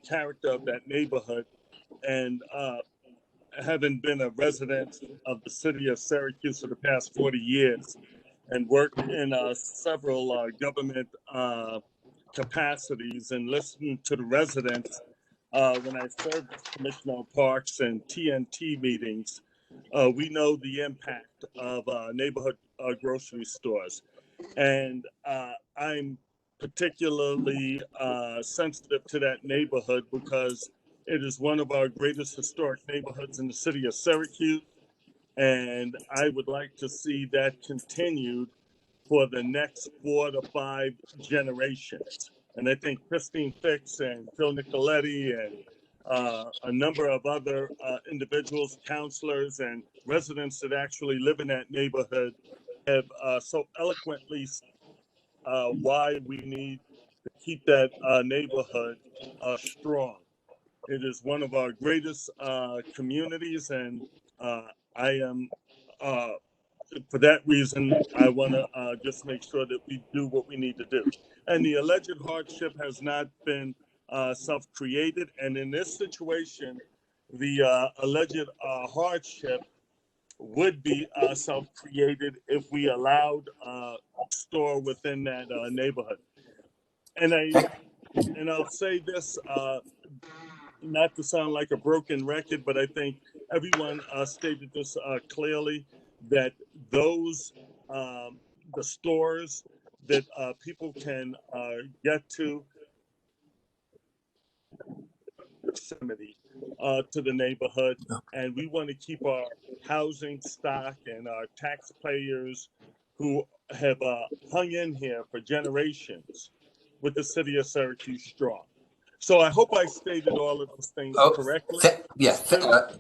character of that neighborhood. And having been a resident of the city of Syracuse for the past 40 years and worked in several government capacities and listened to the residents when I served as Commissioner of Parks and TNT meetings, we know the impact of neighborhood grocery stores. And I'm particularly sensitive to that neighborhood because it is one of our greatest historic neighborhoods in the city of Syracuse. And I would like to see that continued for the next 4 to 5 generations. And I think Christine Fix and Phil Nicoletti and a number of other individuals, counselors, and residents that actually live in that neighborhood have so eloquently why we need to keep that neighborhood strong. It is one of our greatest communities, and I am, for that reason, I want to just make sure that we do what we need to do. And the alleged hardship has not been self-created, and in this situation, the alleged hardship would be self-created if we allowed a store within that neighborhood. And I'll say this, not to sound like a broken record, but I think everyone stated this clearly, that those, the stores that people can get to proximity to the neighborhood, and we want to keep our housing stock and our taxpayers who have hung in here for generations with the city of Syracuse strong. So I hope I stated all of those things correctly.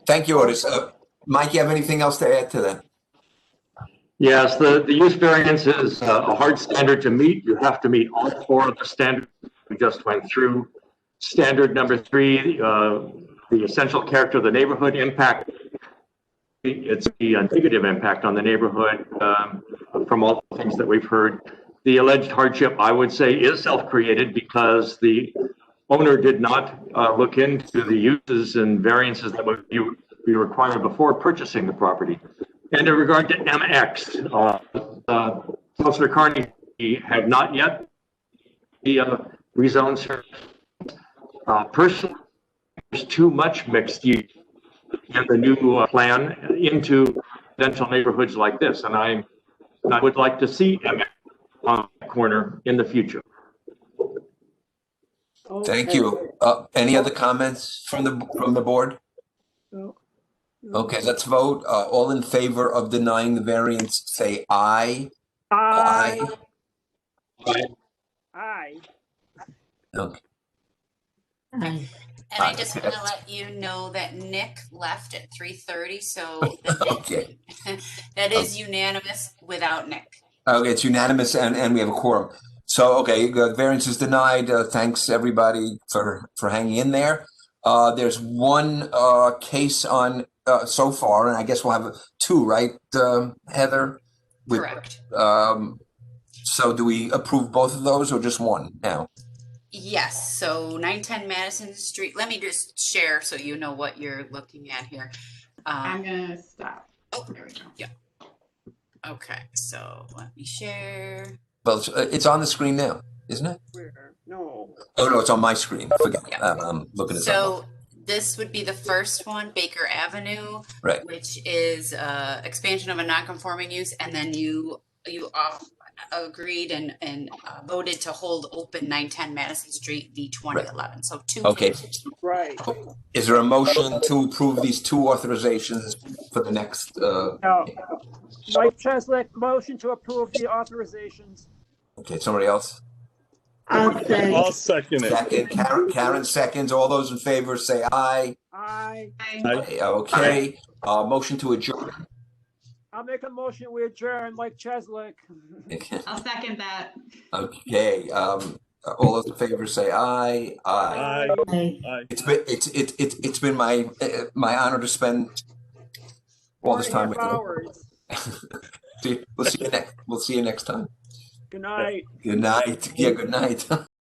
Thank you, Otis. Mike, you have anything else to add to that? Yes, the use variance is a hard standard to meet. You have to meet all 4 of the standards we just went through. Standard number 3, the essential character of the neighborhood impact. It's the negative impact on the neighborhood from all the things that we've heard. The alleged hardship, I would say, is self-created because the owner did not look into the uses and variances that would be required before purchasing the property. And in regard to MX, Councilor Carney have not yet rezoned. Personally, there's too much mixed use in the new plan into residential neighborhoods like this, and I would like to see MX on the corner in the future. Thank you. Any other comments from the board? No. Okay, let's vote. All in favor of denying the variance, say aye. Aye. Okay. And I just want to let you know that Nick left at 3:30, so Okay. that is unanimous without Nick. Okay, it's unanimous and we have a quorum. So, okay, variance is denied. Thanks everybody for hanging in there. There's one case on so far, and I guess we'll have 2, right, Heather? Correct. So do we approve both of those or just one now? Yes, so 910 Madison Street. Let me just share so you know what you're looking at here. I'm gonna stop. Oh, there we go. Yeah. Okay, so let me share. Well, it's on the screen now, isn't it? Where? No. Oh, no, it's on my screen. Forget it. Yeah. I'm looking at something. So this would be the first one, Baker Avenue, Right. which is expansion of a non-conforming use, and then you agreed and voted to hold open 910 Madison Street v 2011. So two Okay. cases. Right. Is there a motion to approve these two authorizations for the next? No. Mike Cheslak, motion to approve the authorizations. Okay, somebody else? I'll second it. Second, Karen seconds. All those in favor say aye. Aye. Aye. Okay. Motion to adjourn. I'll make a motion, we adjourn, Mike Cheslak. I'll second that. Okay. All those in favor say aye. Aye. Aye. It's been my honor to spend all this time with you. Hours. We'll see you next time. Good night. Good night. Yeah, good night.